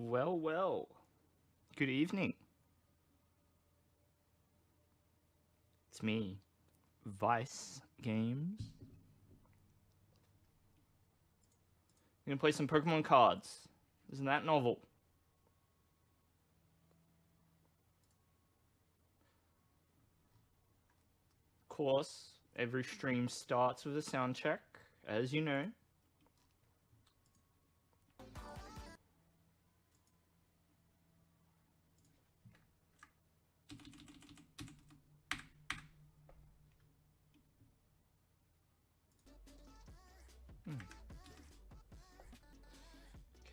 Well, well. Good evening. It's me, Vice Games. I'm gonna play some Pokemon cards. Isn't that novel? Of course, every stream starts with a sound check, as you know.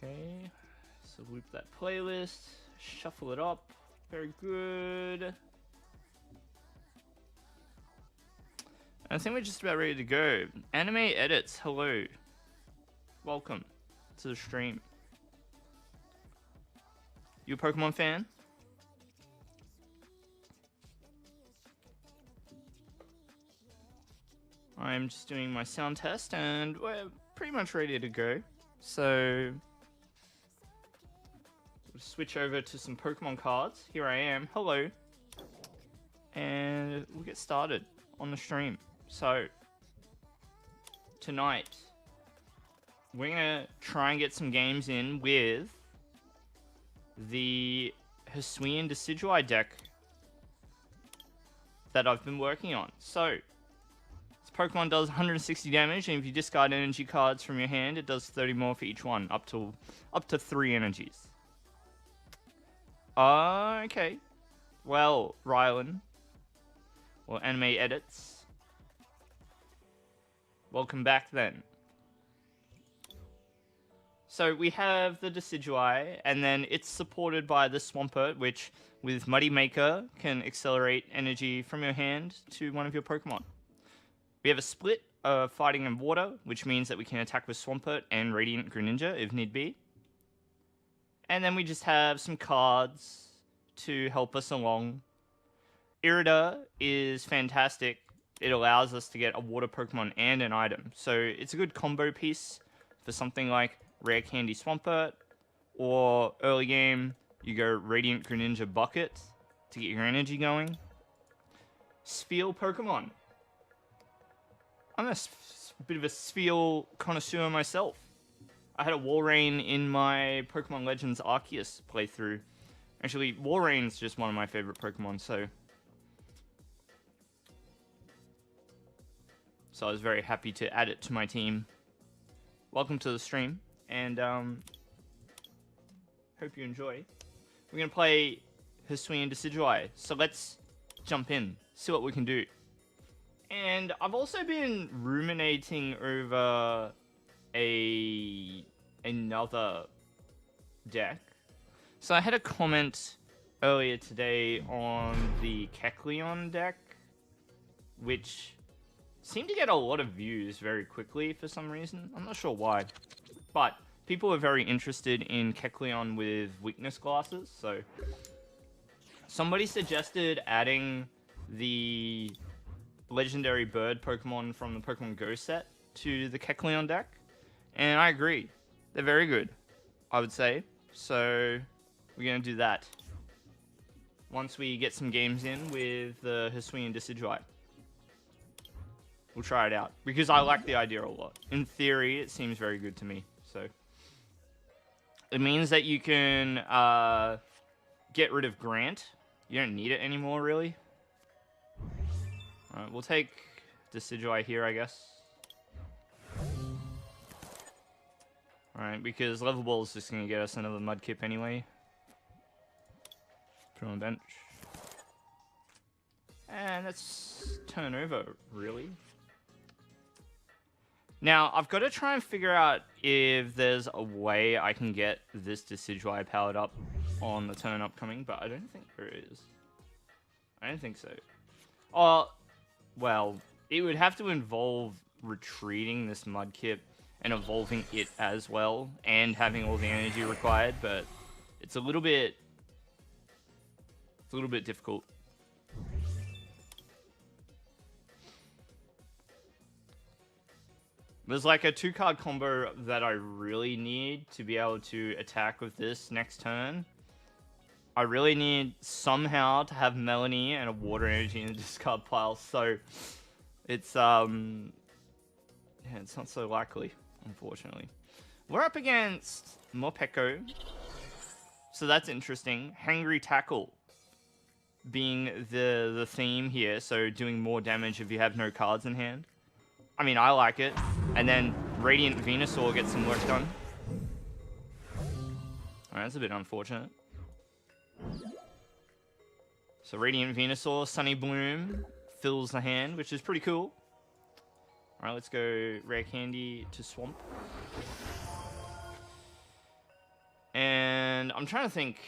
Okay, so loop that playlist, shuffle it up. Very good. I think we're just about ready to go. Anime Edits, hello. Welcome to the stream. You a Pokemon fan? I'm just doing my sound test and we're pretty much ready to go. So, we'll switch over to some Pokemon cards. Here I am. Hello. And we'll get started on the stream. So, tonight, we're going to try and get some games in with the Hisuian Decidueye deck that I've been working on. So, this Pokemon does 160 damage, and if you discard energy cards from your hand, it does 30 more for each one, up to 3 energies. Okay. Well, Rylan. Well, Anime Edits. Welcome back then. So we have the Decidueye, and then it's supported by the Swampert, which with Muddy Maker can accelerate energy from your hand to one of your Pokemon. We have a split of Fighting and Water, which means that we can attack with Swampert and Radiant Greninja if need be. And then we just have some cards to help us along. Irida is fantastic. It allows us to get a water Pokemon and an item. So it's a good combo piece for something like Rare Candy Swampert, or early game, you go Radiant Greninja Bucket to get your energy going. Spheal Pokemon. I'm a bit of a Spheal connoisseur myself. I had a Walrein in my Pokemon Legends Arceus playthrough. Actually, Walrein's just one of my favorite Pokemon, so I was very happy to add it to my team. Welcome to the stream, and hope you enjoy. We're going to play Hisuian Decidueye, so let's jump in, see what we can do. And I've also been ruminating over another deck. So I had a comment earlier today on the Kecleon deck, which seemed to get a lot of views very quickly for some reason. I'm not sure why. But people are very interested in Kecleon with weakness glasses, so somebody suggested adding the legendary bird Pokemon from the Pokemon Go set to the Kecleon deck, and I agree. They're very good, I would say. So we're going to do that once we get some games in with the Hisuian Decidueye. We'll try it out, because I like the idea a lot. In theory, it seems very good to me. So it means that you can get rid of Grant. You don't need it anymore, really. Alright, we'll take Decidueye here, I guess. Alright, because Level Ball is just going to get us another Mudkip anyway. Put on the bench. And let's turn over, really. Now, I've got to try and figure out if there's a way I can get this Decidueye powered up on the turn upcoming, but I don't think there is. I don't think so. Oh, well, it would have to involve retreating this Mudkip and evolving it as well, and having all the energy required, but it's a little bit difficult. There's like a 2-card combo that I really need to be able to attack with this next turn. I really need somehow to have Melanie and a water energy in the discard pile, so it's yeah, it's not so likely, unfortunately. We're up against Morpeko, so that's interesting. Hangry Tackle being the theme here, so doing more damage if you have no cards in hand. I mean, I like it. And then Radiant Venusaur gets some work done. Alright, that's a bit unfortunate. So Radiant Venusaur, Sunny Bloom fills the hand, which is pretty cool. Alright, let's go Rare Candy to Swamp. And I'm trying to think,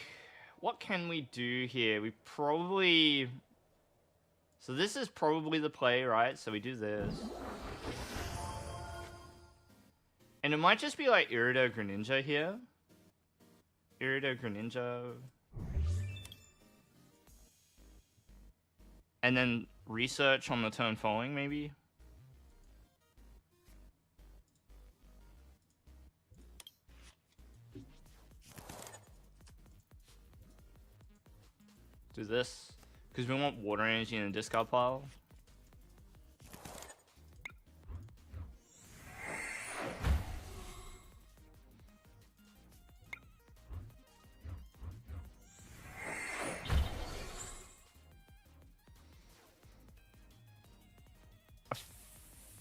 what can we do here? We probably... So this is probably the play, right? So we do this. And it might just be like Irido Greninja here. Irido Greninja. And then research on the turn following, maybe? Do this. Because we want water energy in the discard pile.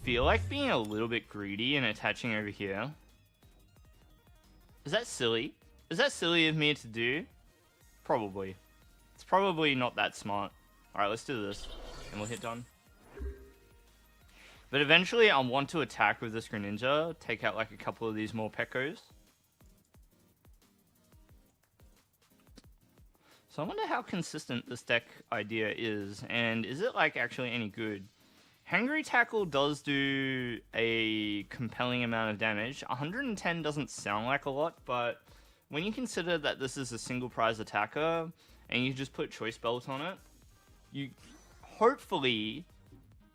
Feel like being a little bit greedy and attaching over here. Is that silly? Is that silly of me to do? Probably. It's probably not that smart. Alright, let's do this. And we'll hit done. But eventually I want to attack with this Greninja. Take out like a couple of these more Pekos. So I wonder how consistent this deck idea is. And is it like actually any good? Hangry Tackle does do a compelling amount of damage. 110 doesn't sound like a lot, but when you consider that this is a single prize attacker and you just put Choice Belt on it, you hopefully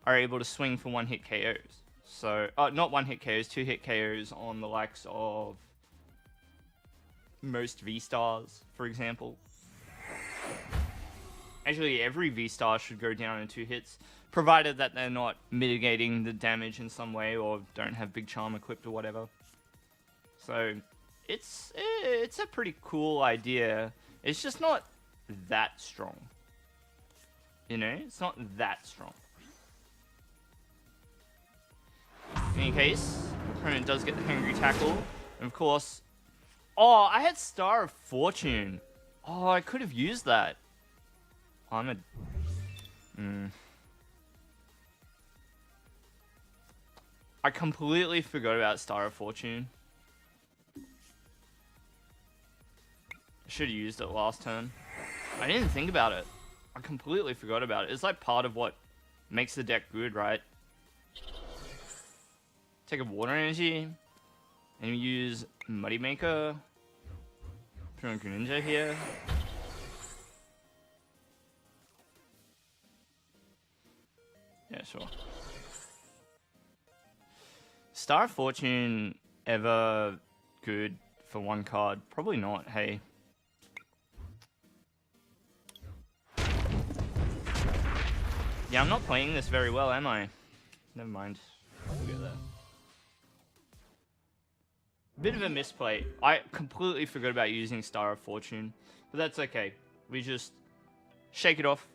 are able to swing for one-hit KOs. So, not one-hit KOs, two-hit KOs on the likes of most V-Stars, for example. Actually, every V-Star should go down in 2 hits, provided that they're not mitigating the damage in some way or don't have Big Charm equipped or whatever. So, it's a pretty cool idea. It's just not that strong. You know, it's not that strong. In any case, opponent does get the Hungry Tackle. And of course... Oh, I had Star of Fortune. Oh, I could have used that. I'm a... I completely forgot about Star of Fortune. I should have used it last turn. I didn't think about it. I completely forgot about it. It's like part of what makes the deck good, right? Take a water energy. And you use Muddy Maker. Put on Greninja here. Yeah, sure. Star of Fortune ever good for one card? Probably not, hey. Yeah, I'm not playing this very well, am I? Never mind. We'll get there. Bit of a misplay. I completely forgot about using Star of Fortune. But that's okay. We just shake it off.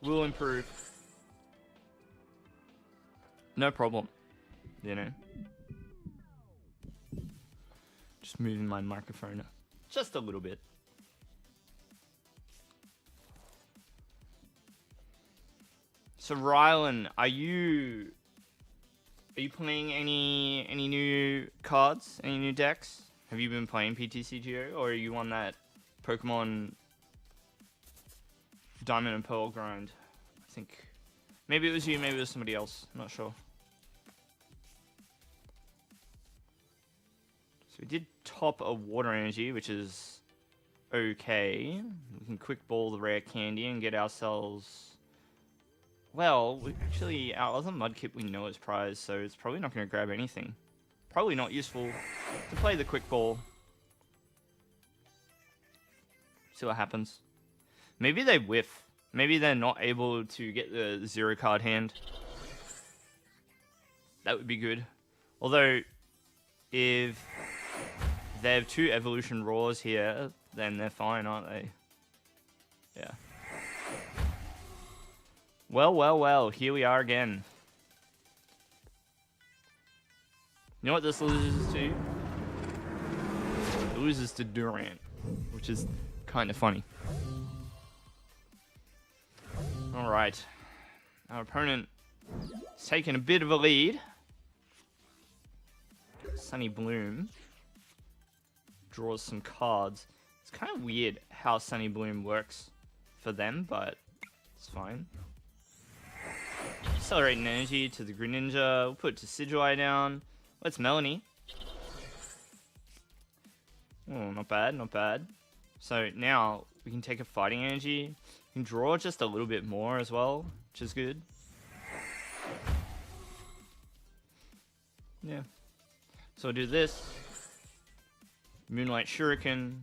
We'll improve. No problem. You know. Just moving my microphone just a little bit. So Rylan, are you playing any new cards? Any new decks? Have you been playing PTCGO, or are you on that Pokemon Diamond and Pearl grind? I think maybe it was you, maybe it was somebody else. I'm not sure. So we did top a water energy, which is okay. We can quick ball the rare candy and get ourselves Well, actually, our other Mudkip we know is prized, so it's probably not going to grab anything. Probably not useful to play the quick ball. See what happens. Maybe they whiff. Maybe they're not able to get the 0 card hand. That would be good. Although, if they have 2 evolution roars here, then they're fine, aren't they? Yeah. Well, here we are again. You know what this loses to? It loses to Durant, which is kind of funny. Alright. Our opponent is taking a bit of a lead. Sunny Bloom draws some cards. It's kind of weird how Sunny Bloom works for them, but it's fine. Accelerating energy to the Greninja. We'll put Decidueye down. Let's Melanie. Oh, not bad, not bad. So now we can take a fighting energy. We can draw just a little bit more as well, which is good. Yeah. So we'll do this. Moonlight Shuriken.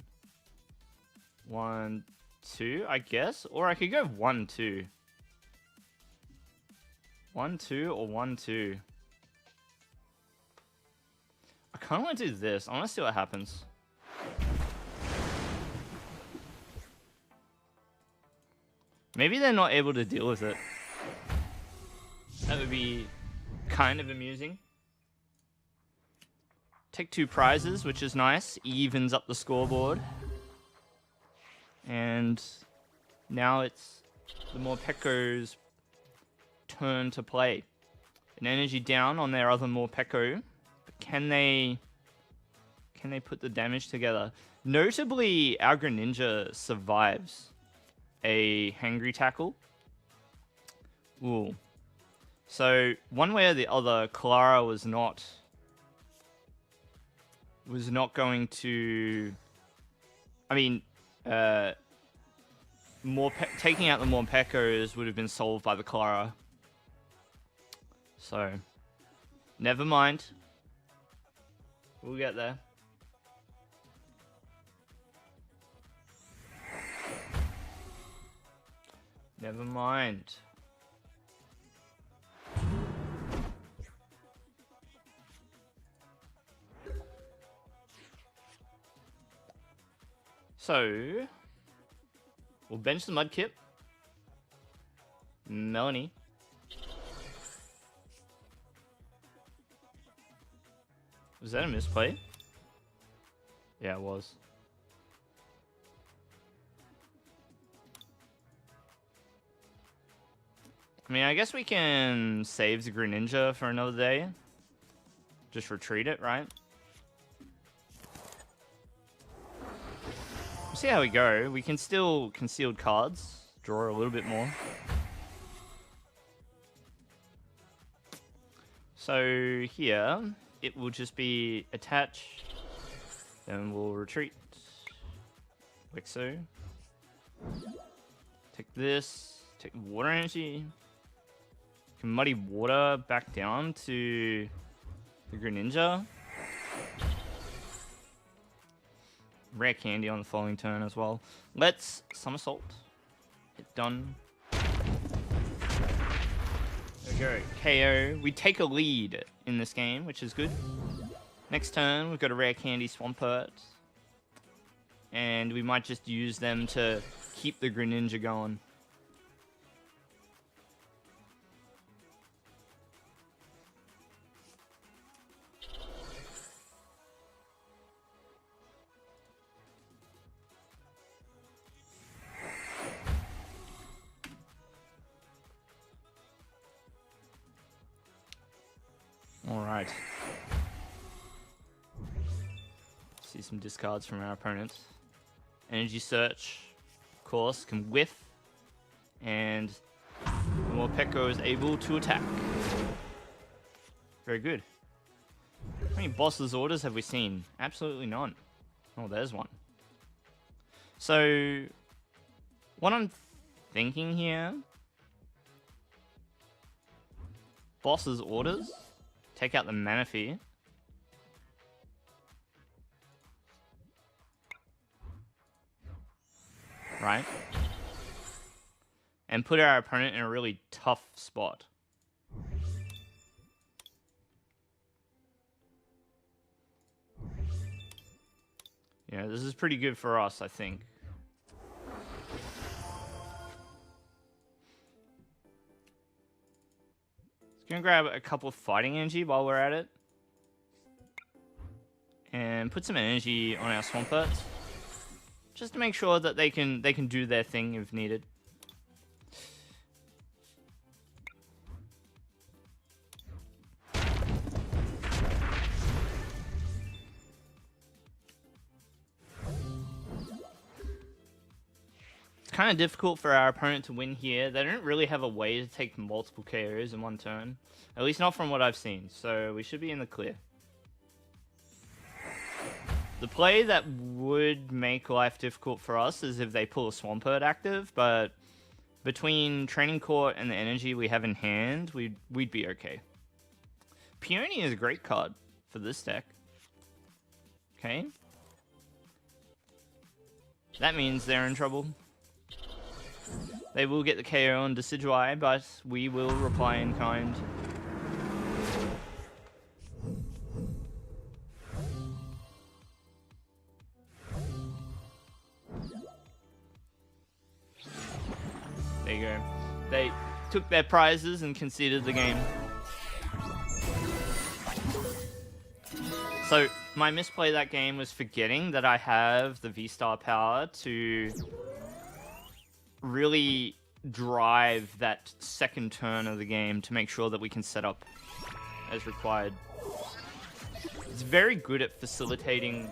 1, 2, I guess. Or I could go 1, 2. 1, 2, or 1, 2. I kind of want to do this. I want to see what happens. Maybe they're not able to deal with it. That would be kind of amusing. Take 2 prizes, which is nice. Evens up the scoreboard. And now it's the Morpeko's turn to play. An energy down on their other Morpeko. But can they put the damage together? Notably, our Greninja survives a Hangry Tackle. Ooh. So, one way or the other, Clara was not going to... I mean, taking out the Morpekos would have been solved by the Clara. So, never mind. We'll get there. Never mind. So, we'll bench the Mudkip. Melanie. Was that a misplay? Yeah, it was. I mean, I guess we can save the Greninja for another day. Just retreat it, right? We'll see how we go. We can still concealed cards. Draw a little bit more. So here, it will just be attach. Then we'll retreat. Like so. Take this. Take water energy. Can muddy water back down to the Greninja. Rare candy on the following turn as well. Let's somersault. Hit done. There we go. KO. We take a lead in this game, which is good. Next turn, we've got a rare candy Swampert. And we might just use them to keep the Greninja going. Alright. See some discards from our opponent. Energy Search, of course, can whiff. And the Morpeko is able to attack. Very good. How many Boss's Orders have we seen? Absolutely none. Oh, there's one. So, what I'm thinking here Boss's orders. Take out the Manaphy. Right. And put our opponent in a really tough spot. Yeah, this is pretty good for us, I think. Just gonna grab a couple of fighting energy while we're at it. And put some energy on our Swamperts. Just to make sure that they can do their thing if needed. It's kind of difficult for our opponent to win here. They don't really have a way to take multiple KOs in one turn. At least not from what I've seen. So we should be in the clear. The play that would make life difficult for us is if they pull a Swampert active, but between Training Court and the energy we have in hand, we'd be okay. Peony is a great card for this deck. Okay. That means they're in trouble. They will get the KO on Decidueye, but we will reply in kind. There you go. They took their prizes and conceded the game. So, my misplay that game was forgetting that I have the VStar power to really drive that second turn of the game to make sure that we can set up as required. It's very good at facilitating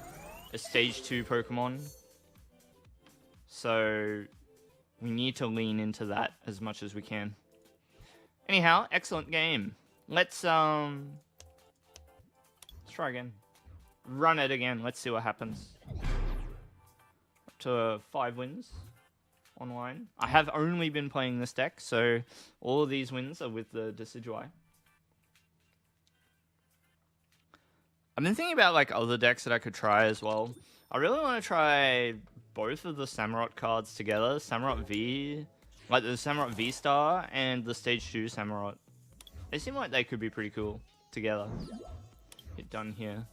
a stage 2 Pokemon. So we need to lean into that as much as we can. Anyhow, excellent game. Let's try again. Run it again. Let's see what happens. Up to 5 wins online. I have only been playing this deck, so all of these wins are with the Decidueye. I've been thinking about like other decks that I could try as well. I really want to try both of the Samurott cards together. Samurott V, like the Samurott VStar and the Stage 2 Samurott. They seem like they could be pretty cool together. Get done here.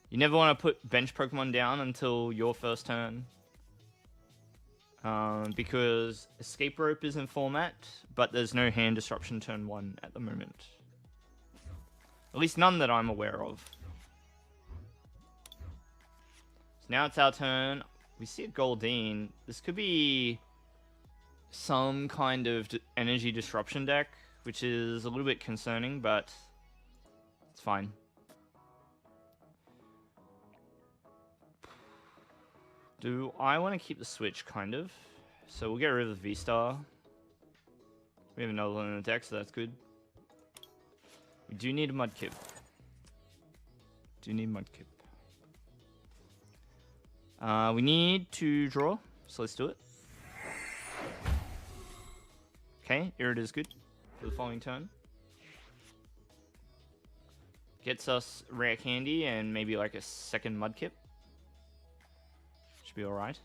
You never want to put bench Pokemon down until your first turn. Because Escape Rope is in format, but there's no hand disruption turn 1 at the moment. At least none that I'm aware of. So now it's our turn. We see a Goldeen. This could be some kind of energy disruption deck, which is a little bit concerning, but it's fine. Do I want to keep the switch, kind of? So we'll get rid of the V-Star. We have another one in the deck, so that's good. We do need a Mudkip. We need to draw, so let's do it. Okay, Irid is good for the following turn. Gets us rare candy and maybe like a second Mudkip. Should be alright.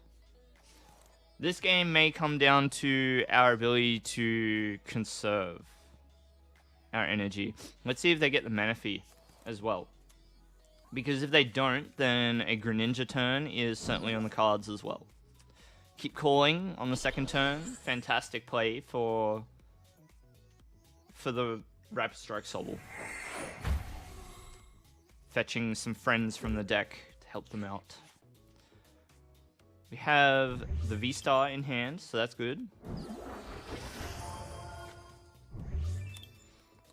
This game may come down to our ability to conserve our energy. Let's see if they get the Manaphy as well. Because if they don't, then a Greninja turn is certainly on the cards as well. Keep calling on the second turn. Fantastic play for the Rapid Strike Sobble. Fetching some friends from the deck to help them out. We have the V-Star in hand, so that's good.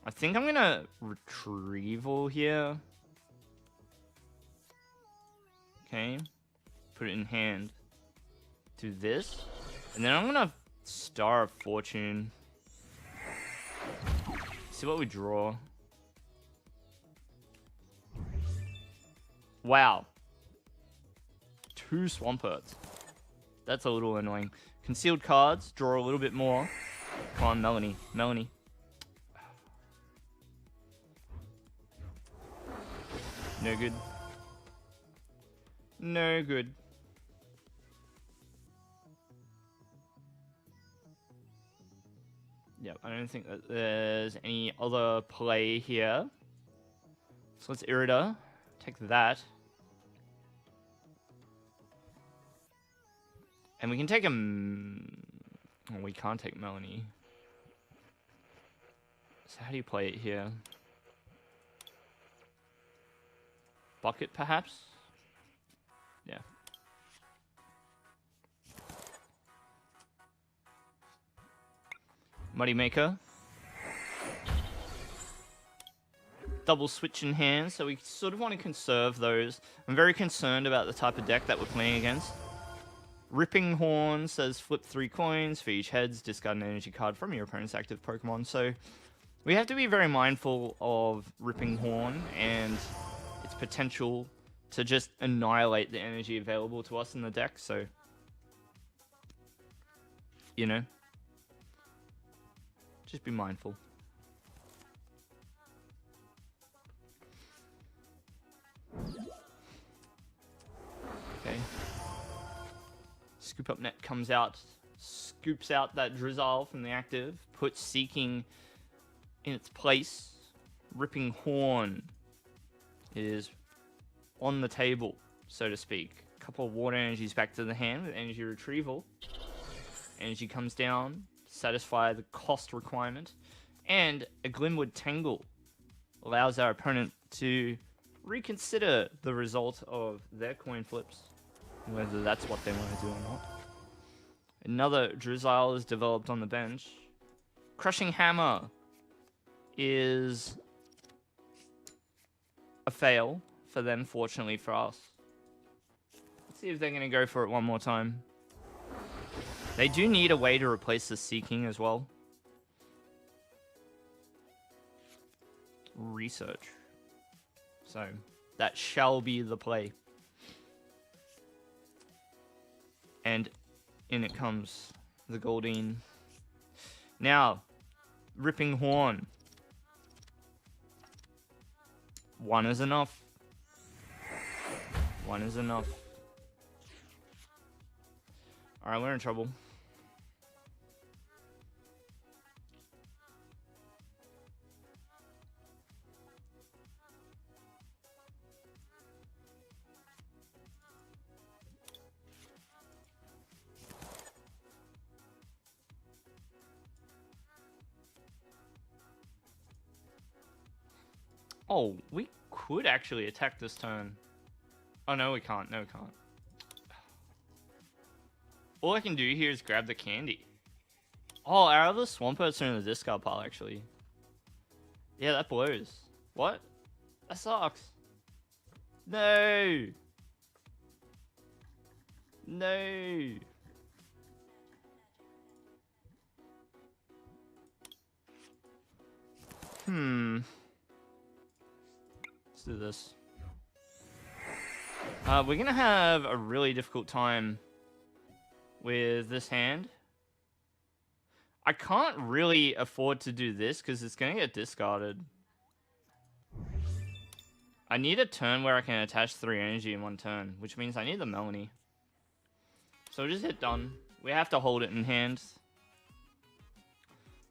I think I'm gonna Retrieval here. Okay. Put it in hand. Do this. And then I'm gonna Star of Fortune. See what we draw. Wow. 2 Swamperts. That's a little annoying. Concealed cards, draw a little bit more. Come on, Melanie. No good. No good. Yep, I don't think that there's any other play here. So let's Irida. Take that. And we can take a... Well, we can't take Melanie. So how do you play it here? Bucket, perhaps? Yeah. Muddy Maker. Double switch in hand, so we sort of want to conserve those. I'm very concerned about the type of deck that we're playing against. Ripping Horn says flip 3 coins. For each heads, discard an energy card from your opponent's active Pokemon. So we have to be very mindful of Ripping Horn and its potential to just annihilate the energy available to us in the deck. So, you know, just be mindful. Okay. Scoop Up Net comes out, scoops out that Drizzile from the active, puts Seeking in its place. Ripping Horn is on the table, so to speak. A couple of water energies back to the hand with energy retrieval. Energy comes down, satisfy the cost requirement. And a Glimwood Tangle allows our opponent to reconsider the result of their coin flips, whether that's what they want to do or not. Another Drizzile is developed on the bench. Crushing Hammer is a fail for them, fortunately for us. Let's see if they're going to go for it one more time. They do need a way to replace the Seeking as well. Research. So, that shall be the play. And in it comes the Goldeen. Now, Ripping Horn. One is enough. One is enough. Alright, we're in trouble. Oh, we could actually attack this turn. Oh, no, we can't. No, we can't. All I can do here is grab the candy. Oh, our other Swamperts are in the discard pile, actually. Yeah, that blows. What? That sucks. No! No! Let's do this. We're gonna have a really difficult time with this hand. I can't really afford to do this because it's gonna get discarded. I need a turn where I can attach 3 energy in one turn, which means I need the Melanie. So we'll just hit done. We have to hold it in hand.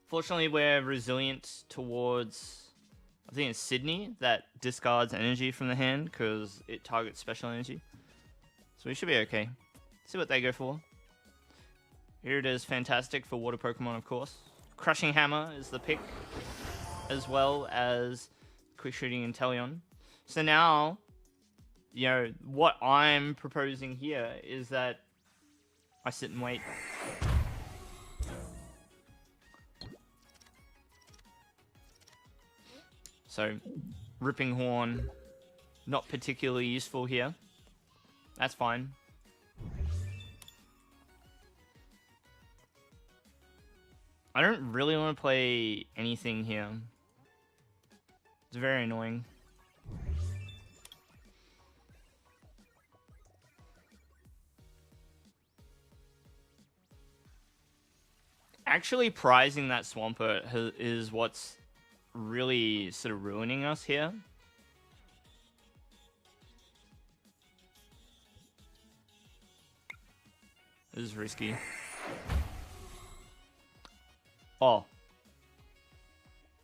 Fortunately, we're resilient towards, I think it's Sydney, that discards energy from the hand because it targets special energy. So we should be okay. See what they go for. Here it is, fantastic for water Pokemon, of course. Crushing Hammer is the pick, as well as Quick Shooting Inteleon. So now, you know, what I'm proposing here is that I sit and wait. So, Ripping Horn, not particularly useful here. That's fine. I don't really want to play anything here. It's very annoying. Actually prizing that Swampert is what's really sort of ruining us here. This is risky. Oh.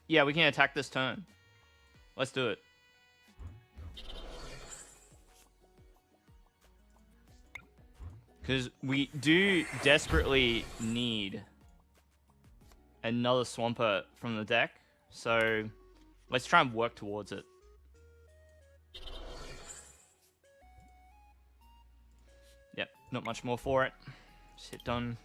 Yeah, we can attack this turn. Let's do it. Because we do desperately need another Swampert from the deck. So let's try and work towards it. Yep, not much more for it. Just hit done.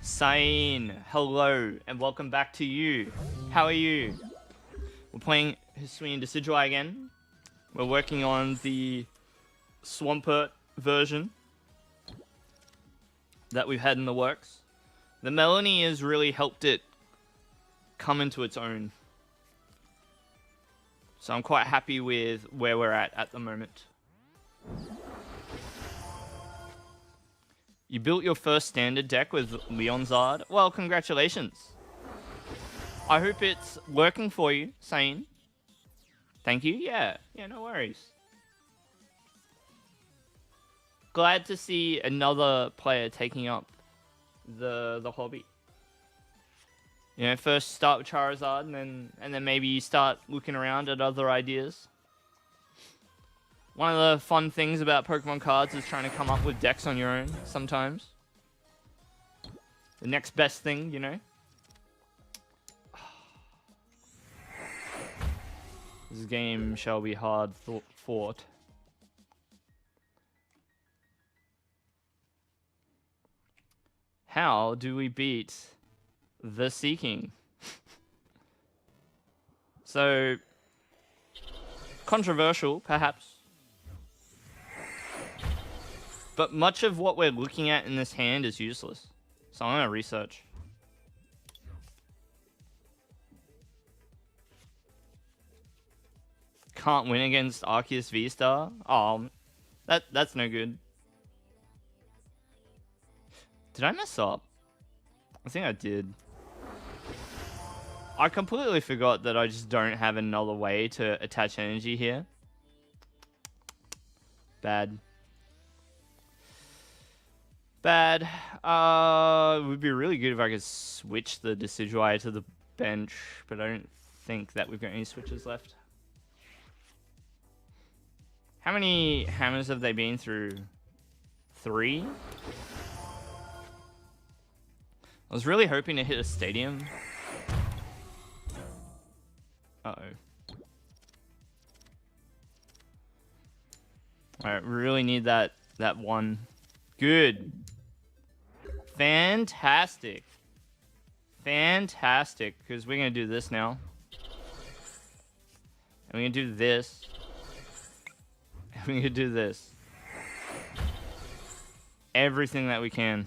Sain, hello, and welcome back to you. How are you? We're playing Hisuian Decidueye again. We're working on the Swampert version that we've had in the works. The Melanie has really helped it come into its own. So I'm quite happy with where we're at the moment. You built your first standard deck with Leonzard. Well, congratulations. I hope it's working for you, Sane. Thank you. Yeah, no worries. Glad to see another player taking up the hobby. You know, first start with Charizard, and then maybe you start looking around at other ideas. One of the fun things about Pokemon cards is trying to come up with decks on your own sometimes. The next best thing, you know? This game shall be hard fought. How do we beat the Seeking? So, controversial, perhaps. But much of what we're looking at in this hand is useless. So I'm going to research. Can't win against Arceus VStar? Oh, that's no good. Did I mess up? I think I did. I completely forgot that I just don't have another way to attach energy here. Bad. Bad. It would be really good if I could switch the Decidueye to the bench, but I don't think that we've got any switches left. How many hammers have they been through? 3? I was really hoping to hit a stadium. Uh-oh. Alright, we really need that one. Good. Fantastic. Fantastic. Because we're going to do this now. And we're going to do this. And we're going to do this. Everything that we can.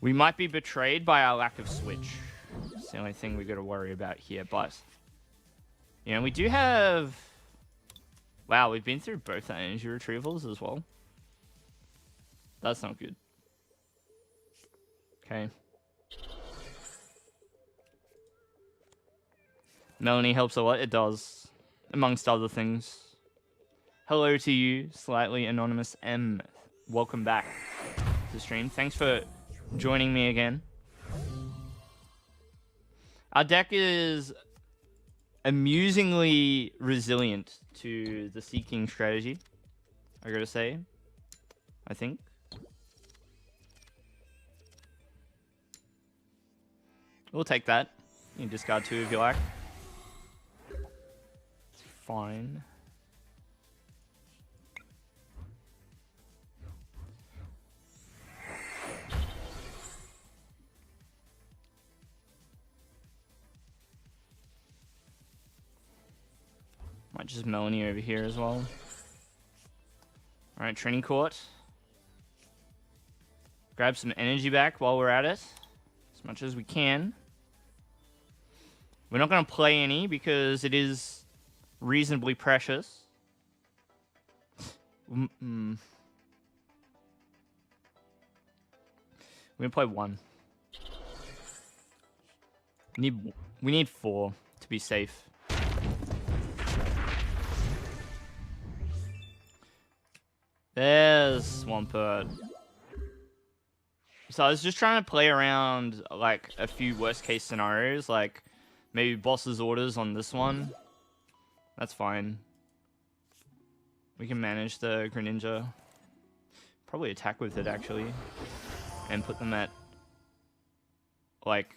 We might be betrayed by our lack of switch. It's the only thing we got to worry about here. But, you know, we do have... Wow, we've been through both our energy retrievals as well. That's not good. Okay. Melanie helps a lot. It does. Amongst other things. Hello to you, slightly anonymous M. Welcome back to the stream. Thanks for joining me again. Our deck is amusingly resilient to the Seeking strategy, I gotta say. I think. We'll take that. You can discard 2 if you like. It's fine. Might just Melanie over here as well. Alright, training court. Grab some energy back while we're at it. As much as we can. We're not going to play any because it is reasonably precious. We're going to play 1. We need 4 to be safe. Swampert. So I was just trying to play around, like, a few worst-case scenarios, like, maybe boss's orders on this one. That's fine. We can manage the Greninja. Probably attack with it, actually. And put them at, like,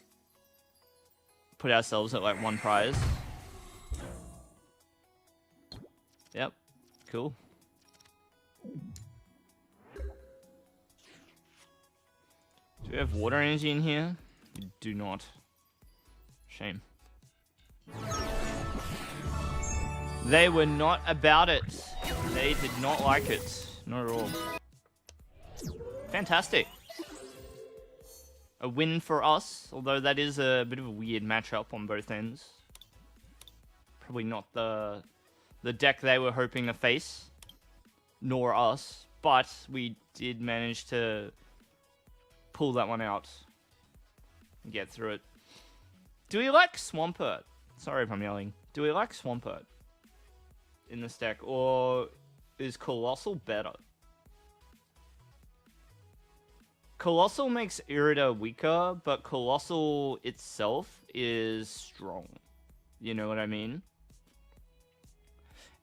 put ourselves at, like, 1 prize. Yep. Cool. Do we have water energy in here? We do not. Shame. They were not about it. They did not like it. Not at all. Fantastic. A win for us, although that is a bit of a weird matchup on both ends. Probably not the deck they were hoping to face, nor us, but we did manage to pull that one out and get through it. Do we like Swampert? Sorry if I'm yelling. Do we like Swampert in this deck, or is Colossal better? Colossal makes Irida weaker, but Colossal itself is strong. You know what I mean?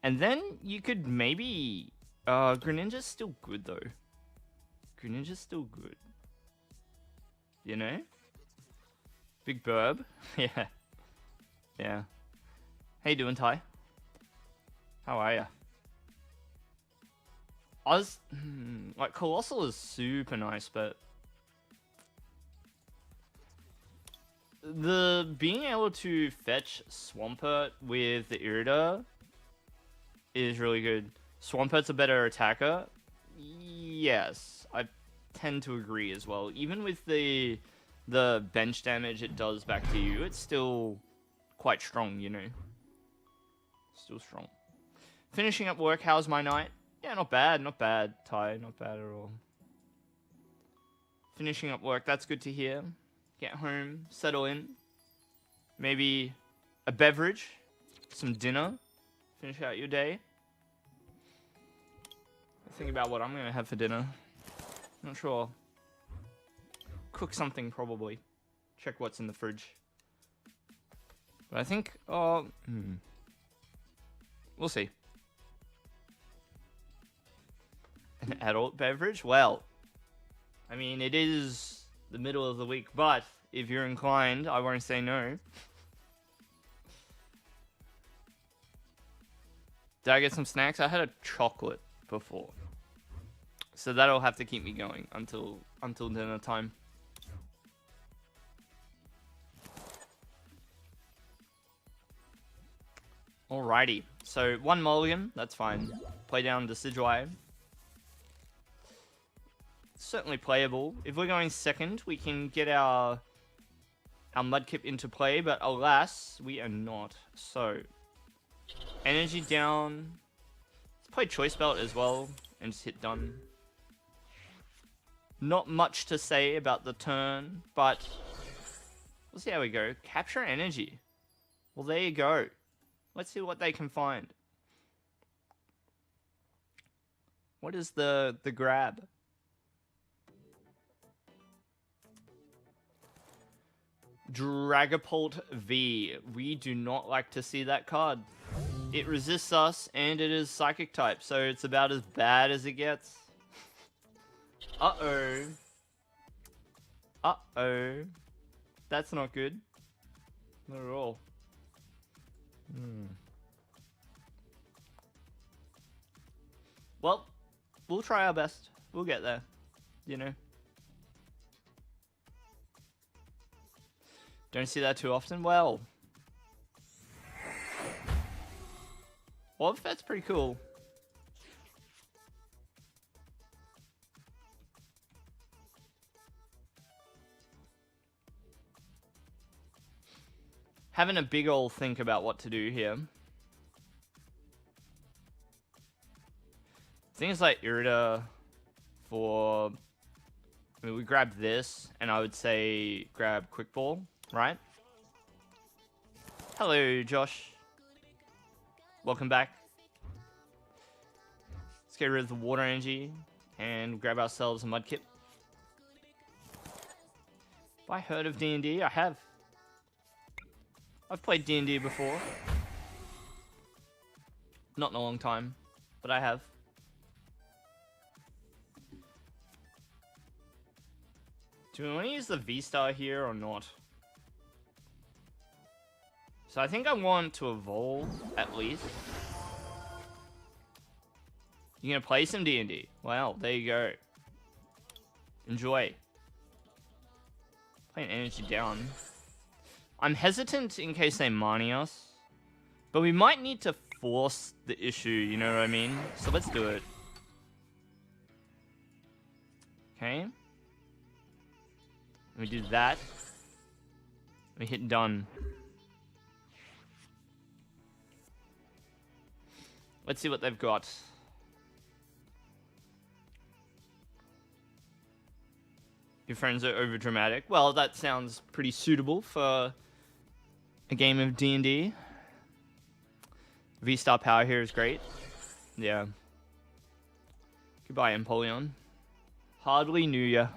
And then you could maybe... Greninja's still good, though. Greninja's still good. You know? Big Burb. Yeah. Yeah. How you doing, Ty? How are ya? Like, Colossal is super nice, but... being able to fetch Swampert with the Irida is really good. Swampert's a better attacker. Yes, I tend to agree as well. Even with the bench damage it does back to you, it's still quite strong, you know. Still strong. Finishing up work, how's my night? Yeah, not bad, Ty, not bad at all. Finishing up work, that's good to hear. Get home, settle in. Maybe a beverage, some dinner. Finish out your day. Think about what I'm going to have for dinner. Not sure. Cook something, probably. Check what's in the fridge. But I think... we'll see. An adult beverage? Well, I mean, it is the middle of the week, but if you're inclined, I won't say no. Did I get some snacks? I had a chocolate before. So that'll have to keep me going until dinner time. Alrighty. So 1 mulligan, that's fine. Play down Decidueye. Certainly playable. If we're going second, we can get our Mudkip into play, but alas, we are not. So, energy down. Let's play Choice Belt as well, and just hit done. Not much to say about the turn, but we'll see how we go. Capture energy. Well, there you go. Let's see what they can find. What is the grab? Dragapult V. We do not like to see that card. It resists us, and it is Psychic type, so it's about as bad as it gets. Uh-oh. Uh-oh. That's not good. Not at all. Well, we'll try our best. We'll get there. You know. Don't see that too often. Well, that's pretty cool. Having a big ol' think about what to do here. Things like Irida for... I mean, we grab this, and I would say grab Quick Ball, right? Hello, Josh. Welcome back. Let's get rid of the water energy. And grab ourselves a Mudkip. Have I heard of D&D? I have. I've played D&D before. Not in a long time, but I have. Do we want to use the VStar here or not? So I think I want to evolve, at least. You're gonna play some D&D. Wow, there you go. Enjoy. Playing energy down. I'm hesitant in case they money us. But we might need to force the issue, you know what I mean? So let's do it. Okay. We do that. We hit done. Let's see what they've got. Your friends are overdramatic. Well, that sounds pretty suitable for a game of D&D. V-Star power here is great. Yeah. Goodbye, Empoleon. Hardly knew ya.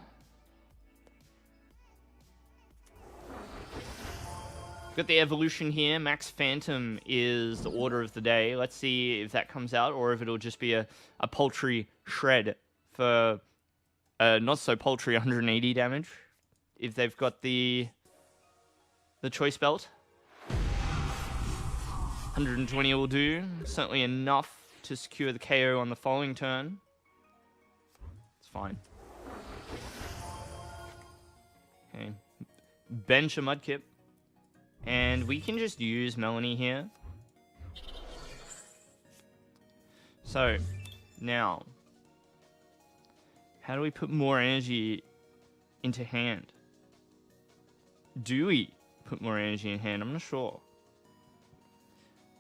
Got the evolution here. Max Phantom is the order of the day. Let's see if that comes out or if it'll just be a paltry shred for not so paltry 180 damage. If they've got the choice belt. 120 will do. Certainly enough to secure the KO on the following turn. It's fine. Okay. Bench a Mudkip. And we can just use Melanie here. So, now. How do we put more energy into hand? Do we put more energy in hand? I'm not sure.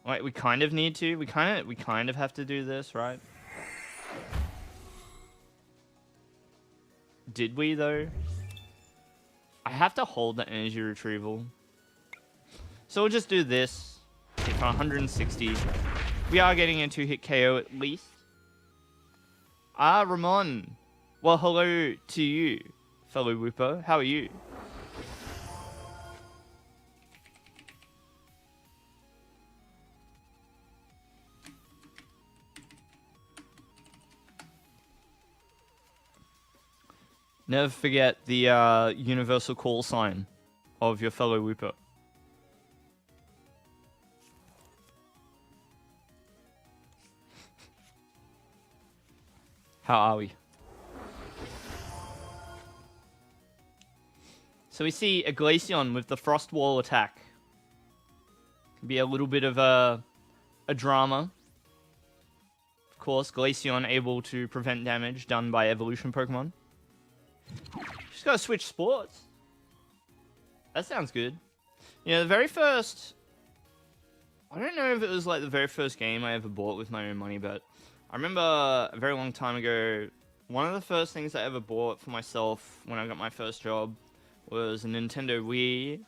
Wait, we kind of need to. We kind of have to do this, right? Did we though? I have to hold the energy retrieval. So we'll just do this. Hit for 160. We are getting a 2-hit KO at least. Ah, Ramon. Well, hello to you, fellow Whooper. How are you? Never forget the universal call sign of your fellow Whooper. How are we? So we see a Glaceon with the Frost Wall attack. Can be a little bit of a drama. Of course, Glaceon able to prevent damage done by evolution Pokemon. Just gotta switch sports. That sounds good. You know, the very first... I don't know if it was like the very first game I ever bought with my own money, but I remember a very long time ago, one of the first things I ever bought for myself when I got my first job was a Nintendo Wii,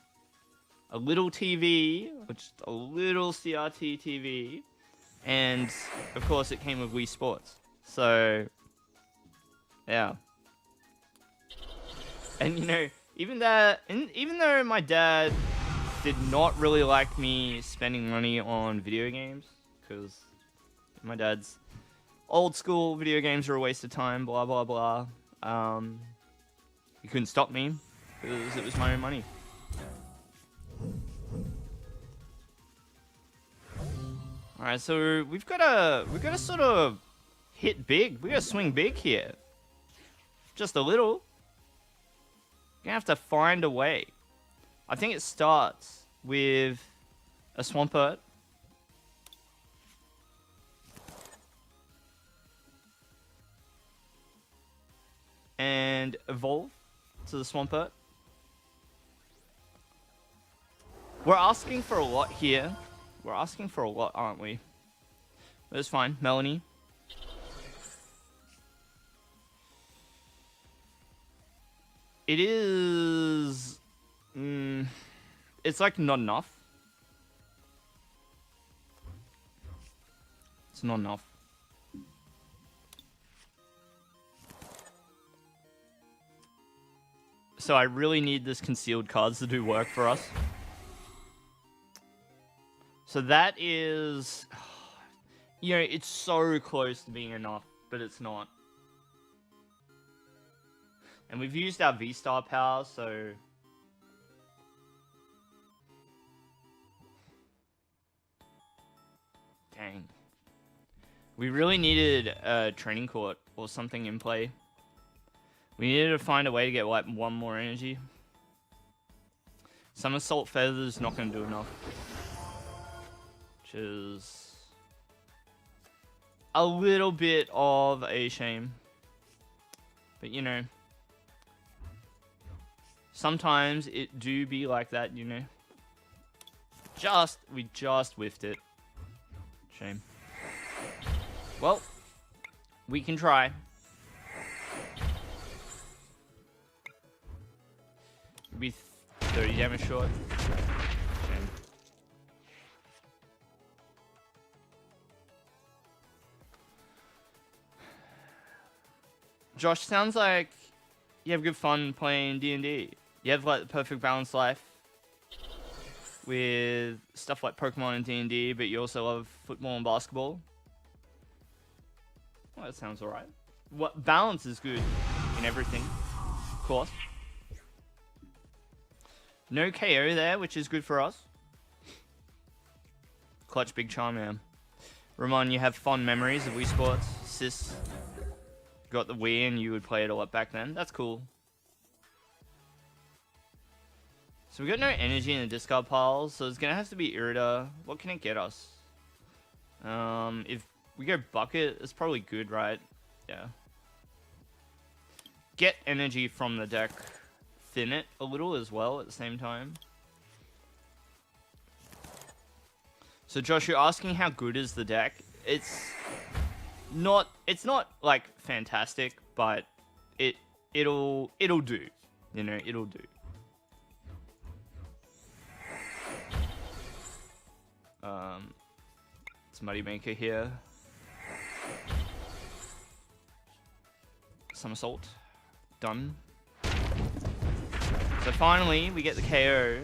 a little TV, which is a little CRT TV, and of course it came with Wii Sports. So, yeah. And you know, even though my dad did not really like me spending money on video games, because my dad's old school video games are a waste of time, blah blah blah. He couldn't stop me because it was my own money. All right, so we've got to sort of hit big. We got to swing big here. Just a little. Gonna have to find a way. I think it starts with a Swampert. And evolve to the Swampert. We're asking for a lot here. We're asking for a lot, aren't we? But it's fine. Melanie. It is... it's like not enough. It's not enough. So I really need this concealed cards to do work for us. So that is... You know, it's so close to being enough, but it's not. And we've used our VStar power, so... Dang. We really needed a training court or something in play. We needed to find a way to get like one more energy. Some assault feathers not going to do enough. Which is a little bit of a shame. But you know, sometimes it do be like that, you know. We just whiffed it. Shame. Well, we can try. Be 30 damage short. Shame. Josh, sounds like you have good fun playing D&D. You have like the perfect balanced life with stuff like Pokemon and D&D, but you also love football and basketball. Well, that sounds alright. What balance is good in everything, of course. No KO there, which is good for us. Clutch big Charmander. Ramon, you have fond memories of Wii Sports. Sis got the Wii and you would play it a lot back then. That's cool. So we got no energy in the discard pile, so it's gonna have to be Irida. What can it get us? If we go Bucket, it's probably good, right? Yeah. Get energy from the deck. Thin it a little as well at the same time. So Josh, you're asking how good is the deck? It's not like fantastic, but it'll do. You know, it'll do. It's Muddy Maker here. Somersault. Done. So finally, we get the KO.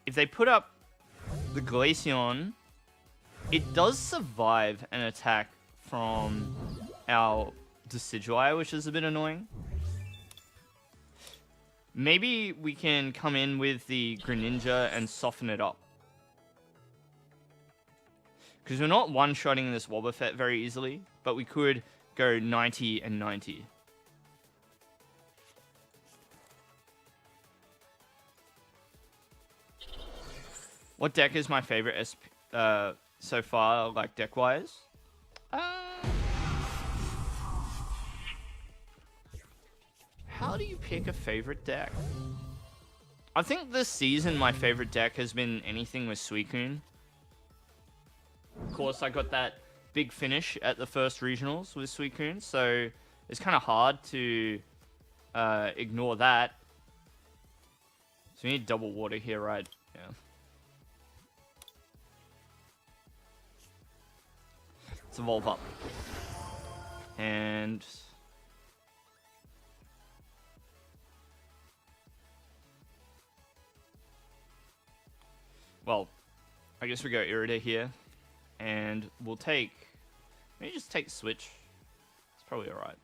If they put up the Glaceon, it does survive an attack from our Decidueye, which is a bit annoying. Maybe we can come in with the Greninja and soften it up. Because we're not one-shotting this Wobbuffet very easily, but we could go 90 and 90. What deck is my favorite so far, like deck-wise? How do you pick a favorite deck? I think this season my favorite deck has been anything with Suicune. Of course, I got that big finish at the first regionals with Suicune, so it's kind of hard to ignore that. So we need double water here, right? Yeah. Let's evolve up. And... well, I guess we go Irida here. And we'll take... maybe just take Switch. It's probably alright.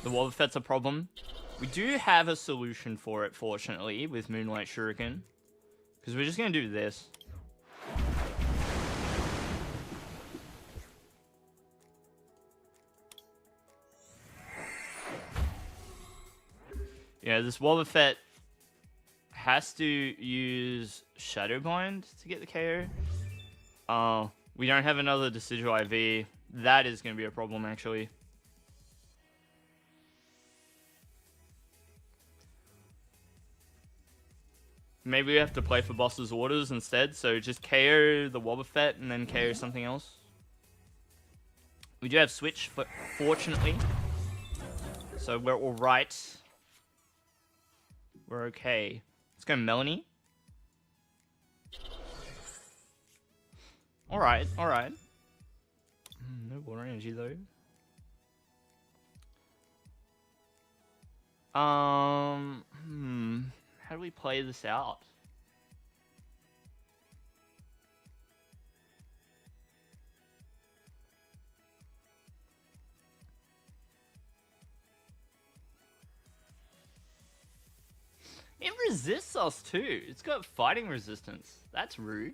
The Wobbuffet's a problem. We do have a solution for it, fortunately, with Moonlight Shuriken. Because we're just going to do this. Yeah, this Wobbuffet has to use Shadow Bind to get the KO. We don't have another Decidueye V. That is going to be a problem, actually. Maybe we have to play for boss's orders instead, so just KO the Wobbuffet and then KO something else. We do have Switch, fortunately. So we're alright. We're okay. Let's go Melanie. Alright, alright. No water energy though. How do we play this out? It resists us too. It's got fighting resistance. That's rude.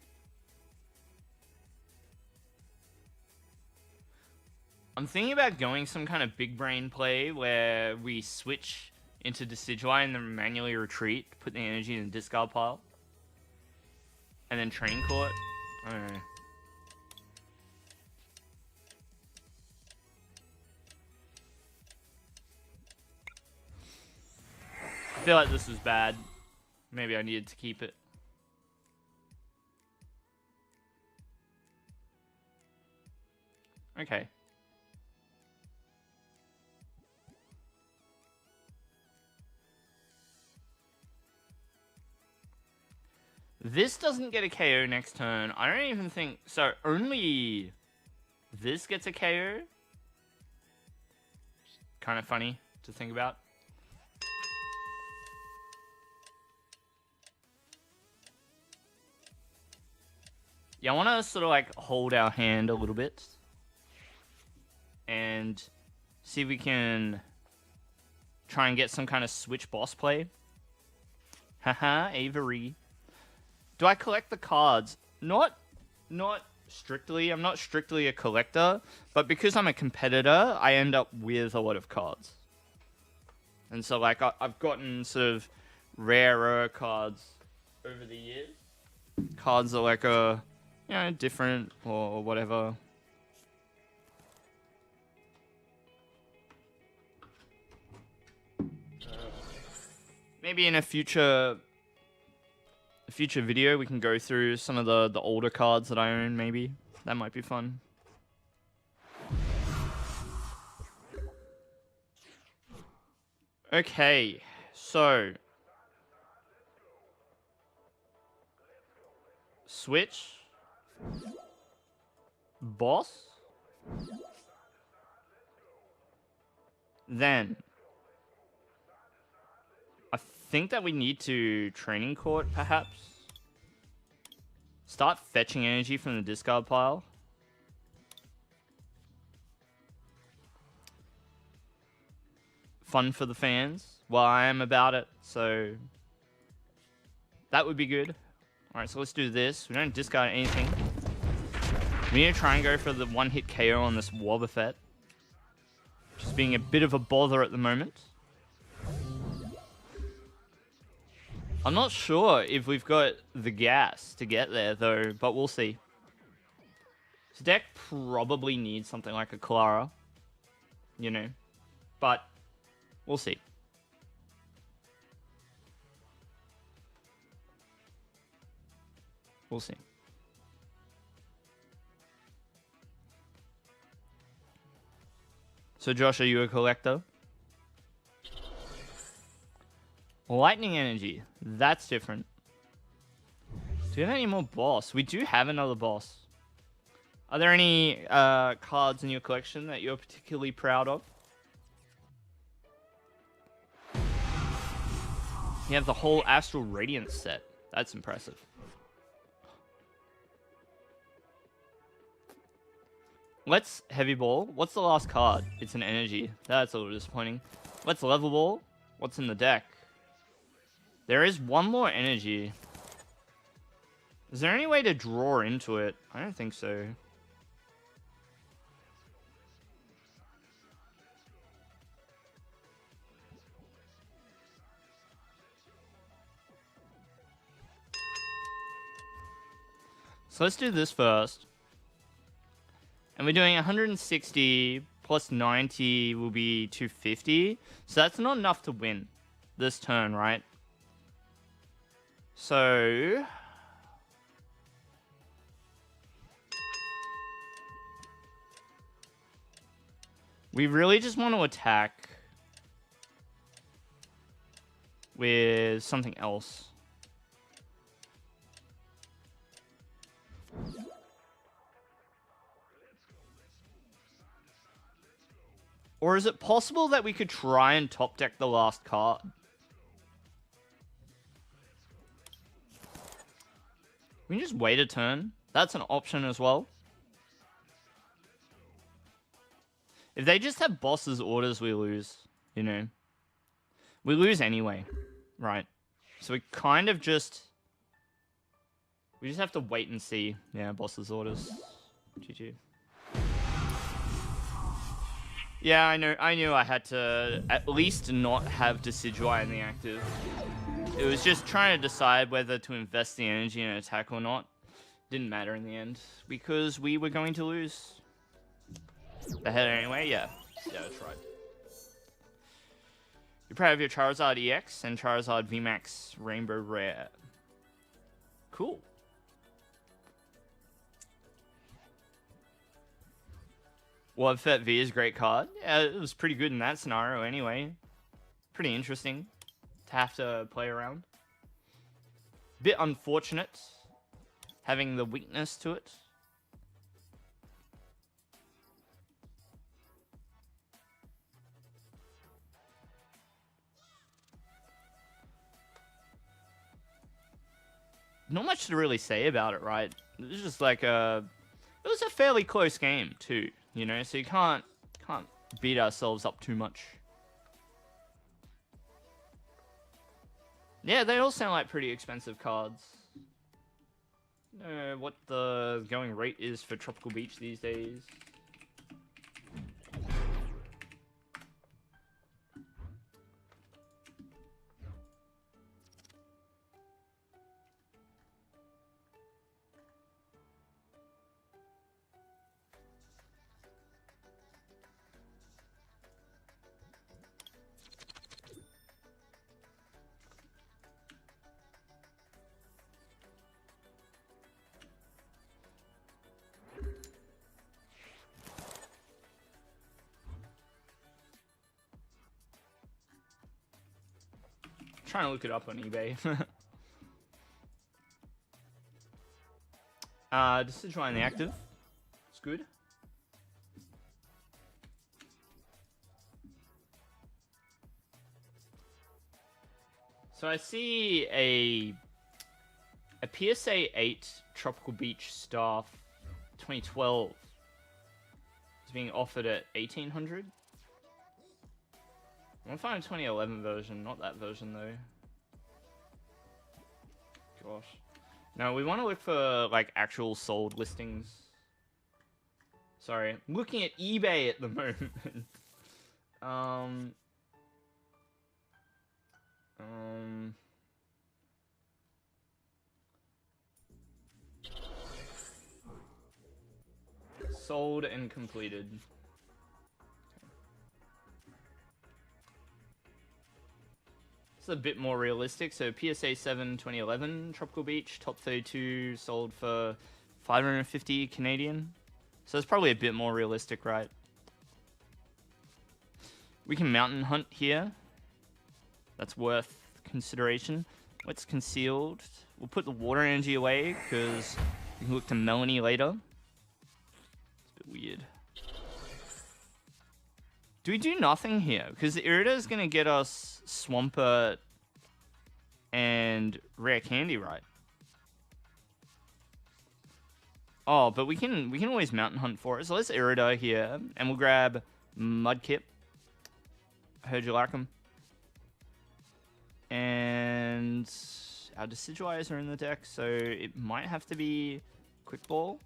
I'm thinking about going some kind of big brain play where we switch into Decidueye and then manually retreat, put the energy in the discard pile, and then Training Court. I don't know. I feel like this was bad. Maybe I needed to keep it. Okay. This doesn't get a KO next turn. I don't even think... So, only this gets a KO? Kind of funny to think about. Yeah, I want to sort of like hold our hand a little bit. And see if we can try and get some kind of switch boss play. Haha, Avery. Do I collect the cards? Not strictly. I'm not strictly a collector, but because I'm a competitor, I end up with a lot of cards. And so, like, I've gotten sort of rarer cards over the years. Cards are like a, you know, different or whatever. Maybe in a future video we can go through some of the older cards that I own. Maybe that might be fun. Okay, so switch boss, then I think that we need to Training Court, perhaps. Start fetching energy from the discard pile. Fun for the fans. Well, I am about it, so that would be good. Alright, so let's do this. We don't discard anything. We need to try and go for the one-hit KO on this Wobbuffet. Just being a bit of a bother at the moment. I'm not sure if we've got the gas to get there, though, but we'll see. This deck probably needs something like a Clara, you know, but we'll see. We'll see. So, Josh, are you a collector? Lightning energy. That's different. Do we have any more boss? We do have another boss. Are there any cards in your collection that you're particularly proud of? You have the whole Astral Radiance set. That's impressive. Let's Heavy Ball. What's the last card? It's an energy. That's a little disappointing. Let's Level Ball. What's in the deck? There is one more energy. Is there any way to draw into it? I don't think so. So let's do this first. And we're doing 160 plus 90 will be 250. So that's not enough to win this turn, right? So we really just want to attack with something else. Or is it possible that we could try and top deck the last card? We can just wait a turn. That's an option as well. If they just have boss's orders, we lose, you know. We lose anyway, right? So we kind of just... We just have to wait and see. Yeah, boss's orders. GG. Yeah, I knew I had to at least not have Decidueye in the active. It was just trying to decide whether to invest the energy in an attack or not. Didn't matter in the end, because we were going to lose. Ahead anyway, yeah. Yeah, that's right. You're proud of your Charizard EX and Charizard VMAX Rainbow Rare. Cool. Wobfet V is a great card. Yeah, it was pretty good in that scenario anyway. Pretty interesting to have to play around. Bit unfortunate having the weakness to it. Not much to really say about it, right? It was just like it was a fairly close game too, you know, so you can't beat ourselves up too much. Yeah, they all sound like pretty expensive cards. What the going rate is for Tropical Beach these days. Trying to look it up on eBay. Decidueye in the active. It's good. So I see a PSA 8 Tropical Beach Staff 2012 is being offered at 1800. I'm gonna find a 2011 version, not that version though. Gosh. No, we want to look for like actual sold listings. Sorry, I'm looking at eBay at the moment. Sold and completed. A bit more realistic. So PSA 7 2011 Tropical Beach top 32 sold for 550 Canadian. So it's probably a bit more realistic, right? We can mountain hunt here. That's worth consideration. What's concealed? We'll put the water energy away because we can look to Melanie later. It's a bit weird. Do we do nothing here? Because Irida is going to get us Swampert and Rare Candy, right? Oh, but we can always mountain hunt for it. So let's Irida here, and we'll grab Mudkip. Heard you like them. And our Decidueyes are in the deck, so it might have to be Quick Ball.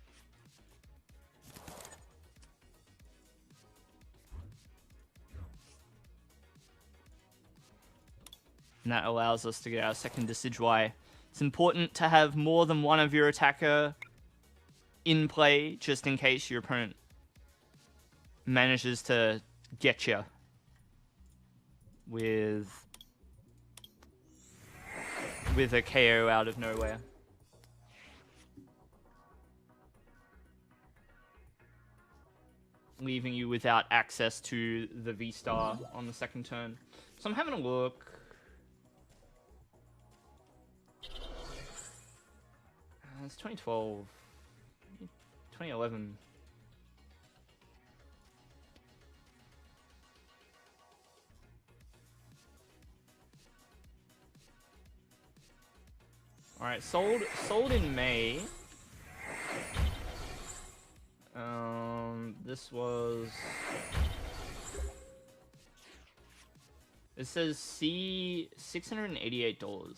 And that allows us to get our second Decidueye. It's important to have more than one of your attacker in play, just in case your opponent manages to get you with a KO out of nowhere. Leaving you without access to the VStar on the second turn. So I'm having a look. It's 2012. 2011. Alright, sold in May. This was... It says C $688.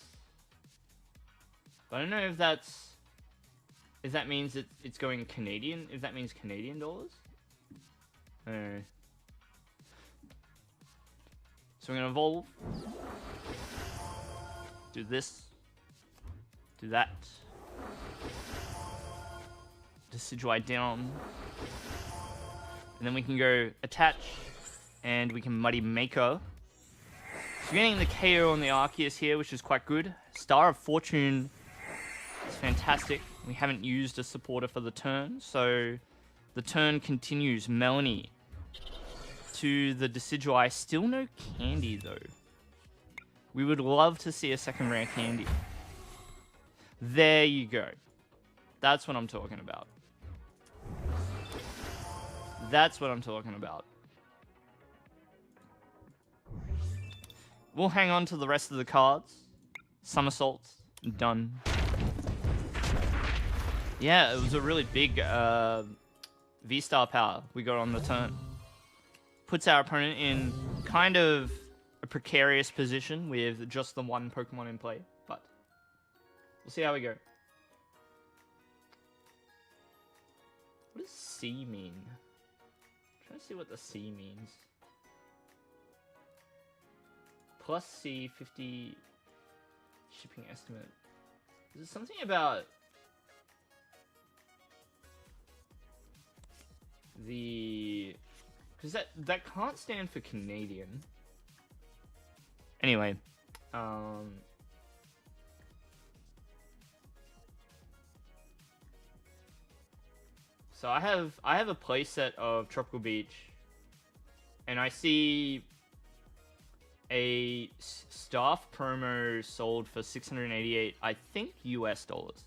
But I don't know if that's... If that means it's going Canadian, if that means Canadian dollars? I don't know. So we're gonna evolve. Do this. Do that. Decidueye down. And then we can go attach. And we can Muddy Maker. So we're getting the KO on the Arceus here, which is quite good. Star of Fortune is fantastic. We haven't used a supporter for the turn, so the turn continues. Melanie to the Decidueye. Still no candy, though. We would love to see a second rare candy. There you go. That's what I'm talking about. That's what I'm talking about. We'll hang on to the rest of the cards. Somersaults. Done. Yeah, it was a really big V-Star power we got on the turn. Puts our opponent in kind of a precarious position with just the one Pokemon in play. But we'll see how we go. What does C mean? I'm trying to see what the C means. Plus C 50 shipping estimate. Is it something about the... Because that can't stand for Canadian. Anyway. So I have a playset of Tropical Beach. And I see a staff promo sold for $688, I think US dollars.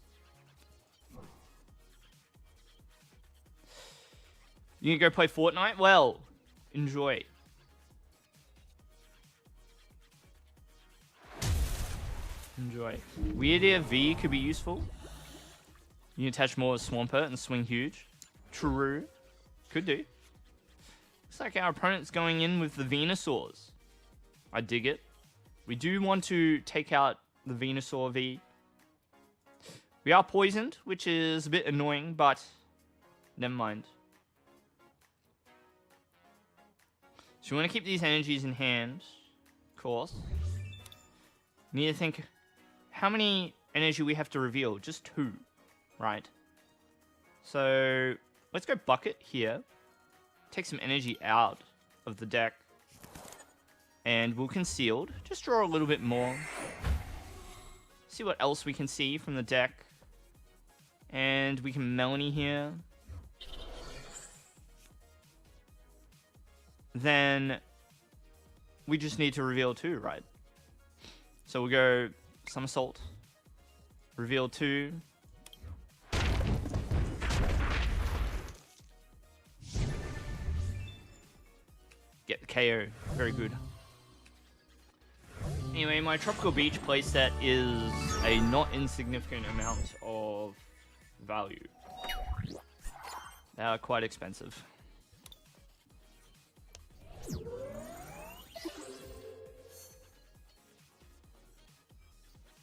You can go play Fortnite? Well, enjoy. Enjoy. Weird Air V could be useful. You can attach more to Swampert and swing huge. True. Could do. Looks like our opponent's going in with the Venusaurs. I dig it. We do want to take out the Venusaur V. We are poisoned, which is a bit annoying, but never mind. So we want to keep these energies in hand, of course. We need to think how many energy we have to reveal. Just 2, right? So let's go Bucket here. Take some energy out of the deck. And we'll Concealed. Just draw a little bit more. See what else we can see from the deck. And we can Melanie here. Then we just need to reveal 2, right? So we'll go Somersault. Reveal 2. Get the KO. Very good. Anyway, my Tropical Beach playset is a not insignificant amount of value. They are quite expensive.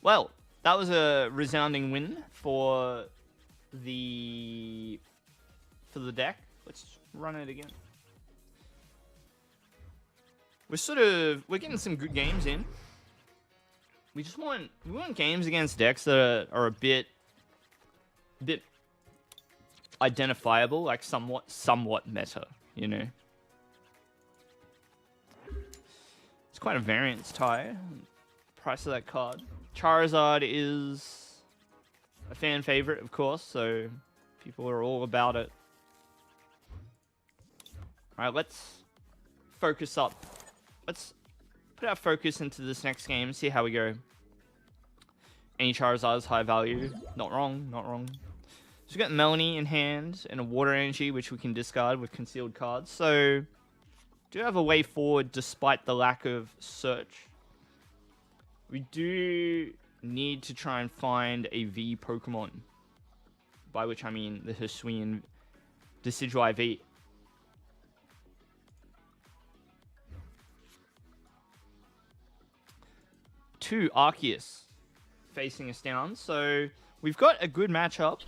Well, that was a resounding win for the deck. Let's run it again. We're getting some good games in. We want games against decks that are a bit identifiable, like somewhat meta, you know. It's quite a variance tie. Price of that card. Charizard is a fan favorite, of course, so people are all about it. Alright, let's focus up. Let's put our focus into this next game, see how we go. Any Charizard's high value. Not wrong, not wrong. So we got Melanie in hand and a Water Energy, which we can discard with concealed cards. So, do have a way forward despite the lack of search. We do need to try and find a V Pokemon. By which I mean the Hisuian Decidueye V. Two Arceus facing us down. So we've got a good matchup.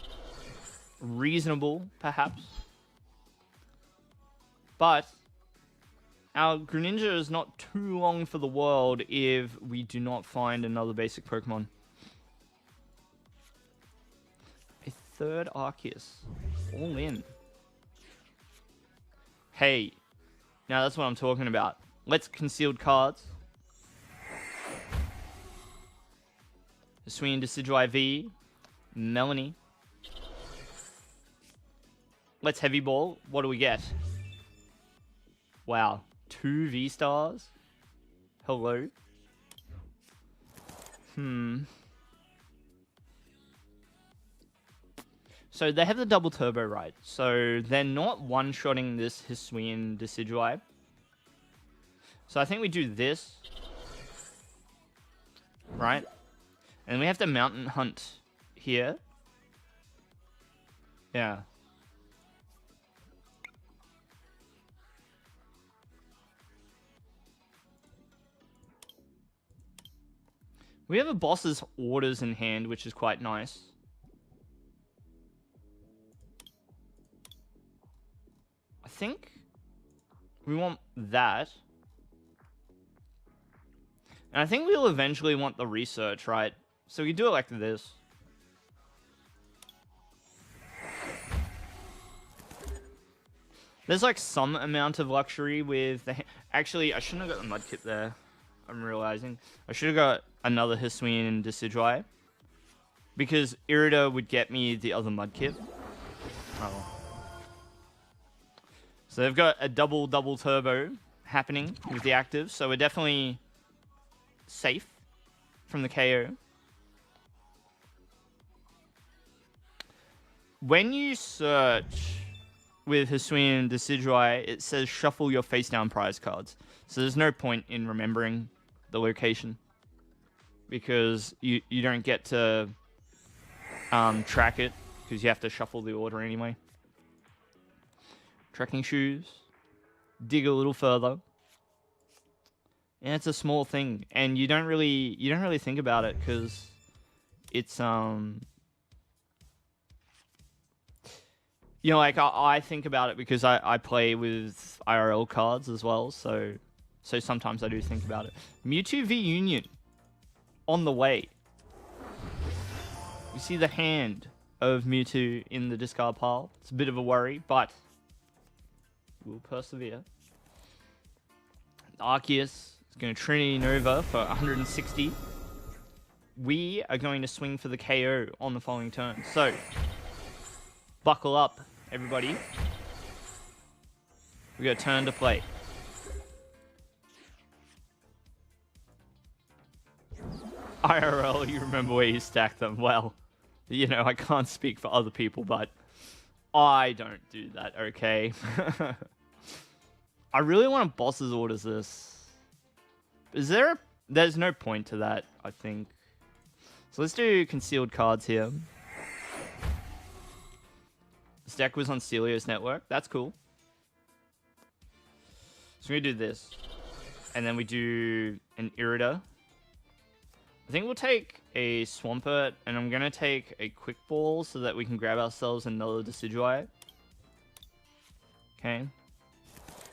Reasonable, perhaps. But our Greninja is not too long for the world if we do not find another basic Pokemon. A third Arceus. All in. Hey. Now that's what I'm talking about. Let's concealed cards. Hisuian Decidueye V. Melanie. Let's heavy ball. What do we get? Wow. 2 V-Stars? Hello? So they have the double turbo, right? So they're not one-shotting this Hisuian Decidueye. So I think we do this. Right? And we have to Mountain Hunt here. Yeah. We have a boss's orders in hand, which is quite nice. I think we want that. And I think we'll eventually want the research, right? So we do it like this. There's like some amount of luxury with the... Actually, I shouldn't have got the Mudkip there. I'm realizing. I should have got another Hisuian Decidueye. Because Irida would get me the other Mudkip. Oh. So they've got a double turbo happening with the active. So we're definitely safe from the KO. When you search with Hisuian Decidueye, it says shuffle your face down prize cards. So there's no point in remembering the location. Because you don't get to track it. Because you have to shuffle the order anyway. Trekking shoes. Dig a little further. And it's a small thing. And you don't really think about it because it's you know, like, I think about it because I play with IRL cards as well, so sometimes I do think about it. Mewtwo v Union. On the way. You see the hand of Mewtwo in the discard pile. It's a bit of a worry, but we'll persevere. Arceus is going to Trinity Nova for 160. We are going to swing for the KO on the following turn. So, buckle up, everybody. We got a turn to play. IRL, you remember where you stack them. Well, you know, I can't speak for other people, but I don't do that, okay? I really want to boss's orders this. Is there a... There's no point to that, I think. So let's do concealed cards here. This deck was on Celio's network. That's cool. So we do this. And then we do an Irida. I think we'll take a Swampert, and I'm going to take a Quick Ball so that we can grab ourselves another Decidueye. Okay.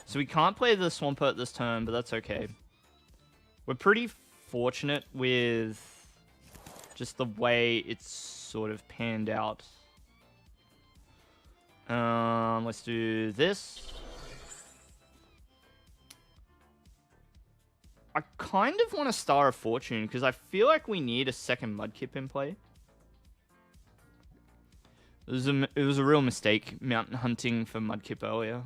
So we can't play the Swampert this turn, but that's okay. We're pretty fortunate with just the way it's sort of panned out. Let's do this. I kind of want a Star of Fortune because I feel like we need a second Mudkip in play. It was a real mistake mountain hunting for Mudkip earlier.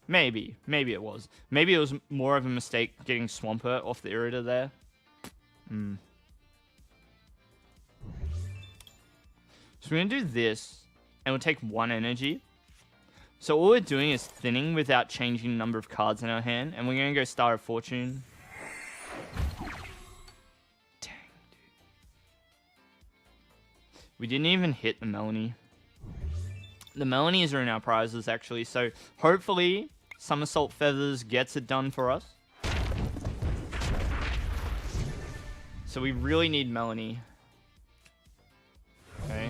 Maybe it was. Maybe it was more of a mistake getting Swampert off the Irida there. So we're going to do this, and we'll take 1 energy. So all we're doing is thinning without changing the number of cards in our hand, and we're going to go Star of Fortune. Dang, dude. We didn't even hit the Melanie. The Melanies are in our prizes, actually, so hopefully Somersault Feathers gets it done for us. So we really need Melanie. Okay.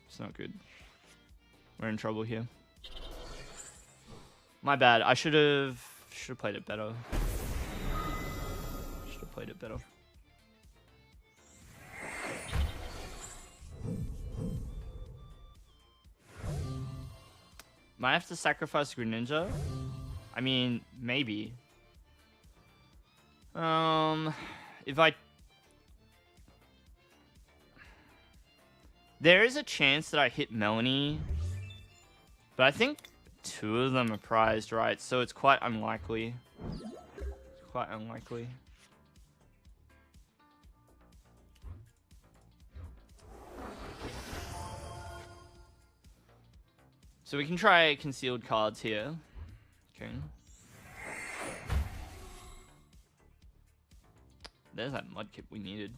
It's not good. We're in trouble here. My bad. I should have played it better. Should have played it better. Might have to sacrifice Greninja. I mean, maybe. If I... There is a chance that I hit Melanie. But I think 2 of them are prized, right? So it's quite unlikely. It's quite unlikely. So we can try concealed cards here. Okay. There's that Mudkip we needed.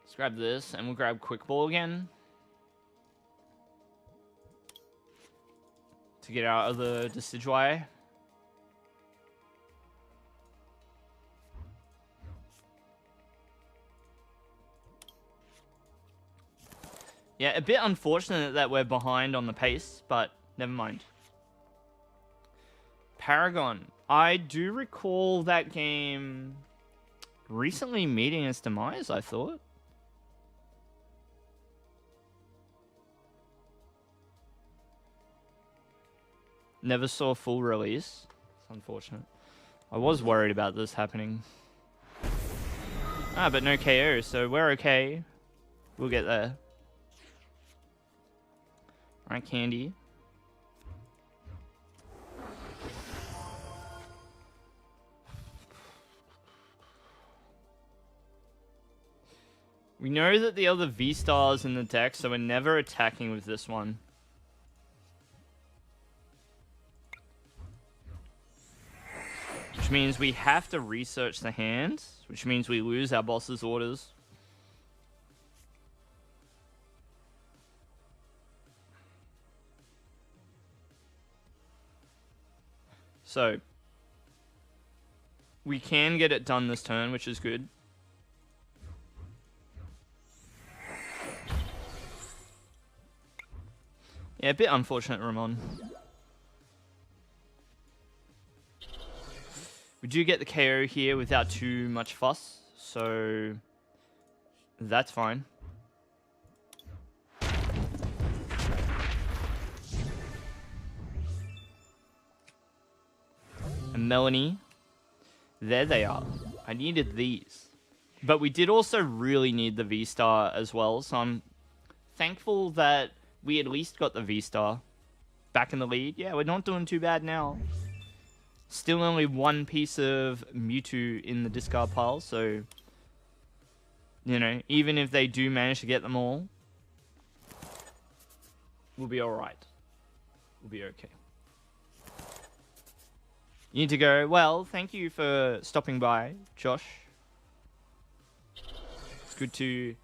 Let's grab this, and we'll grab Quick Ball again. To get out of the Decidueye. Yeah, a bit unfortunate that we're behind on the pace, but never mind. Paragon. I do recall that game recently meeting its demise, I thought. Never saw full release. It's unfortunate. I was worried about this happening. Ah, but no KO, so we're okay. We'll get there. Alright, Candy. We know that the other V-Star's in the deck, so we're never attacking with this one. Which means we have to research the hand, which means we lose our boss's orders. So, we can get it done this turn, which is good. Yeah, a bit unfortunate, Ramon. We do get the KO here without too much fuss, so that's fine. And Melanie, there they are. I needed these. But we did also really need the V-Star as well, so I'm thankful that we at least got the V-Star back in the lead. Yeah, we're not doing too bad now. Still only 1 piece of Mewtwo in the discard pile, so, you know, even if they do manage to get them all, we'll be alright. We'll be okay. You need to go, well, thank you for stopping by, Josh. It's good to,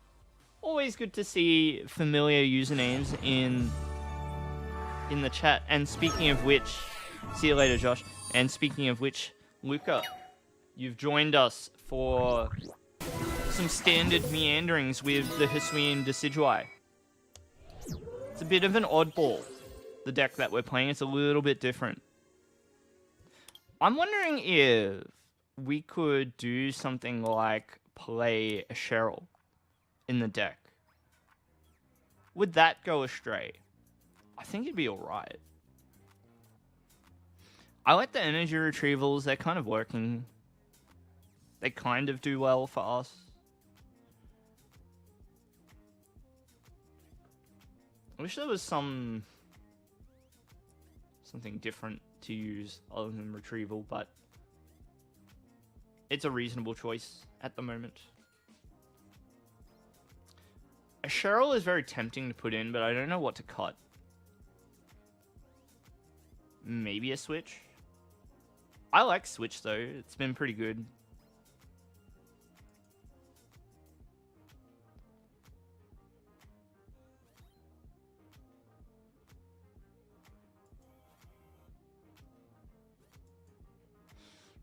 always good to see familiar usernames in the chat. And speaking of which, see you later, Josh. And speaking of which, Luca, you've joined us for some standard meanderings with the Hisuian Decidueye. It's a bit of an oddball, the deck that we're playing. It's a little bit different. I'm wondering if we could do something like play a Cheryl in the deck. Would that go astray? I think it'd be alright. I like the energy retrievals. They're kind of working. They kind of do well for us. I wish there was something different to use other than retrieval, but it's a reasonable choice at the moment. A Cheryl is very tempting to put in, but I don't know what to cut. Maybe a Switch? I like Switch though, it's been pretty good.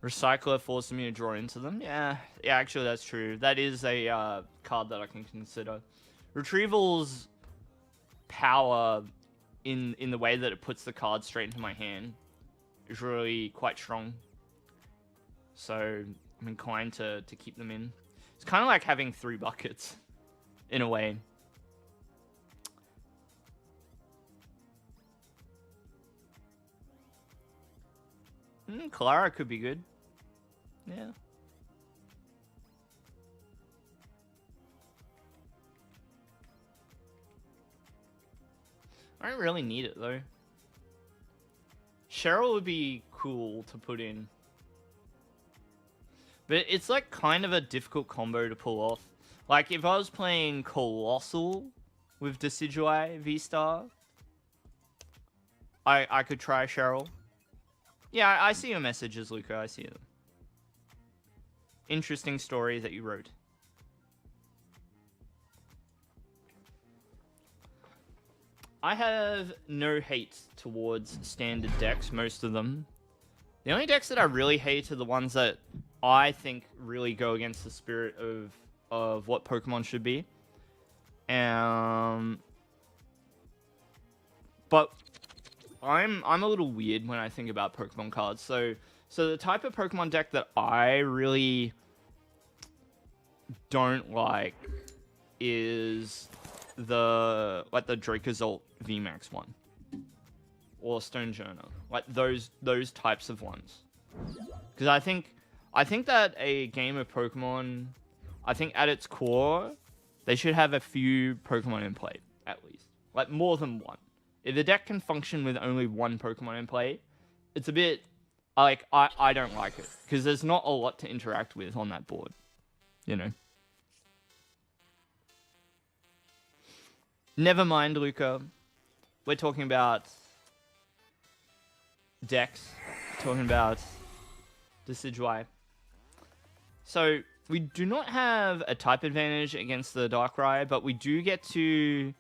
Recycler forces me to draw into them. Yeah, actually that's true. That is a card that I can consider. Retrieval's power in the way that it puts the card straight into my hand is really quite strong. So I'm inclined to keep them in. It's kind of like having 3 buckets, in a way. Clara could be good. Yeah. I don't really need it though. Cheryl would be cool to put in. But it's like kind of a difficult combo to pull off. Like if I was playing Colossal with Decidueye VStar, I could try Cheryl. Yeah, I see your messages, Luca. I see them. Interesting story that you wrote. I have no hate towards standard decks, most of them. The only decks that I really hate are the ones that I think really go against the spirit of what Pokemon should be. But I'm a little weird when I think about Pokemon cards. So the type of Pokemon deck that I really don't like is the Dracozolt VMAX one or Stonejourner, like those types of ones. Because I think that a game of Pokemon, I think at its core, they should have a few Pokemon in play at least, like more than one. If the deck can function with only one Pokemon in play, it's a bit like I don't like it because there's not a lot to interact with on that board, you know. Never mind, Luca. We're talking about decks. We're talking about Decidueye. So we do not have a type advantage against the Darkrai, but we do get to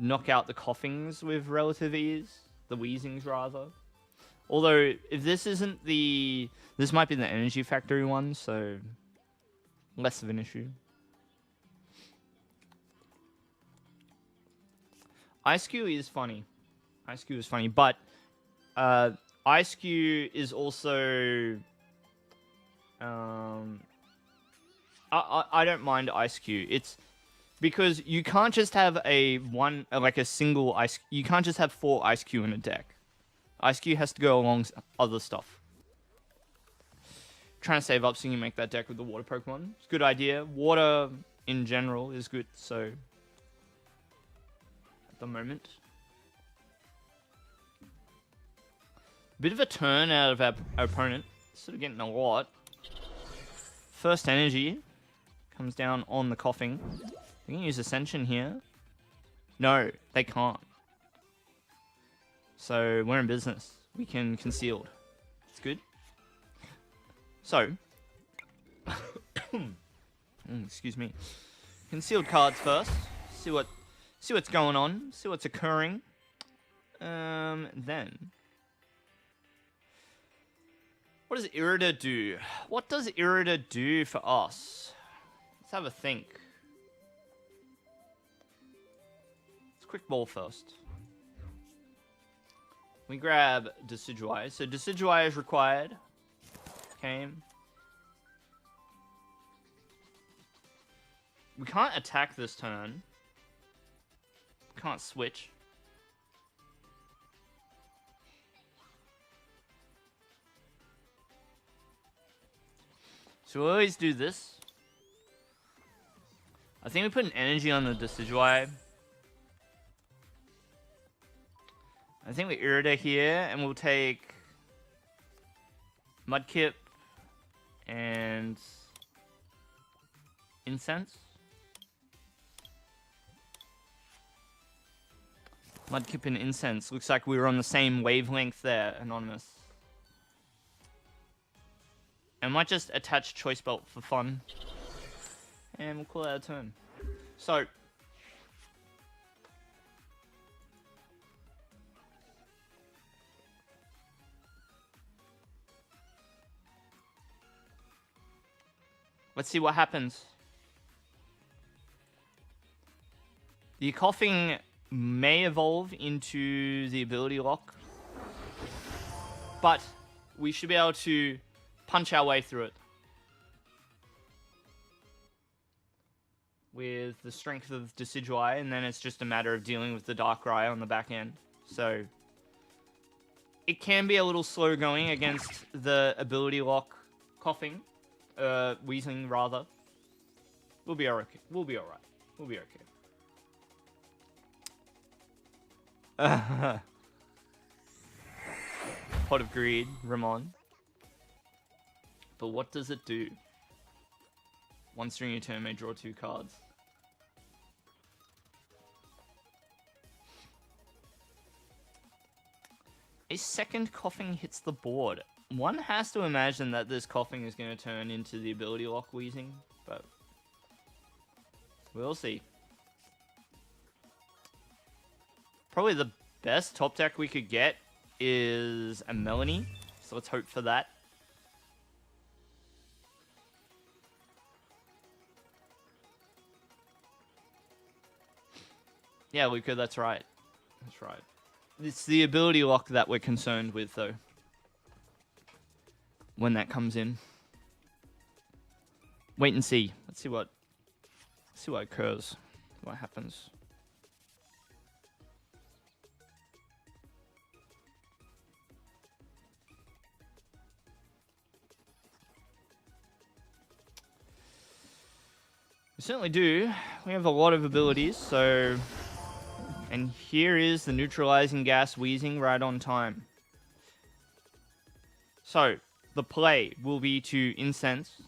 knock out the Coughings with relative ease. The Wheezings, rather. Although, if this isn't the... This might be the Energy Factory one, so... less of an issue. Ice-Q is funny. Ice-Q is funny, but... Ice-Q is also... I don't mind Ice-Q. It's... Because you can't just have a single Ice... You can't just have 4 Ice-Q in a deck. Ice-Q has to go along other stuff. Trying to save up so you can make that deck with the water Pokemon. It's a good idea. Water, in general, is good, so... At the moment. Bit of a turn out of our opponent. Sort of getting a lot. First energy. Comes down on the Coughing. They can use Ascension here. No, they can't. So, we're in business. We can Concealed. It's good. So. Excuse me. Concealed cards first. See what's going on. See what's occurring. Then. What does Irida do? What does Irida do for us? Let's have a think. Let's quick ball first. We grab Decidueye. So Decidueye is required. Came. We can't attack this turn. Can't switch. So we'll always do this. I think we put an energy on the Decidueye. I think we Irida here, and we'll take Mudkip and Incense. Mudkip and Incense. Looks like we were on the same wavelength there, Anonymous. And might just attach Choice Belt for fun. And we'll call that a turn. So, let's see what happens. The Coughing may evolve into the ability lock, but we should be able to punch our way through it with the strength of Decidueye, and then it's just a matter of dealing with the Darkrai on the back end. So it can be a little slow going against the ability lock Coughing, Weezing rather. We'll be okay. We'll be alright. We'll be okay. Pot of Greed, Ramon. But what does it do? Once during your turn may draw 2 cards. A second Coughing hits the board. One has to imagine that this Coughing is going to turn into the ability lock Weezing, but we'll see. Probably the best top deck we could get is a Melanie, so let's hope for that. Yeah, Luca, that's right. That's right. It's the ability lock that we're concerned with, though, when that comes in. Wait and see. Let's see what occurs, what happens. We certainly do. We have a lot of abilities, so... And here is the neutralizing gas Weezing right on time. So, the play will be to Incense,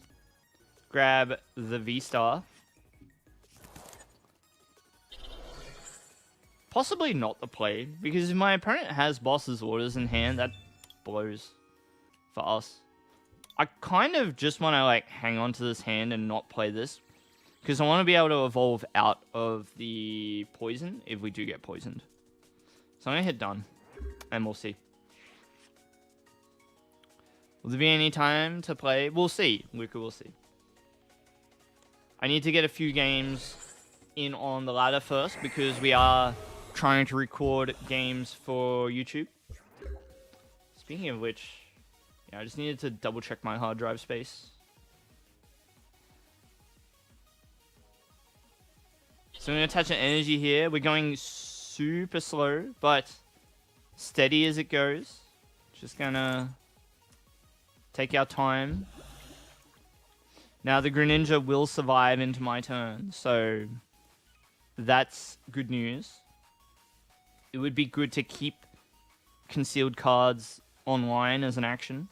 grab the VStar. Possibly not the play, because if my opponent has Boss's Orders in hand, that blows for us. I kind of just want to like hang on to this hand and not play this, because I want to be able to evolve out of the poison if we do get poisoned. So I'm going to hit done, and we'll see. Will there be any time to play? We'll see, Luca, we'll see. I need to get a few games in on the ladder first, because we are trying to record games for YouTube. Speaking of which, yeah, I just needed to double check my hard drive space. So I'm going to attach an energy here. We're going super slow, but steady as it goes. Just going to take our time. Now the Greninja will survive into my turn, so that's good news. It would be good to keep concealed cards online as an action.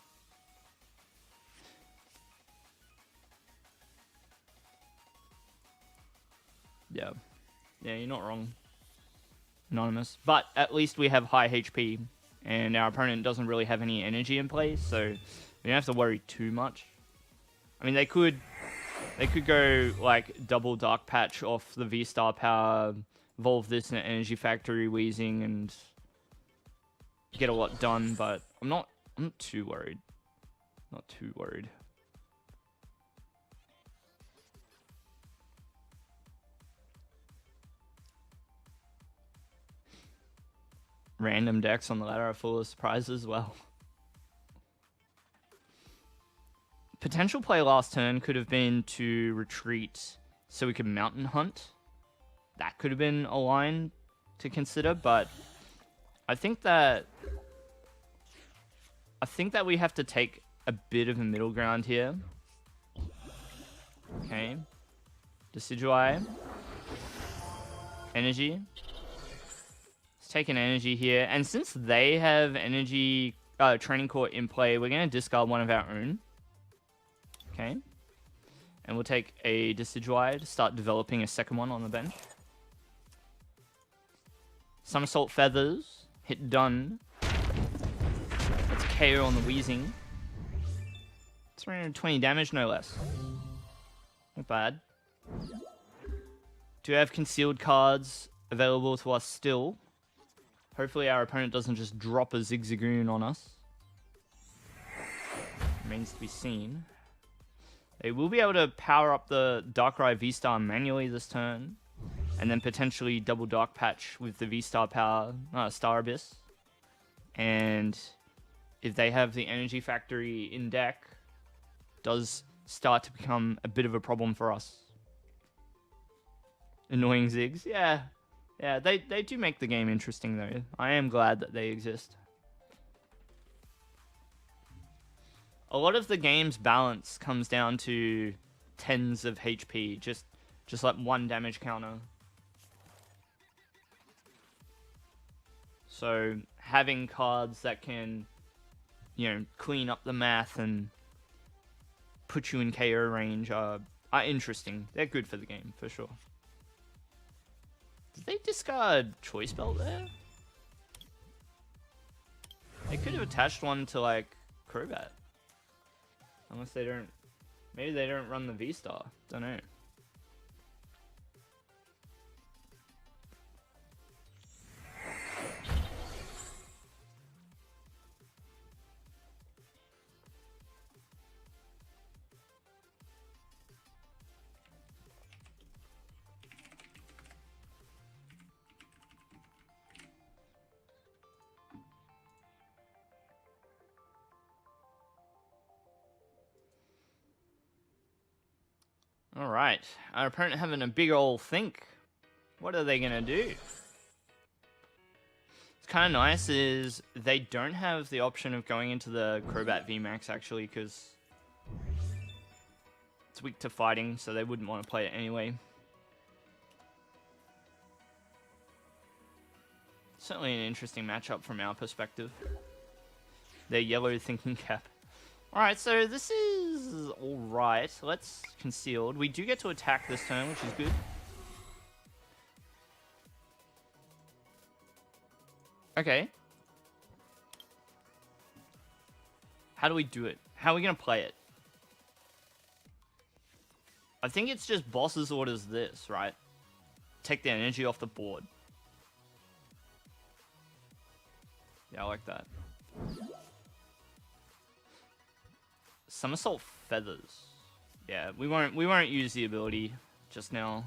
Yeah, you're not wrong, Anonymous. But at least we have high HP, and our opponent doesn't really have any energy in play, so we don't have to worry too much. I mean, they could go like double Dark Patch off the V-Star power, evolve this in an Energy Factory Weezing, and get a lot done. But I'm not too worried. Not too worried. Random decks on the ladder are full of surprises as well. Potential play last turn could have been to retreat so we could Mountain Hunt. That could have been a line to consider, but I think that we have to take a bit of a middle ground here. Okay. Decidueye. Energy. Let's take an energy here. And since they have energy training court in play, we're going to discard one of our own. Okay. And we'll take a Decidueye to start developing a second one on the bench. Somersault Feathers. Hit done. Let's KO on the Weezing. 320 damage, no less. Not bad. Do have concealed cards available to us still. Hopefully our opponent doesn't just drop a Zigzagoon on us. Remains to be seen. They will be able to power up the Darkrai VStar manually this turn. And then potentially double Dark Patch with the VStar power, Star Abyss. And if they have the Energy Factory in deck, does start to become a bit of a problem for us. Annoying Zigs, yeah. Yeah, they do make the game interesting though. I am glad that they exist. A lot of the game's balance comes down to tens of HP, just like one damage counter. So having cards that can, clean up the math and put you in KO range are interesting. They're good for the game, for sure. Did they discard Choice Belt there? They could have attached one to, like, Crobat. Unless they don't... Maybe they don't run the V-Star. Don't know. Alright, our opponent having a big ol' think. What are they gonna do? What's kind of nice is they don't have the option of going into the Crobat VMAX actually, because it's weak to fighting, so they wouldn't want to play it anyway. Certainly an interesting matchup from our perspective. Their yellow thinking cap. Alright, so this is alright. Let's concealed. We do get to attack this turn, which is good. Okay. How do we do it? How are we going to play it? I think it's just boss's orders this, right? Take the energy off the board. Yeah, I like that. Somersault Feathers. Yeah, we won't use the ability just now.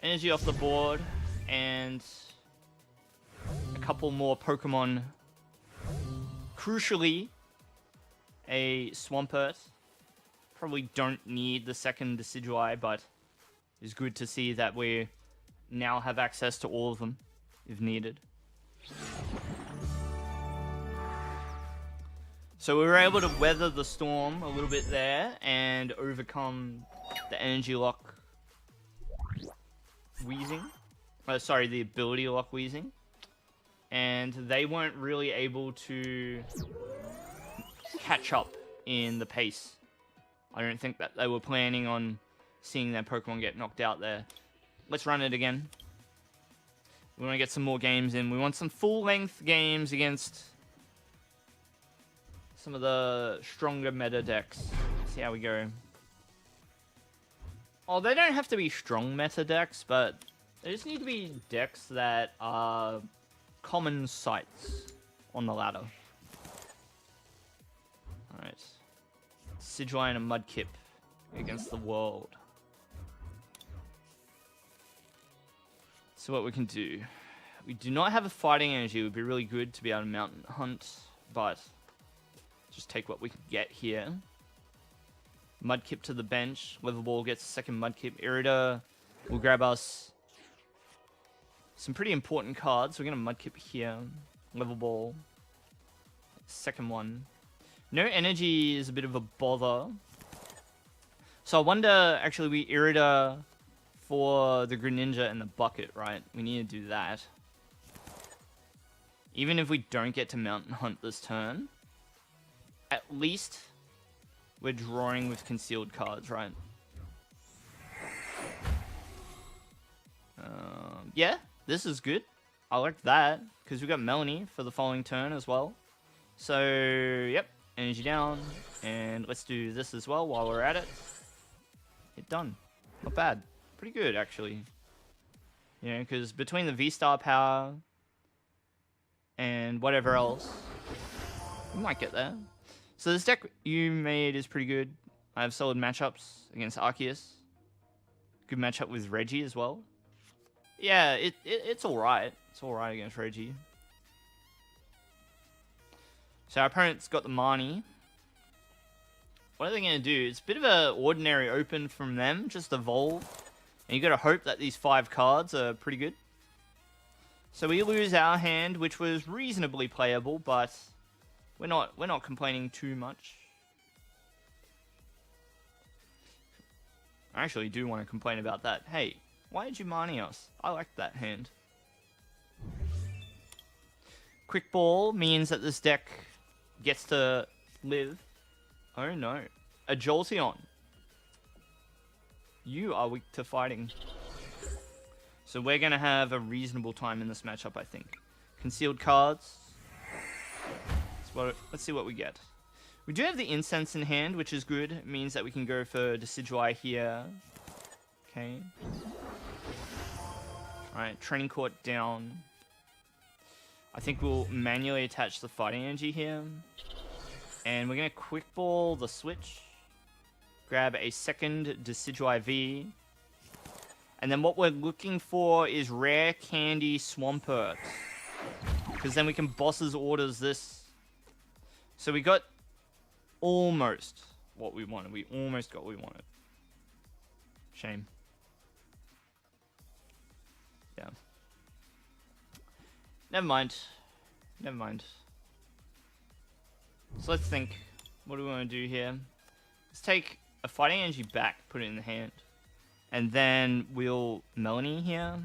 Energy off the board and a couple more Pokemon. Crucially, a Swampert. Probably don't need the second Decidueye, but it's good to see that we now have access to all of them if needed. So we were able to weather the storm a little bit there and overcome the energy lock Weezing. Sorry, the ability lock Weezing. And they weren't really able to catch up in the pace. I don't think that they were planning on seeing their Pokemon get knocked out there. Let's run it again. We want to get some more games in. We want some full-length games against some of the stronger meta decks. See how we go. Oh, they don't have to be strong meta decks, but they just need to be decks that are common sights on the ladder. Alright. Decidueye and a Mudkip against the world. So what we can do. We do not have a fighting energy. It would be really good to be able to mountain hunt, but just take what we can get here. Mudkip to the bench. Level Ball gets a second Mudkip. Irida will grab us some pretty important cards. We're going to Mudkip here. Level Ball. Second one. No energy is a bit of a bother. So I wonder, actually, we Irida for the Greninja and the Bucket, right? We need to do that. Even if we don't get to Mountain Hunt this turn, at least we're drawing with concealed cards, right? Yeah, this is good. I like that, because we got Melanie for the following turn as well. So, yep, energy down, and let's do this as well while we're at it. Hit done. Not bad. Pretty good, actually. You know, because between the VStar power and whatever else, we might get there. So this deck you made is pretty good. I have solid matchups against Arceus. Good matchup with Reggie as well. Yeah, it's alright. It's alright against Reggie. So our opponent's got the Marnie. What are they going to do? It's a bit of an ordinary open from them. Just evolve. And you got to hope that these 5 cards are pretty good. So we lose our hand, which was reasonably playable, but we're not complaining too much. I actually do want to complain about that. Hey, why did you Marnie us? I like that hand. Quick Ball means that this deck gets to live. Oh no. A Jolteon. You are weak to fighting. So we're going to have a reasonable time in this matchup, I think. Concealed cards. Let's see what we get. We do have the Incense in hand, which is good. It means that we can go for Decidueye here. Okay. Alright, Training Court down. I think we'll manually attach the Fighting Energy here. And we're going to Quick Ball the switch. Grab a second Decidueye V. And then what we're looking for is Rare Candy Swampert. Because then we can Boss's Orders this. So we got almost what we wanted. We almost got what we wanted. Shame. Yeah. Never mind. Never mind. So let's think. What do we want to do here? Let's take a Fighting Energy back, put it in the hand. And then we'll Melanie here.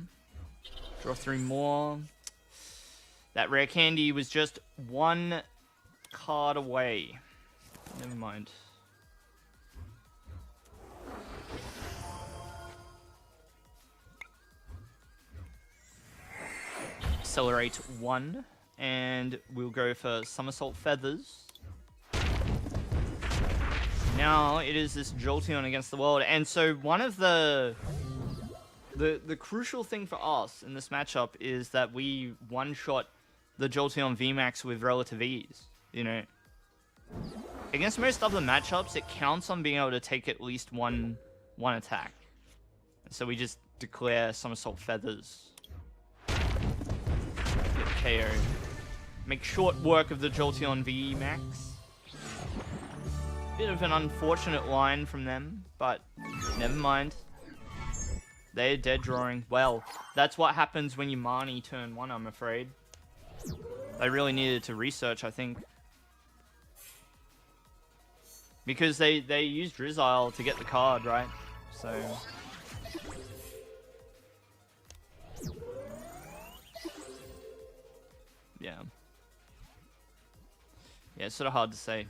Draw 3 more. That Rare Candy was just 1 card away. Never mind. Accelerate 1. And we'll go for Somersault Feathers. Now it is this Jolteon against the world. And so one of the crucial thing for us in this matchup is that we one-shot the Jolteon VMAX with relative ease. You know, against most other matchups, it counts on being able to take at least one attack. So we just declare Somersault Feathers. Get KO. Make short work of the Jolteon VMAX. Bit of an unfortunate line from them, but never mind. They're dead drawing. Well, that's what happens when you Marnie turn 1, I'm afraid. They really needed to research, I think. Because they used Drizzile to get the card, right? So... yeah. Yeah, it's sort of hard to say.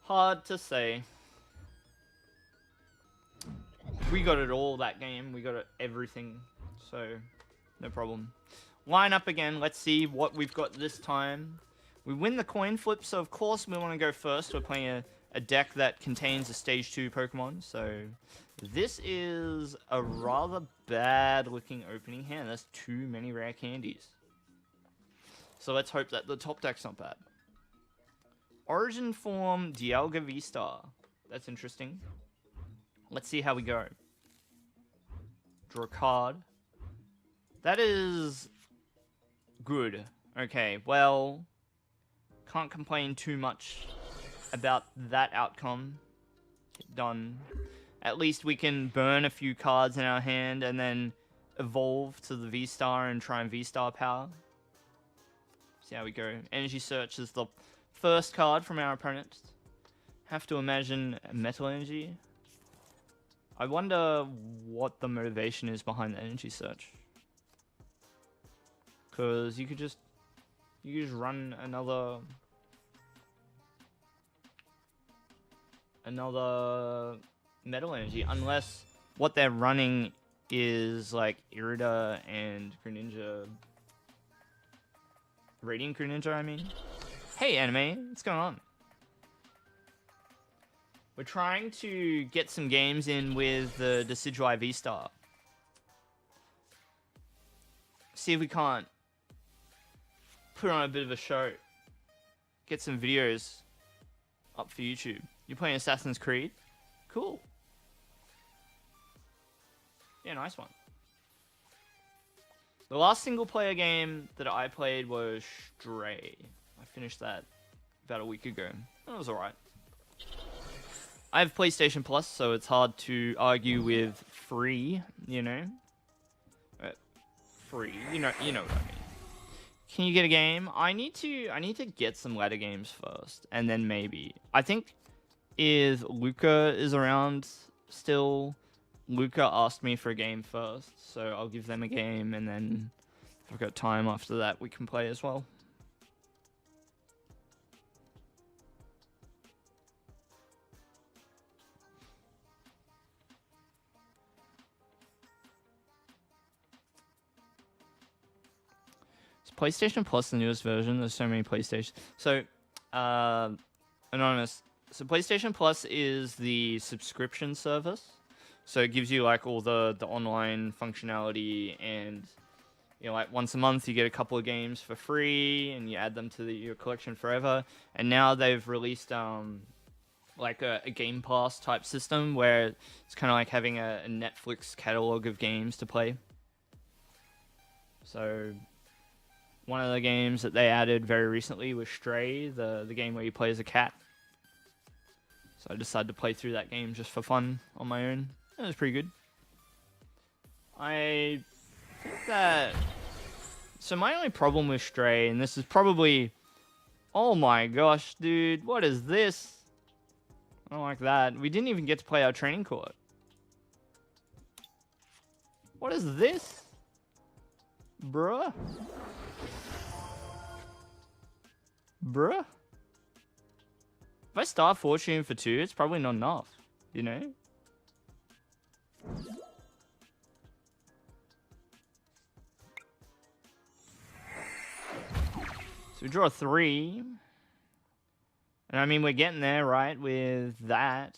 Hard to say. We got it all that game. We got it everything. So, no problem. Line up again. Let's see what we've got this time. We win the coin flip, so of course we want to go first. We're playing a deck that contains a Stage 2 Pokemon. So, this is a rather bad looking opening hand. That's too many rare candies. So let's hope that the top deck's not bad. Origin Form Dialga VStar. That's interesting. Let's see how we go. Draw a card. That is good. Okay, well, can't complain too much about that outcome. Done. At least we can burn a few cards in our hand and then evolve to the V-Star and try and V-Star power. See how we go. Energy Search is the first card from our opponent. Have to imagine Metal Energy. I wonder what the motivation is behind the Energy Search. Because you could just run another Metal Energy, unless what they're running is like Irida and Greninja. Radiant Greninja, I mean. Hey, anime, what's going on? We're trying to get some games in with the Decidueye VStar. See if we can't put on a bit of a show. Get some videos up for YouTube. You're playing Assassin's Creed? Cool. Yeah, nice one. The last single player game that I played was Stray. I finished that about a week ago. That was alright. I have PlayStation Plus, so it's hard to argue with free, you know? Free, you know what I mean. Can you get a game? I need to get some ladder games first, and then maybe. I think if Luca is around still, Luca asked me for a game first, so I'll give them a game, and then if I've got time after that, we can play as well. PlayStation Plus, the newest version. There's so many PlayStation. So, Anonymous. So PlayStation Plus is the subscription service. So it gives you like all the online functionality, and you know, like once a month you get a couple of games for free, and you add them to your collection forever. And now they've released like a Game Pass type system where it's kind of like having a Netflix catalog of games to play. So one of the games that they added very recently was Stray, the game where you play as a cat. So I decided to play through that game just for fun on my own. It was pretty good. I think that... So my only problem with Stray, and this is probably... Oh my gosh, dude, what is this? I don't like that. We didn't even get to play our training court. What is this? Bruh? Bruh? If I start Fortune for 2, it's probably not enough, you know? So we draw 3. And I mean, we're getting there, right, with that.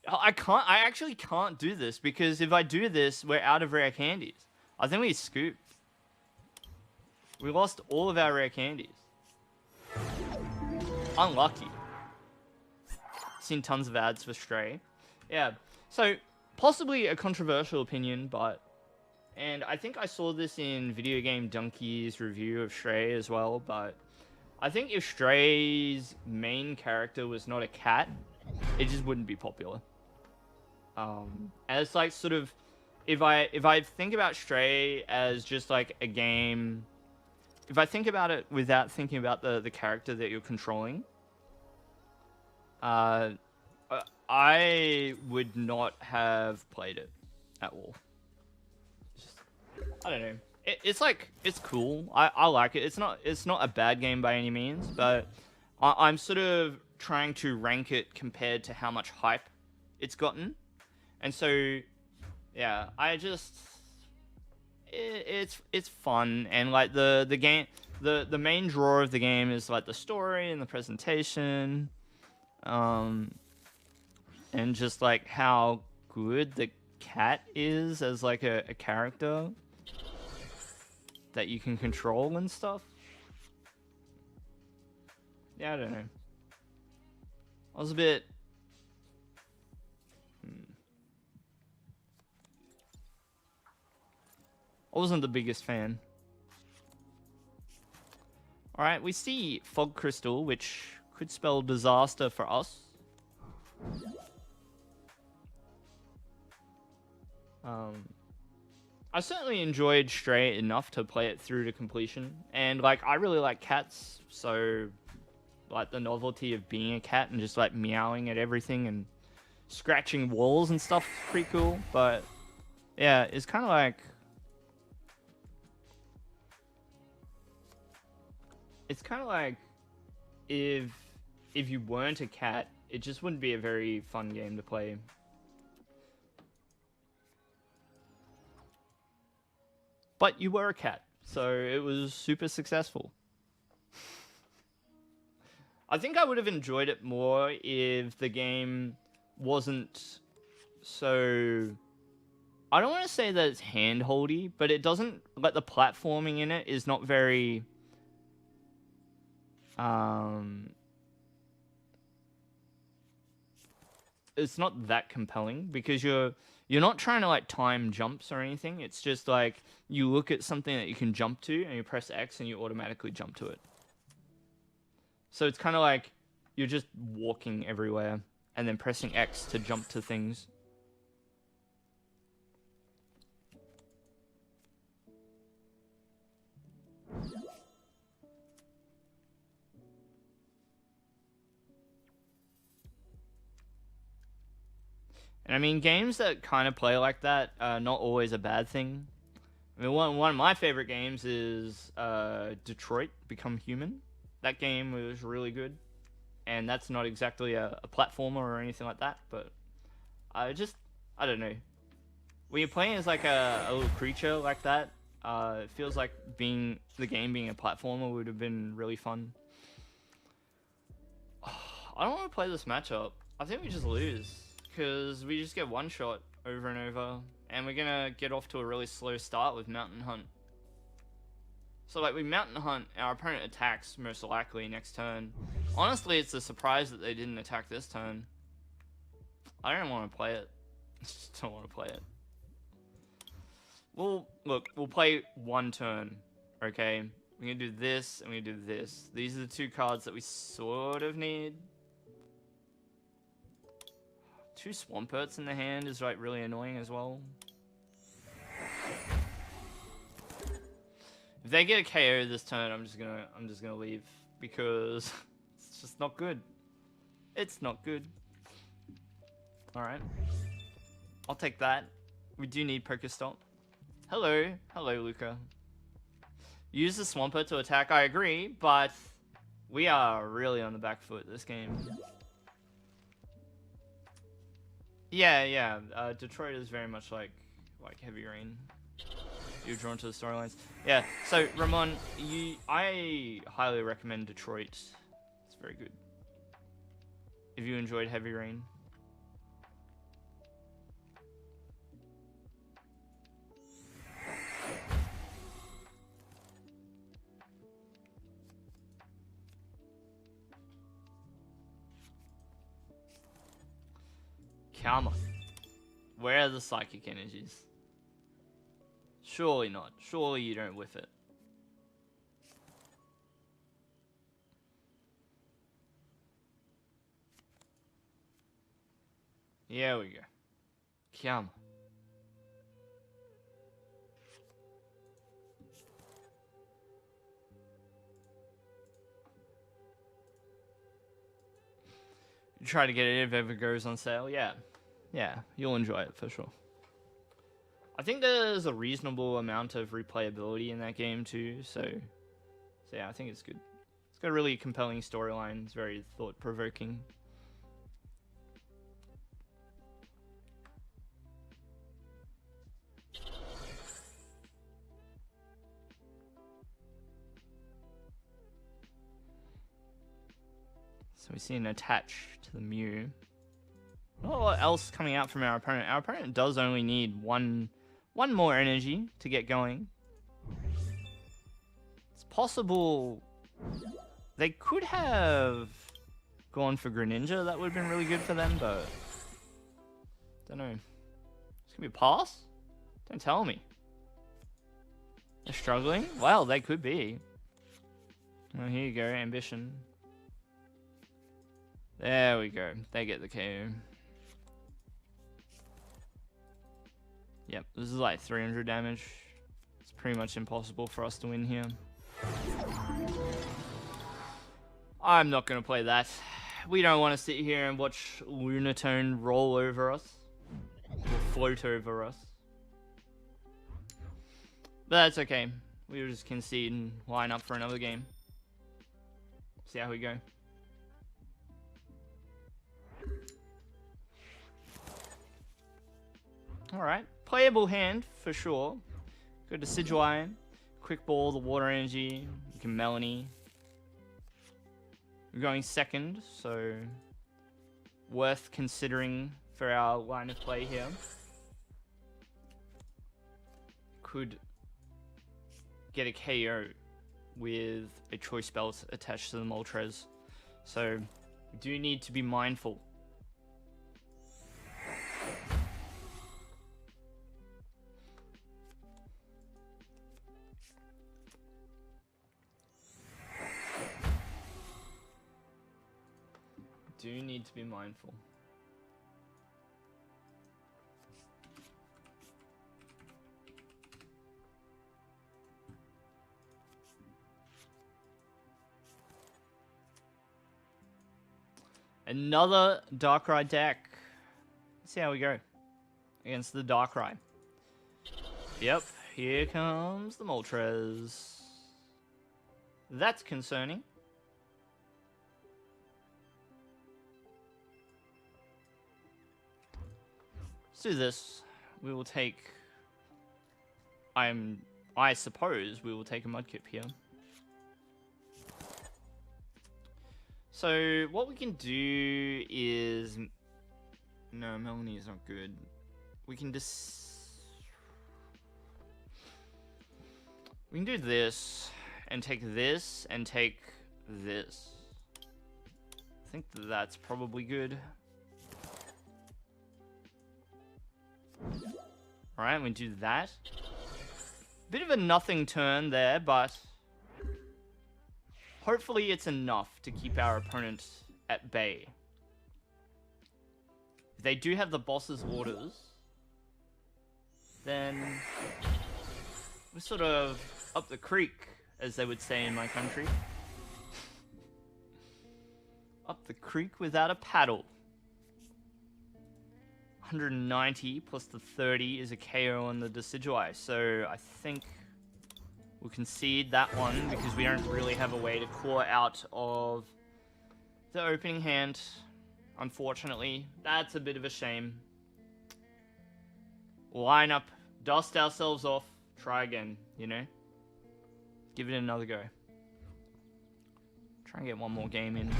I actually can't do this, because if I do this, we're out of rare candies. I think we scooped. We lost all of our rare candies. Unlucky. Seen tons of ads for Stray. Yeah. So, possibly a controversial opinion, but... And I think I saw this in Video Game Donkey's review of Stray as well, but... I think if Stray's main character was not a cat, it just wouldn't be popular. And it's like sort of... If I think about Stray as just like a game... If I think about it without thinking about the character that you're controlling, I would not have played it at all. Just, I don't know. It's like, it's cool. I like it. It's not a bad game by any means, but I'm sort of trying to rank it compared to how much hype it's gotten. And so, yeah, I just... It's fun, and like the game, the main draw of the game is like the story and the presentation, and just like how good the cat is as like a character that you can control and stuff. Yeah, I don't know. I was a bit... I wasn't the biggest fan. Alright, we see Fog Crystal, which could spell disaster for us. I certainly enjoyed Stray enough to play it through to completion. And, like, I really like cats, so, like, the novelty of being a cat and just, like, meowing at everything and scratching walls and stuff is pretty cool. But, yeah, it's kind of like... It's kind of like if you weren't a cat, it just wouldn't be a very fun game to play. But you were a cat, so it was super successful. I think I would have enjoyed it more if the game wasn't so... I don't want to say that it's hand-holdy, but it doesn't... Like, the platforming in it is not very... It's not that compelling because you're not trying to like time jumps or anything. It's just like you look at something that you can jump to and you press X and you automatically jump to it. So it's kind of like you're just walking everywhere and then pressing X to jump to things. And I mean, games that kind of play like that are not always a bad thing. I mean, one of my favorite games is Detroit Become Human. That game was really good. And that's not exactly a platformer or anything like that, but I don't know. When you're playing as like a little creature like that, it feels like the game being a platformer would have been really fun. I don't want to play this matchup. I think we just lose. Because we just get one shot over and over. And we're going to get off to a really slow start with Mountain Hunt. So like we Mountain Hunt, our opponent attacks most likely next turn. Honestly, it's a surprise that they didn't attack this turn. I don't want to play it. I just don't want to play it. Well, look, we'll play one turn, okay? We're going to do this and we're going to do this. These are the two cards that we sort of need. Two Swamperts in the hand is like really annoying as well. If they get a KO this turn, I'm just gonna leave because it's just not good. It's not good. All right, I'll take that. We do need Pokestop. Hello, Luca. Use the Swampert to attack. I agree, but we are really on the back foot this game. Yeah. Detroit is very much like Heavy Rain. You're drawn to the storylines. Yeah. So Ramon, I highly recommend Detroit. It's very good. If you enjoyed Heavy Rain. Come on. Where are the psychic energies? Surely not. Surely you don't whiff it. Here we go. Come on. You try to get it if it ever goes on sale. Yeah, you'll enjoy it for sure. I think there's a reasonable amount of replayability in that game too, so yeah, I think it's good. It's got a really compelling storyline. It's very thought-provoking. So we see an attach to the Mew. Not a lot else coming out from our opponent. Our opponent does only need one more energy to get going. It's possible they could have gone for Greninja. That would have been really good for them, but don't know. It's gonna be a pass? Don't tell me. They're struggling? Well, they could be. Oh, here you go, Ambition. There we go. They get the KO. Yep, this is like 300 damage. It's pretty much impossible for us to win here. I'm not going to play that. We don't want to sit here and watch Lunatone roll over us. Or float over us. But that's okay. We'll just concede and line up for another game. See how we go. Alright. Playable hand, for sure. Go to Decidueye. Quick Ball, the Water Energy. You can Melanie. We're going second, so worth considering for our line of play here. Could get a KO with a choice belt attached to the Moltres, so we do need to be mindful. Do need to be mindful. Another Darkrai deck. Let's see how we go against the Darkrai. Yep, here comes the Moltres. That's concerning. Let's do this. We will take... I suppose we will take a Mudkip here. So, what we can do is... No, Melanie is not good. We can just... We can do this, and take this, and take this. I think that's probably good. Alright, we do that. Bit of a nothing turn there, but... hopefully it's enough to keep our opponent at bay. If they do have the boss's orders, then we're sort of up the creek, as they would say in my country. Up the creek without a paddle. 190 plus the 30 is a KO on the Decidueye, so I think we'll concede that one because we don't really have a way to claw out of the opening hand. Unfortunately, that's a bit of a shame. Line up, dust ourselves off, try again, you know? Give it another go. Try and get one more game in.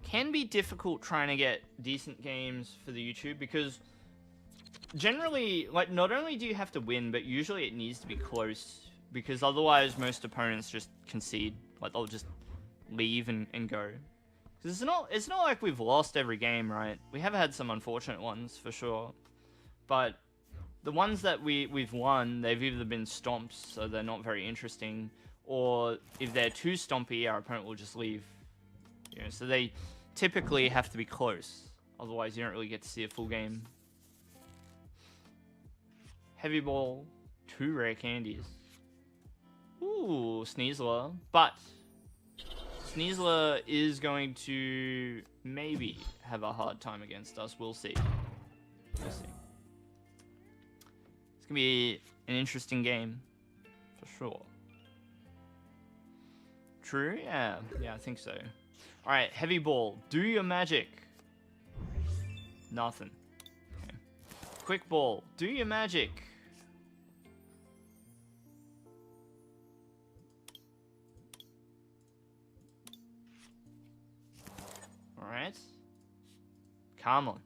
Can be difficult trying to get decent games for the YouTube because generally, like, not only do you have to win, but usually it needs to be close because otherwise most opponents just concede. Like, they'll just leave and go. Because it's not like we've lost every game, right? We have had some unfortunate ones for sure, but the ones that we've won, they've either been stomps, so they're not very interesting, or if they're too stompy, our opponent will just leave. You know, so they typically have to be close, otherwise you don't really get to see a full game. Heavy Ball, 2 rare candies. Ooh, Sneasler, but Sneasler is going to maybe have a hard time against us. We'll see. We'll see. It's gonna be an interesting game, for sure. True? Yeah, I think so. Alright, Heavy Ball, do your magic. Nothing. Okay. Quick Ball, do your magic. Alright. Come on.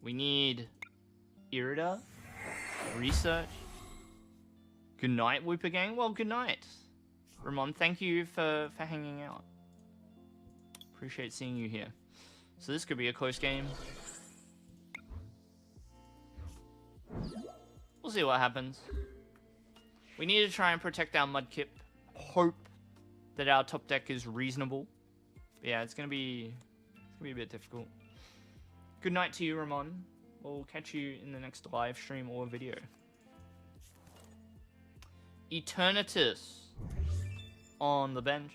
We need Irida, Research. Good night, Whooper Gang. Well, good night. Ramon, thank you for hanging out. Appreciate seeing you here. So this could be a close game. We'll see what happens. We need to try and protect our Mudkip. Hope that our top deck is reasonable. But yeah, it's gonna be a bit difficult. Good night to you, Ramon. we'll catch you in the next live stream or video. Eternatus on the bench.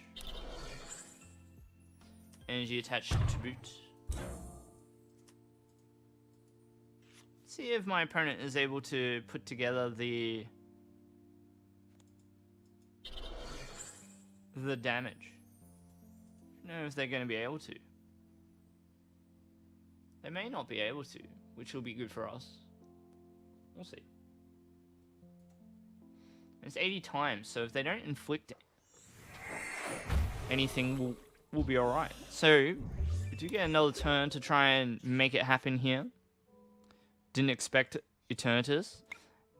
Energy attached to boot. See if my opponent is able to put together the damage. I don't know if they're going to be able to. They may not be able to, which will be good for us. We'll see. It's 80 times, so if they don't inflict anything, we'll be alright. So, we do get another turn to try and make it happen here. Didn't expect Eternatus.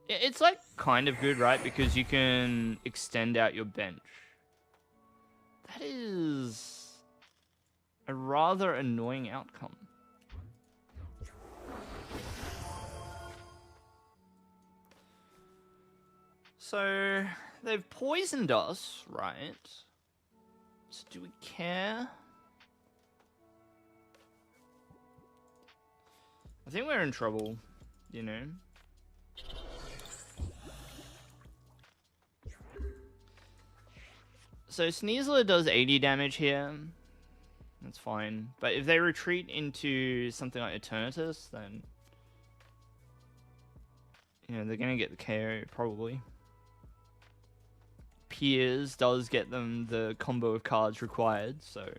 It's like kind of good, right? Because you can extend out your bench. That is a rather annoying outcome. So, they've poisoned us, right? So do we care? I think we're in trouble, you know? So Sneasler does 80 damage here. That's fine. But if they retreat into something like Eternatus, then... you know, they're gonna get the KO, probably. Piers does get them the combo of cards required, so...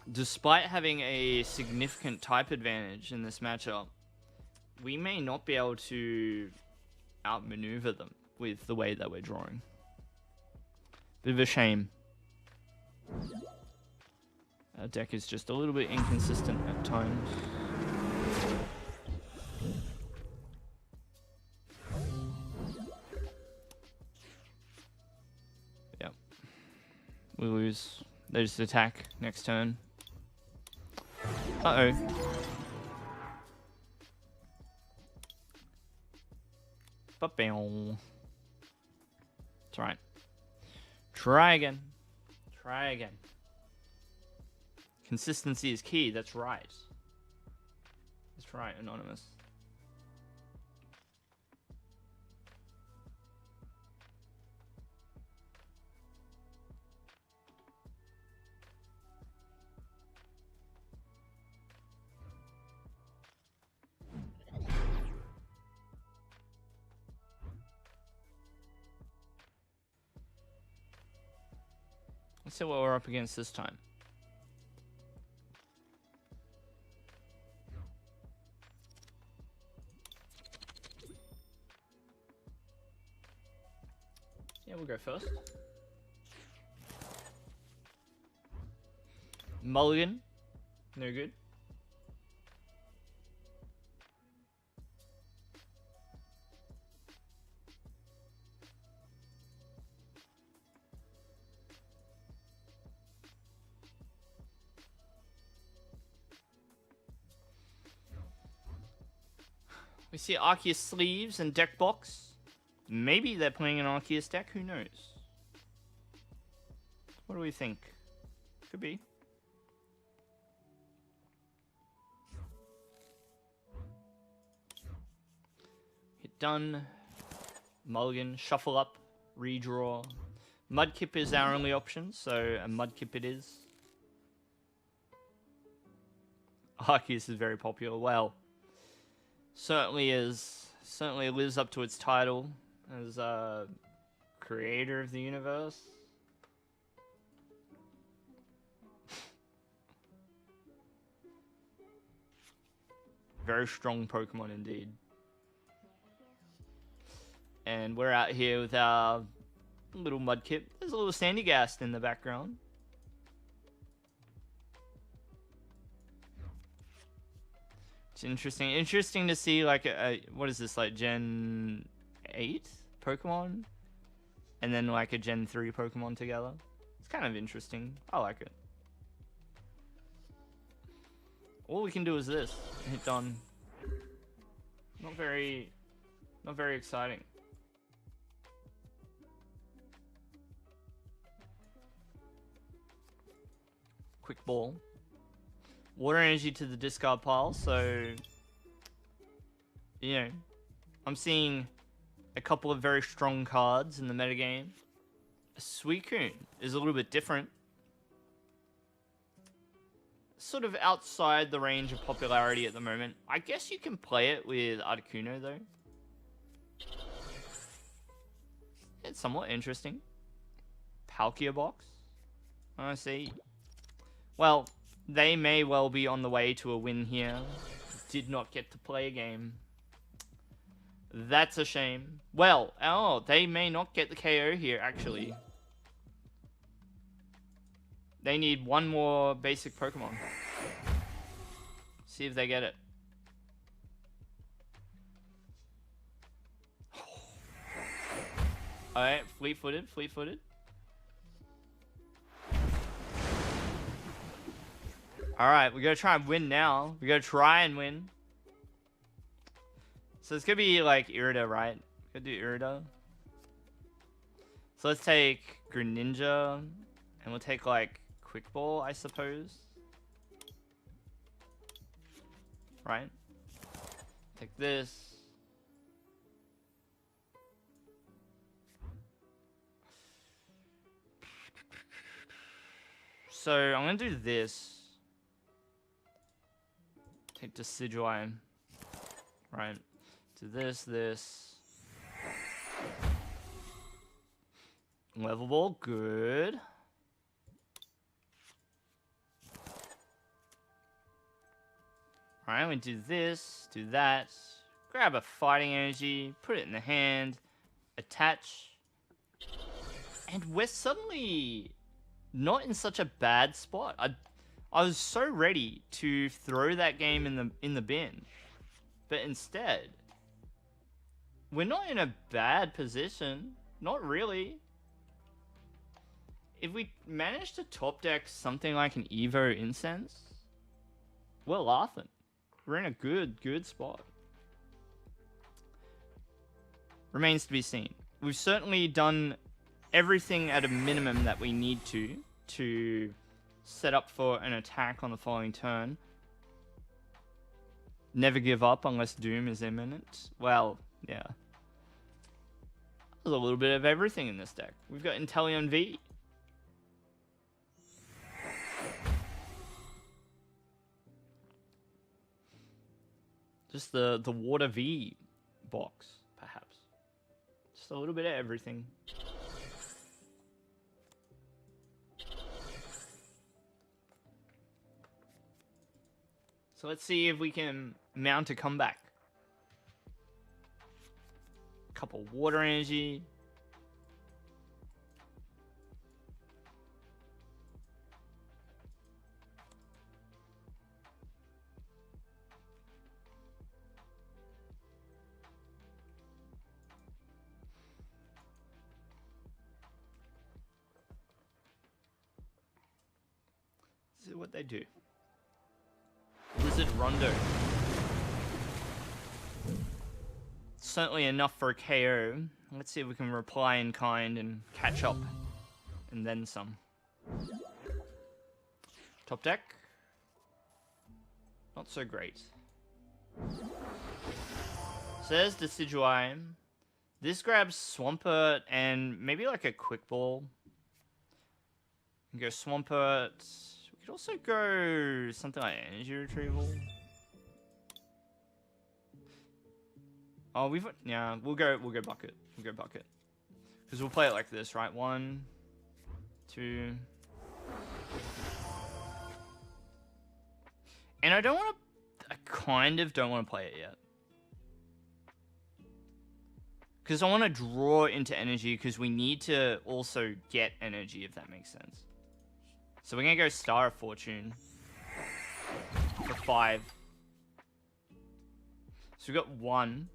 despite having a significant type advantage in this matchup, we may not be able to outmaneuver them with the way that we're drawing. Bit of a shame. Our deck is just a little bit inconsistent at times. Yep. We lose. They just attack next turn. Uh-oh. Ba-bow. It's alright. Try again. Try again. Consistency is key, that's right. That's right, Anonymous. Let's see what we're up against this time. Yeah, we'll go first. Mulligan. No good. We see Arceus sleeves and deck box. Maybe they're playing an Arceus deck, who knows? What do we think? Could be. Hit done. Mulligan, shuffle up, redraw. Mudkip is our only option, so a Mudkip it is. Arceus is very popular. Well, certainly is. Certainly lives up to its title as creator of the universe. Very strong Pokemon indeed. And we're out here with our little Mudkip. There's a little Sandygast in the background. It's interesting. Interesting to see, like, what is this, like, Gen 8 Pokemon? And then, like, a Gen 3 Pokemon together. It's kind of interesting. I like it. All we can do is this. Hit done. Not very exciting. Quick ball. water energy to the discard pile, so... You know, I'm seeing a couple of very strong cards in the metagame. A Suicune is a little bit different. Sort of outside the range of popularity at the moment. I guess you can play it with Articuno, though. It's somewhat interesting. Palkia box. I see. Well, they may well be on the way to a win here. Did not get to play a game. That's a shame. Well, oh, they may not get the KO here, actually. They need one more basic Pokemon. See if they get it. Alright, fleet-footed. Alright, we gotta try and win now. We gotta try and win. So it's gonna be like Irida, right? Gonna do Irida. So let's take Greninja. And we'll take like Quick Ball, I suppose. Right? Take this. So I'm gonna do this. Take Decidueye. Right. Do this. Level ball, good. Alright, we do this, do that. Grab a fighting energy, put it in the hand, attach. And we're suddenly not in such a bad spot. I was so ready to throw that game in the bin. But instead, we're not in a bad position. Not really. If we manage to top deck something like an Evo Incense, we're laughing. We're in a good spot. Remains to be seen. We've certainly done everything at a minimum that we need to set up for an attack on the following turn. Never give up unless doom is imminent. Well, yeah. There's a little bit of everything in this deck. We've got Inteleon V. Just the Water V box, perhaps. Just a little bit of everything. So let's see if we can mount a comeback. Couple water energy. See what they do. Blizzard Rondo. Certainly enough for a KO. Let's see if we can reply in kind and catch up. And then some. Top deck. Not so great. Says Decidueye. This grabs Swampert and maybe like a Quick Ball. Go Swampert. We could also go something like Energy Retrieval. Oh, yeah, we'll go Bucket. We'll go Bucket. Because we'll play it like this, right? 1, 2. And I kind of don't want to play it yet. Because I want to draw into energy because we need to also get energy, if that makes sense. So we're going to go Star of Fortune for 5. So we've got 1.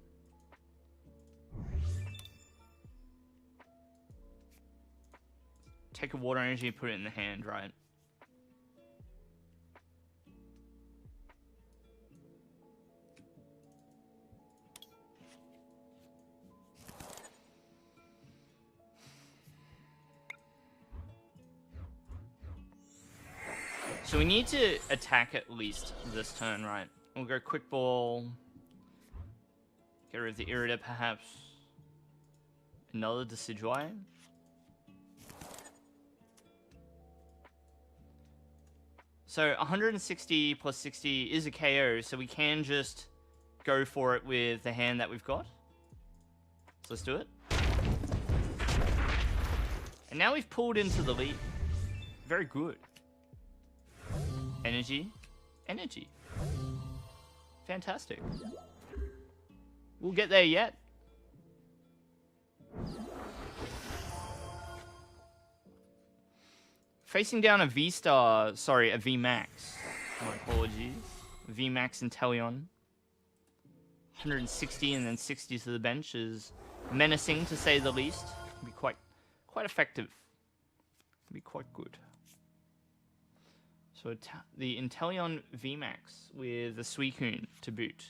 Take a water energy and put it in the hand, right? So we need to attack at least this turn, right? We'll go Quick Ball. Get rid of the Irida, perhaps. Another Decidueye. So 160 plus 60 is a KO, so we can just go for it with the hand that we've got. So let's do it. And now we've pulled into the lead. Very good. Energy. Energy. Fantastic. We'll get there yet. Facing down a V-Star, sorry, a V-Max. My apologies. V-Max Inteleon. 160 and then 60 to the bench is menacing, to say the least. Can be quite effective. Can be quite good. So the Inteleon V-Max with the Suicune to boot.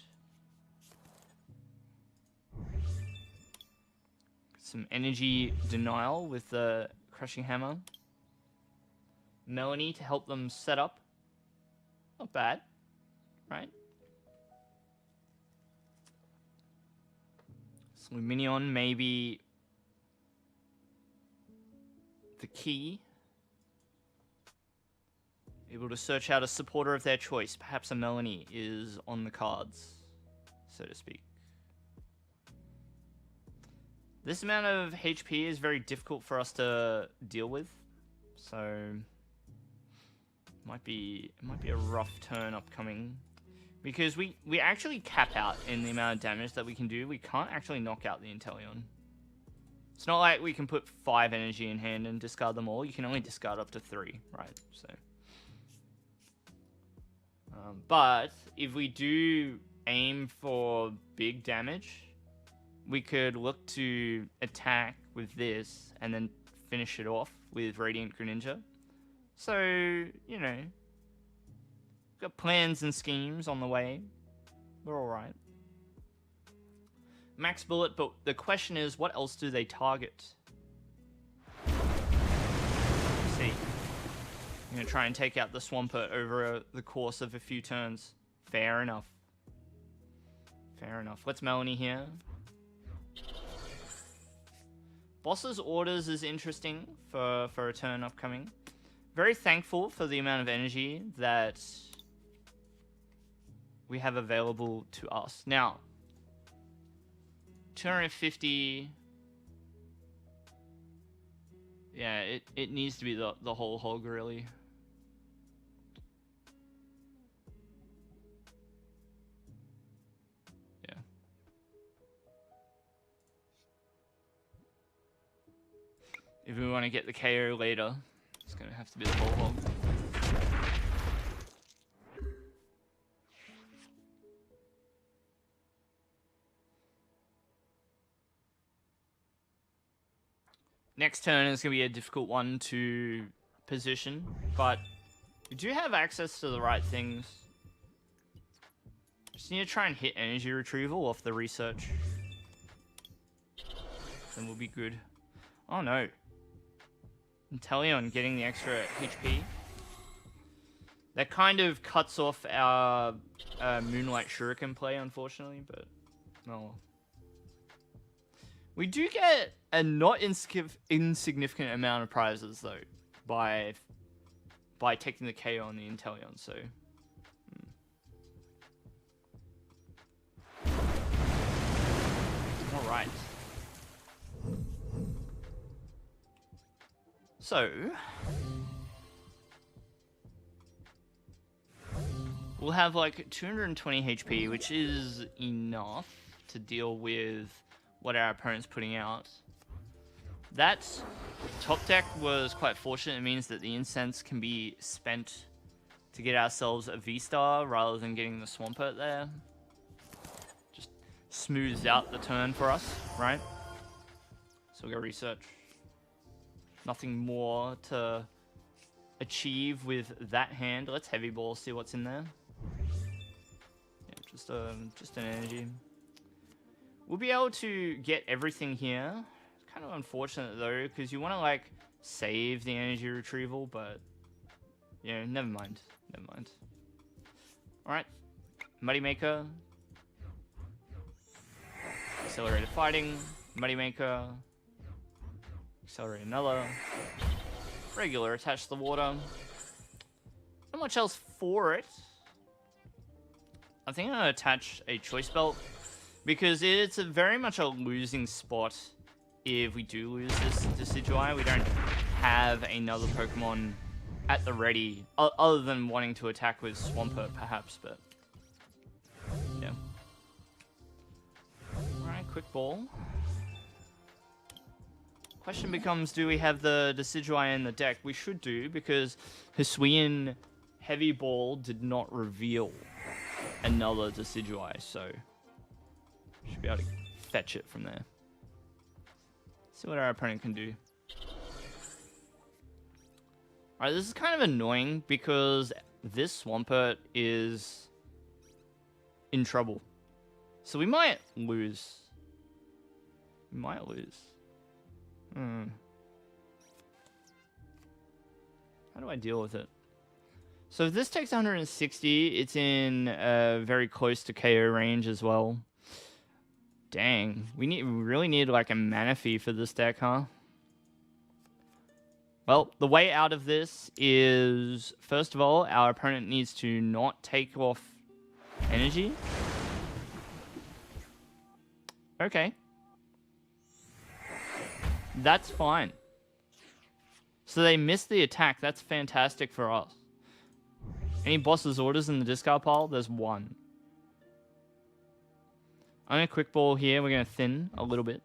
Some energy denial with the Crushing Hammer. Melanie to help them set up. Not bad, right? So Luminion maybe the key. Able to search out a supporter of their choice. Perhaps a Melanie is on the cards, so to speak. This amount of HP is very difficult for us to deal with, so might be a rough turn upcoming, because we actually cap out in the amount of damage that we can do. We can't actually knock out the Inteleon. It's not like we can put 5 energy in hand and discard them all. You can only discard up to 3, right? So, but if we do aim for big damage, we could look to attack with this and then finish it off with Radiant Greninja. So, you know, got plans and schemes on the way. We're alright. Max Bullet, but the question is, what else do they target? Let's see. I'm going to try and take out the Swampert over the course of a few turns. Fair enough. Fair enough. Let's Melanie here. Boss's Orders is interesting for a turn upcoming. Very thankful for the amount of energy that we have available to us. Now, 250. Yeah, it needs to be the whole hog, really. Yeah. If we want to get the KO later, it's going to have to be the whole hog. Next turn is going to be a difficult one to position, but we do have access to the right things. Just need to try and hit energy retrieval off the research. Then we'll be good. Oh no. Inteleon getting the extra HP. That kind of cuts off our Moonlight Shuriken play, unfortunately, but no. We do get a not insignificant amount of prizes, though, by taking the KO on the Inteleon, so... Alright. So... we'll have like 220 HP, which is enough to deal with what our opponent's putting out. That top deck was quite fortunate. It means that the incense can be spent to get ourselves a V-Star rather than getting the Swampert there. Just smooths out the turn for us, right? So we'll go research. Nothing more to achieve with that hand. Let's heavy ball, see what's in there. Yeah, just an energy. We'll be able to get everything here. It's kind of unfortunate though, because you want to like save the energy retrieval, but yeah, never mind. Never mind. Alright. Muddy Maker. Accelerated Fighting. Muddy Maker. Accelerate another. Regular, attach to the water. Not much else for it. I think I'm going to attach a Choice Belt, because it's very much a losing spot if we do lose this Decidueye. We don't have another Pokemon at the ready, other than wanting to attack with Swampert, perhaps, but yeah. Alright, quick ball. Question becomes, do we have the Decidueye in the deck? We should do, because Hisuian Heavy Ball did not reveal another Decidueye, so should be able to fetch it from there. See what our opponent can do. Alright, this is kind of annoying because this Swampert is in trouble. So we might lose. We might lose. How do I deal with it? So if this takes 160, it's in very close to KO range as well. Dang, we really need like a Manaphy for this deck, huh? Well, the way out of this is, first of all, our opponent needs to not take off energy. Okay. That's fine. So they missed the attack. That's fantastic for us. Any boss's orders in the discard pile? There's one. I'm going to quick ball here. We're going to thin a little bit.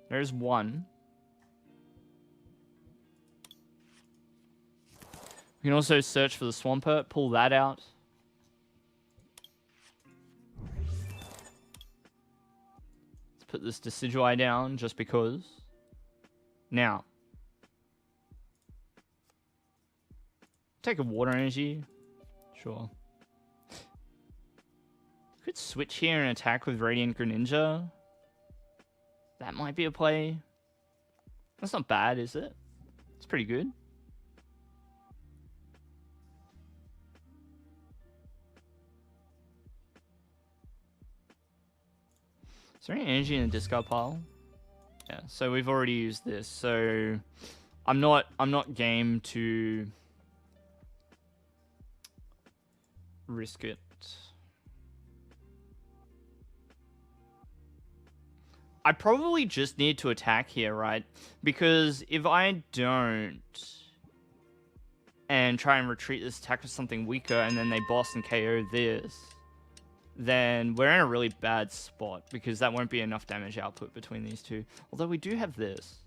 There's one. We can also search for the Swampert. Pull that out. Let's put this Decidueye down just because. Now. Take a water energy. Sure. Could switch here and attack with Radiant Greninja. That might be a play. That's not bad, is it? It's pretty good. Is there any energy in the discard pile? Yeah, so we've already used this, so I'm not game to risk it. I probably just need to attack here, right? Because if I don't and try and retreat this attack with something weaker and then they boss and KO this, then we're in a really bad spot because that won't be enough damage output between these two. Although we do have this.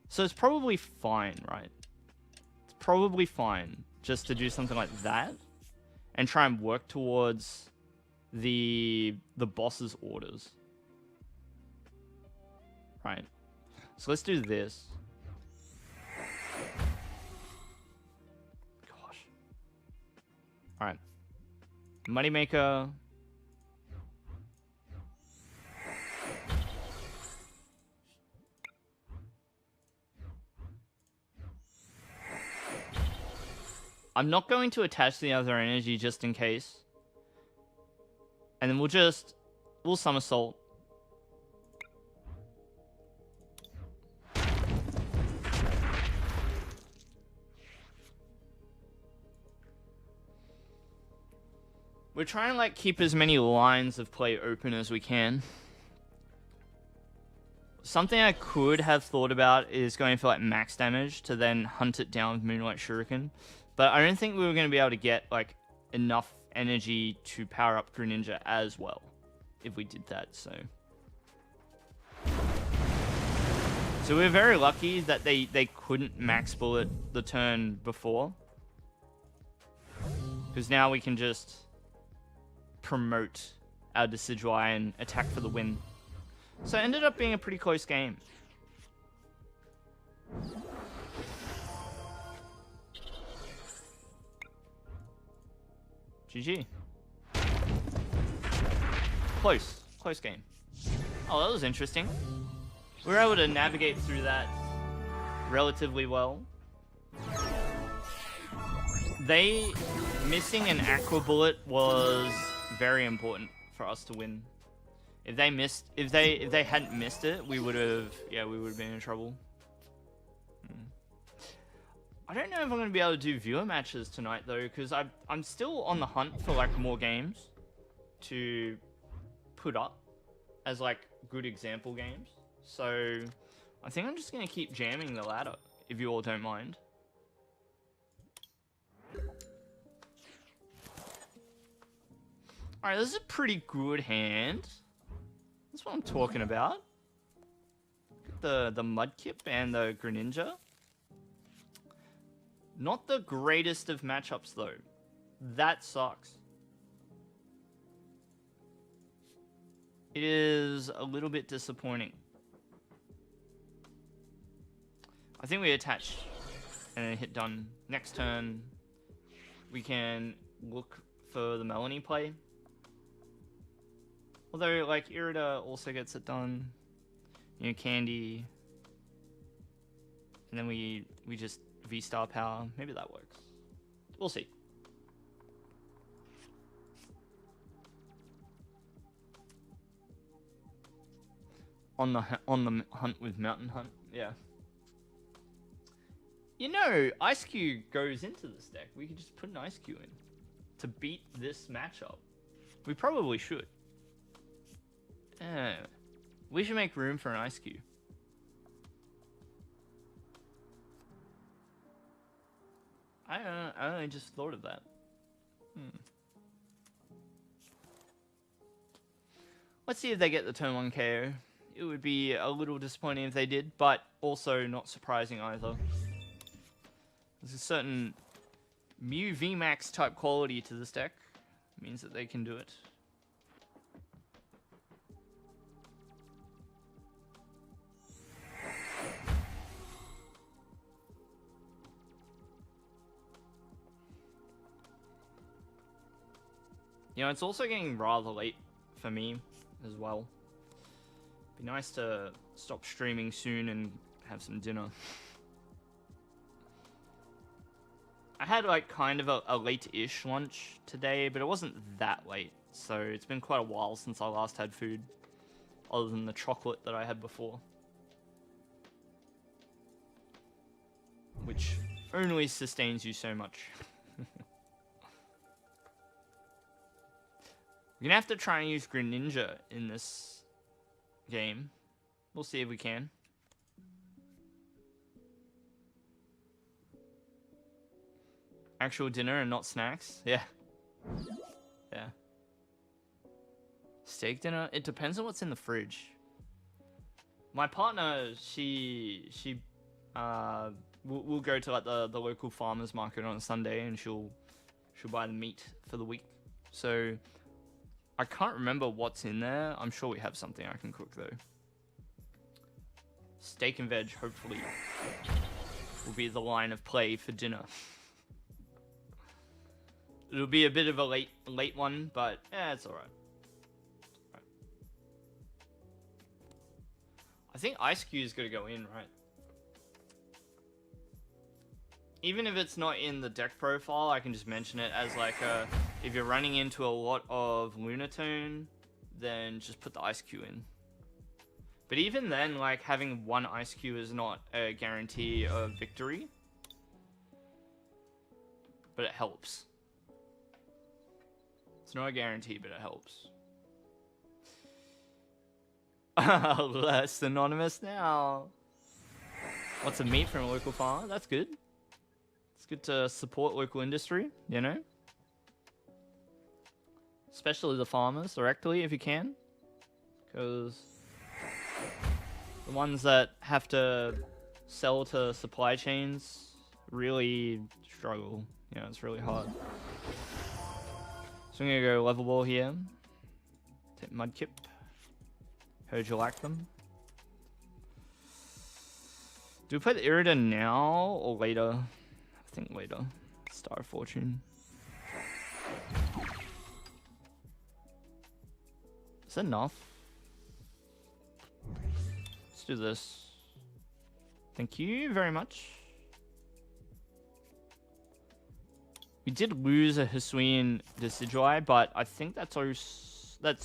So it's probably fine, right? It's probably fine just to do something like that and try and work towards the boss's orders. Right. So let's do this. Gosh. Alright. Moneymaker. I'm not going to attach the other energy just in case. And then we'll somersault. We're trying to like keep as many lines of play open as we can. Something I could have thought about is going for like max damage to then hunt it down with Moonlight Shuriken. But I don't think we were going to be able to get like enough energy to power up Greninja as well if we did that, so we're very lucky that they couldn't max bullet the turn before. Because now we can just promote our Decidueye and attack for the win. So it ended up being a pretty close game. GG. Close game. Oh, that was interesting. We were able to navigate through that relatively well. They missing an Aqua Bullet was very important for us to win. If they hadn't missed it, we would have been in trouble. I don't know if I'm going to be able to do viewer matches tonight though, because I'm still on the hunt for like more games to put up as like good example games. So I think I'm just going to keep jamming the ladder, if you all don't mind. Alright, this is a pretty good hand. That's what I'm talking about. The Mudkip and the Greninja. Not the greatest of matchups though. That sucks. It is a little bit disappointing. I think we attach and then hit done. Next turn, we can look for the Melanie play. Although, like, Irida also gets it done. You know, Candy. And then we just VStar power. Maybe that works. We'll see. On the hunt with Mountain Hunt. Yeah. You know, Ice Cube goes into this deck. We could just put an Ice Cube in to beat this matchup. We probably should. Yeah. We should make room for an Ice Cube. I only just thought of that. Let's see if they get the turn 1 KO. It would be a little disappointing if they did, but also not surprising either. There's a certain Mew VMAX type quality to this deck. It means that they can do it. You know, it's also getting rather late for me as well. Be nice to stop streaming soon and have some dinner. I had like kind of a late-ish lunch today, but it wasn't that late. So it's been quite a while since I last had food, other than the chocolate that I had before. Which only sustains you so much. We're gonna have to try and use Greninja in this game. We'll see if we can. Actual dinner and not snacks? Yeah. Yeah. Steak dinner? It depends on what's in the fridge. My partner, we'll go to like the local farmer's market on a Sunday and she'll buy the meat for the week. So I can't remember what's in there. I'm sure we have something I can cook though. Steak and veg, hopefully, will be the line of play for dinner. It'll be a bit of a late one, but yeah, it's alright. I think Ice Cube's gotta go in, right? Even if it's not in the deck profile, I can just mention it as like a, if you're running into a lot of Lunatone, then just put the Ice Cube in. But even then, like, having one Ice Cube is not a guarantee of victory. But it helps. It's not a guarantee, but it helps. Less anonymous now. What's a meat from a local farmer? That's good. It's good to support local industry, you know? Especially the farmers directly, if you can. Because the ones that have to sell to supply chains really struggle. You know, it's really hard. So I'm going to go level ball here. Take Mudkip. Heard you like them. Do we play the Irida now or later? I think later. Star of Fortune. Is that enough? Let's do this. Thank you very much. We did lose a Hisuian Decidueye, but I think that's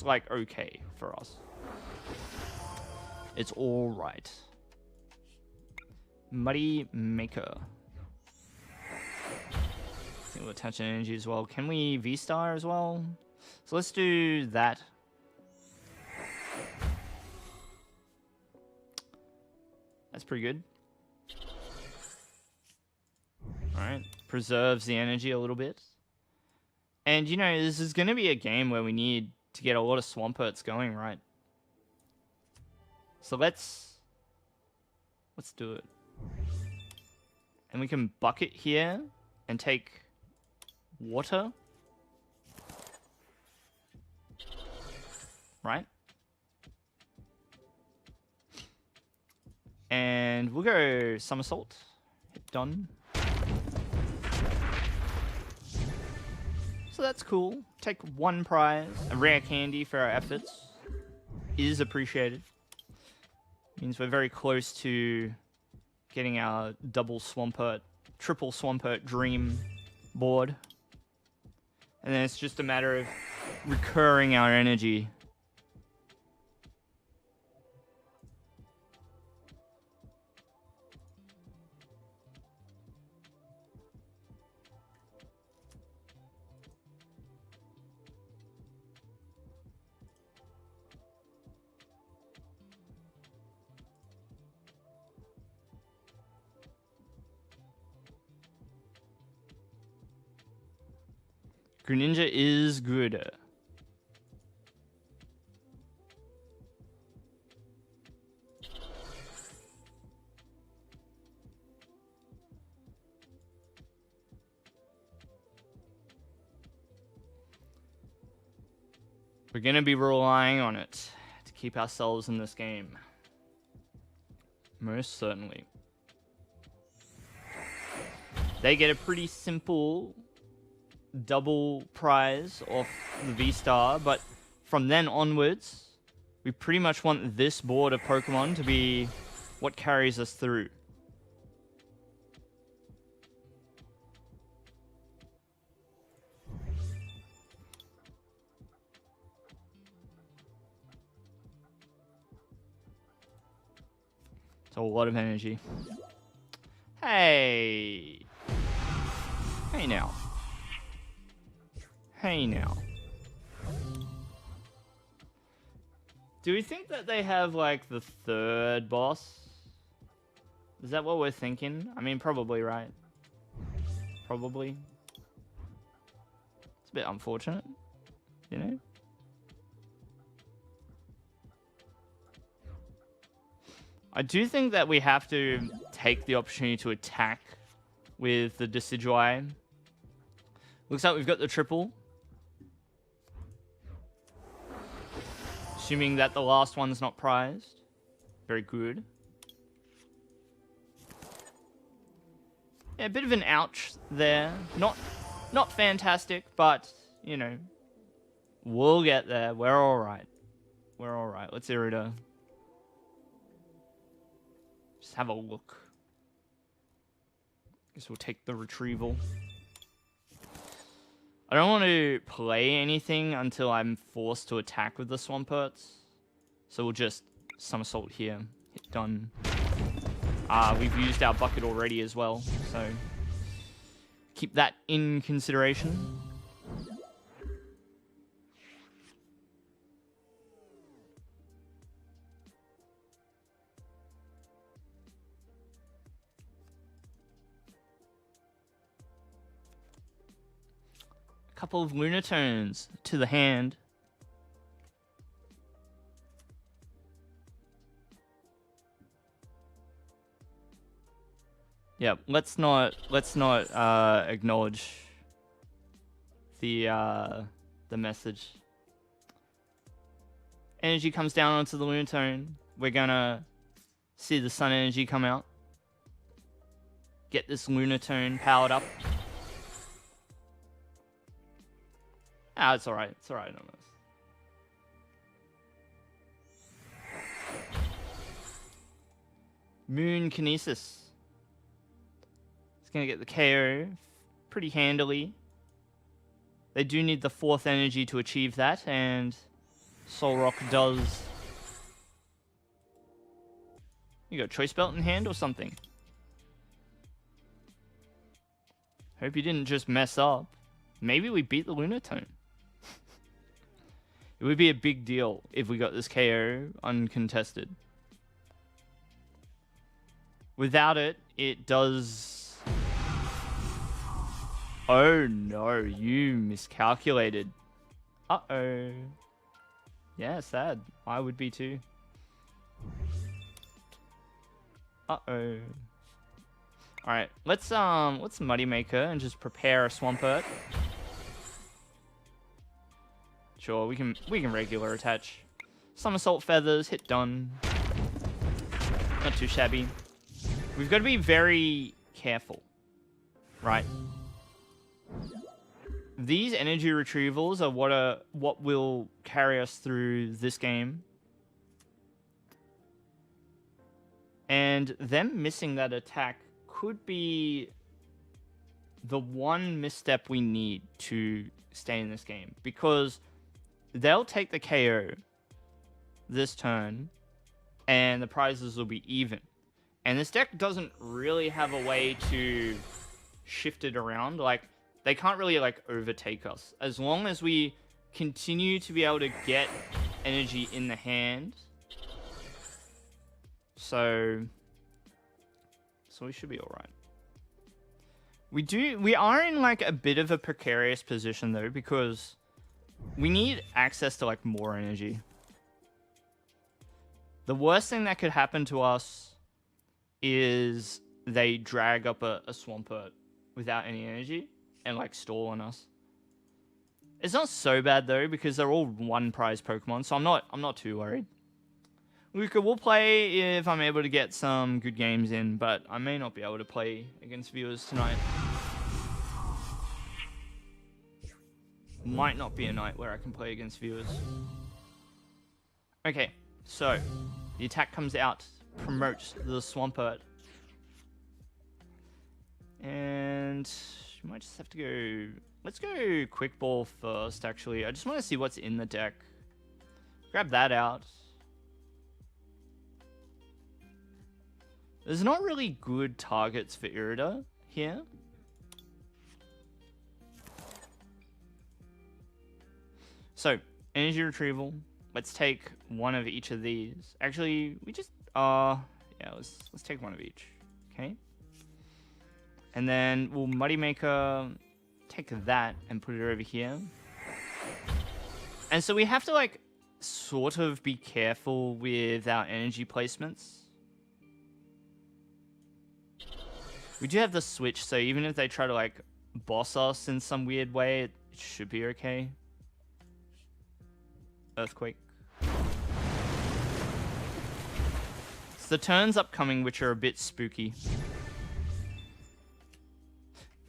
like okay for us. It's all right. Muddy Maker. I think we'll attach an energy as well. Can we V-Star as well? So let's do that. That's pretty good. Alright. Preserves the energy a little bit. And, you know, this is going to be a game where we need to get a lot of Swamperts going, right? So let's do it. And we can bucket here and take water. Right? And we'll go somersault. Hit done. So that's cool. Take one prize. A rare candy for our efforts is appreciated. Means we're very close to getting our double Swampert, triple Swampert dream board. And then it's just a matter of recurring our energy. Greninja is good. We're going to be relying on it to keep ourselves in this game. Most certainly. They get a pretty simple double prize off the V-Star, but from then onwards, we pretty much want this board of Pokemon to be what carries us through. It's a lot of energy. Hey! Hey now. Hey now. Do we think that they have, like, the third boss? Is that what we're thinking? I mean, probably, right? Probably. It's a bit unfortunate, you know? I do think that we have to take the opportunity to attack with the Decidueye. Looks like we've got the triple. Assuming that the last one's not prized. Very good. Yeah, a bit of an ouch there. Not fantastic, but, you know, we'll get there. We're alright. We're alright. Let's Irida. Just have a look. Guess we'll take the retrieval. I don't want to play anything until I'm forced to attack with the Swamperts. So we'll just somersault here. Hit done. We've used our bucket already as well, so keep that in consideration. Couple of Lunatones to the hand. Yeah, let's not acknowledge the message. Energy comes down onto the Lunatone. We're gonna see the sun energy come out. Get this Lunatone powered up. Ah, it's alright. It's alright on this. Moon Kinesis. It's gonna get the KO pretty handily. They do need the 4th energy to achieve that, and Solrock does. You got Choice Belt in hand or something? Hope you didn't just mess up. Maybe we beat the Lunatone. It would be a big deal if we got this KO uncontested. Without it, it does... Oh no, you miscalculated. Uh-oh. Yeah, sad. I would be too. Uh-oh. Alright, let's Muddy Maker and just prepare a Swampert. Sure, we can regular attach. Somersault Feathers, hit done. Not too shabby. We've got to be very careful. Right? These energy retrievals are what will carry us through this game. And them missing that attack could be the one misstep we need to stay in this game. Because they'll take the KO this turn, and the prizes will be even. And this deck doesn't really have a way to shift it around. Like, they can't really, like, overtake us. As long as we continue to be able to get energy in the hand. So we should be alright. We are in, like, a bit of a precarious position, though, because we need access to, like, more energy. The worst thing that could happen to us is they drag up a Swampert without any energy and, like, stall on us. It's not so bad, though, because they're all one prize Pokemon, so I'm not too worried. We'll play if I'm able to get some good games in, but I may not be able to play against viewers tonight. Might not be a night where I can play against viewers. Okay, so the attack comes out, promotes the Swampert. And you might just have to go... Let's go Quick Ball first, actually. I just want to see what's in the deck. Grab that out. There's not really good targets for Irida here. So, energy retrieval. Let's take one of each of these. Actually, we just... yeah, let's take one of each. Okay. And then we'll Muddy Maker... Take that and put it over here. And so we have to, like, sort of be careful with our energy placements. We do have the switch, so even if they try to, like, boss us in some weird way, it should be okay. Earthquake. It's the turns upcoming which are a bit spooky.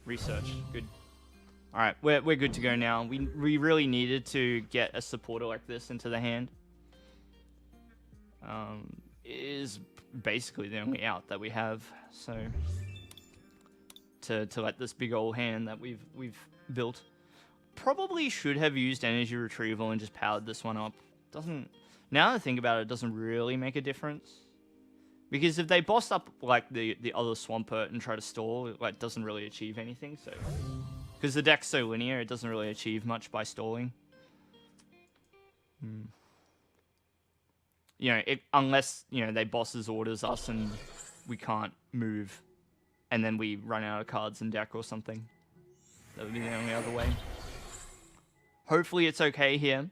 Research. Good. Alright, we're good to go now. We really needed to get a supporter like this into the hand. It is basically the only out that we have, so... To like this big old hand that we've built. Probably should have used energy retrieval and just powered this one up. Doesn't... Now that I think about it, it doesn't really make a difference. Because if they boss up like the other Swampert and try to stall, it like doesn't really achieve anything, so... Because the deck's so linear, it doesn't really achieve much by stalling. You know, unless, you know, they bosses orders us and we can't move. And then we run out of cards in deck or something. That would be the only other way. Hopefully it's okay here.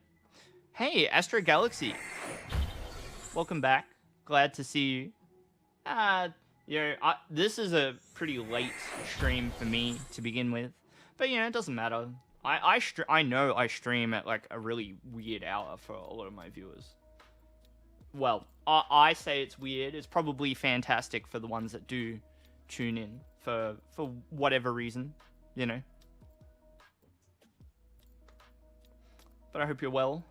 Hey, Astro Galaxy. Welcome back. Glad to see you. You know, this is a pretty late stream for me to begin with. But, you know, it doesn't matter. I know I stream at, like, a really weird hour for a lot of my viewers. Well, I say it's weird. It's probably fantastic for the ones that do tune in for whatever reason, you know. But I hope you're well.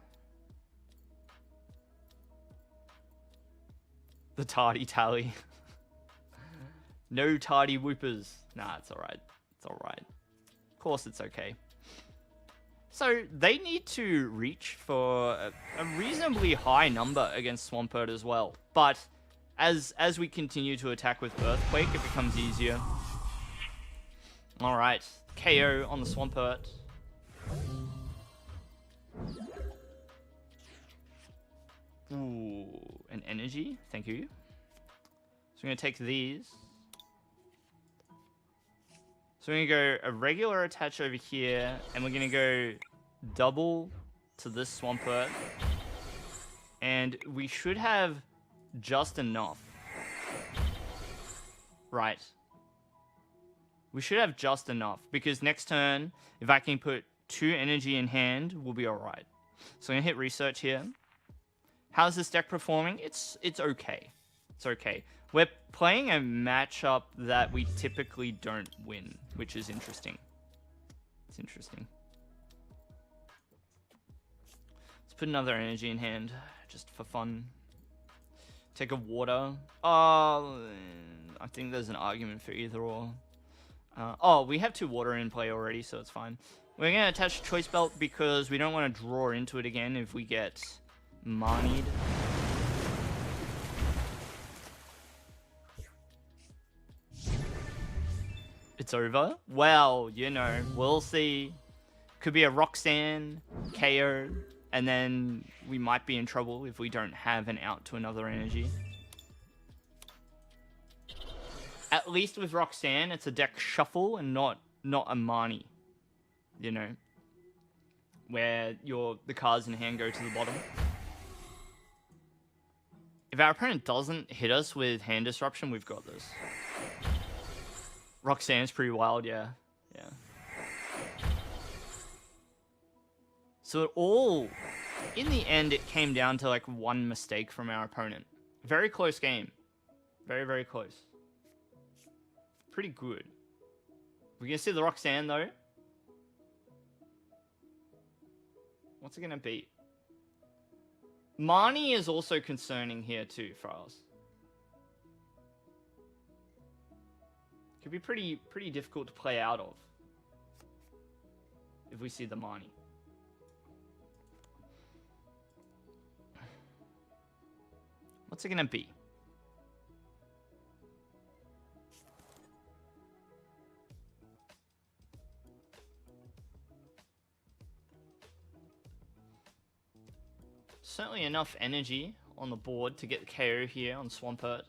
The tardy tally. No tardy whoopers. Nah, it's alright. It's alright. Of course it's okay. So they need to reach for a reasonably high number against Swampert as well. But as we continue to attack with Earthquake, it becomes easier. Alright, KO on the Swampert. Ooh, an energy, thank you. So I'm going to take these. So we're going to go a regular attach over here, and we're going to go double to this Swampert. And we should have just enough. Right. We should have just enough, because next turn, if I can put 2 energy in hand, we'll be alright. So I'm going to hit research here. How's this deck performing? It's okay. It's okay. We're playing a matchup that we typically don't win, which is interesting. It's interesting. Let's put another energy in hand, just for fun. Take a water. Oh, I think there's an argument for either or. Oh, we have 2 water in play already, so it's fine. We're going to attach Choice Belt because we don't want to draw into it again if we get Marnied. It's over? Well, you know, we'll see. Could be a Roxanne, KO, and then we might be in trouble if we don't have an out to another energy. At least with Roxanne, it's a deck shuffle and not a Marnie. You know, where the cards in hand go to the bottom. If our opponent doesn't hit us with hand disruption, we've got this. Roxanne's pretty wild, yeah. Yeah. So in the end, it came down to like 1 mistake from our opponent. Very close game. Very, very close. Pretty good. We're going to see the Roxanne, though. What's it going to beat? Marnie is also concerning here, too, for us. Could be pretty difficult to play out of. If we see the Marnie. What's it going to be? Certainly enough energy on the board to get the KO here on Swampert.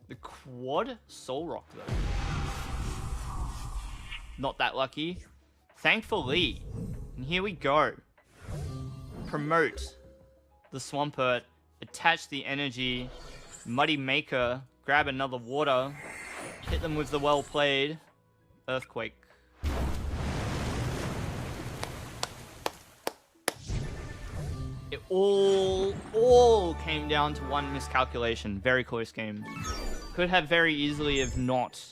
The quad Soul Rock, though. Not that lucky. Thankfully. And here we go. Promote the Swampert. Attach the energy. Muddy Maker. Grab another water. Hit them with the well played Earthquake. It all came down to 1 miscalculation. Very close game. Could have very easily have not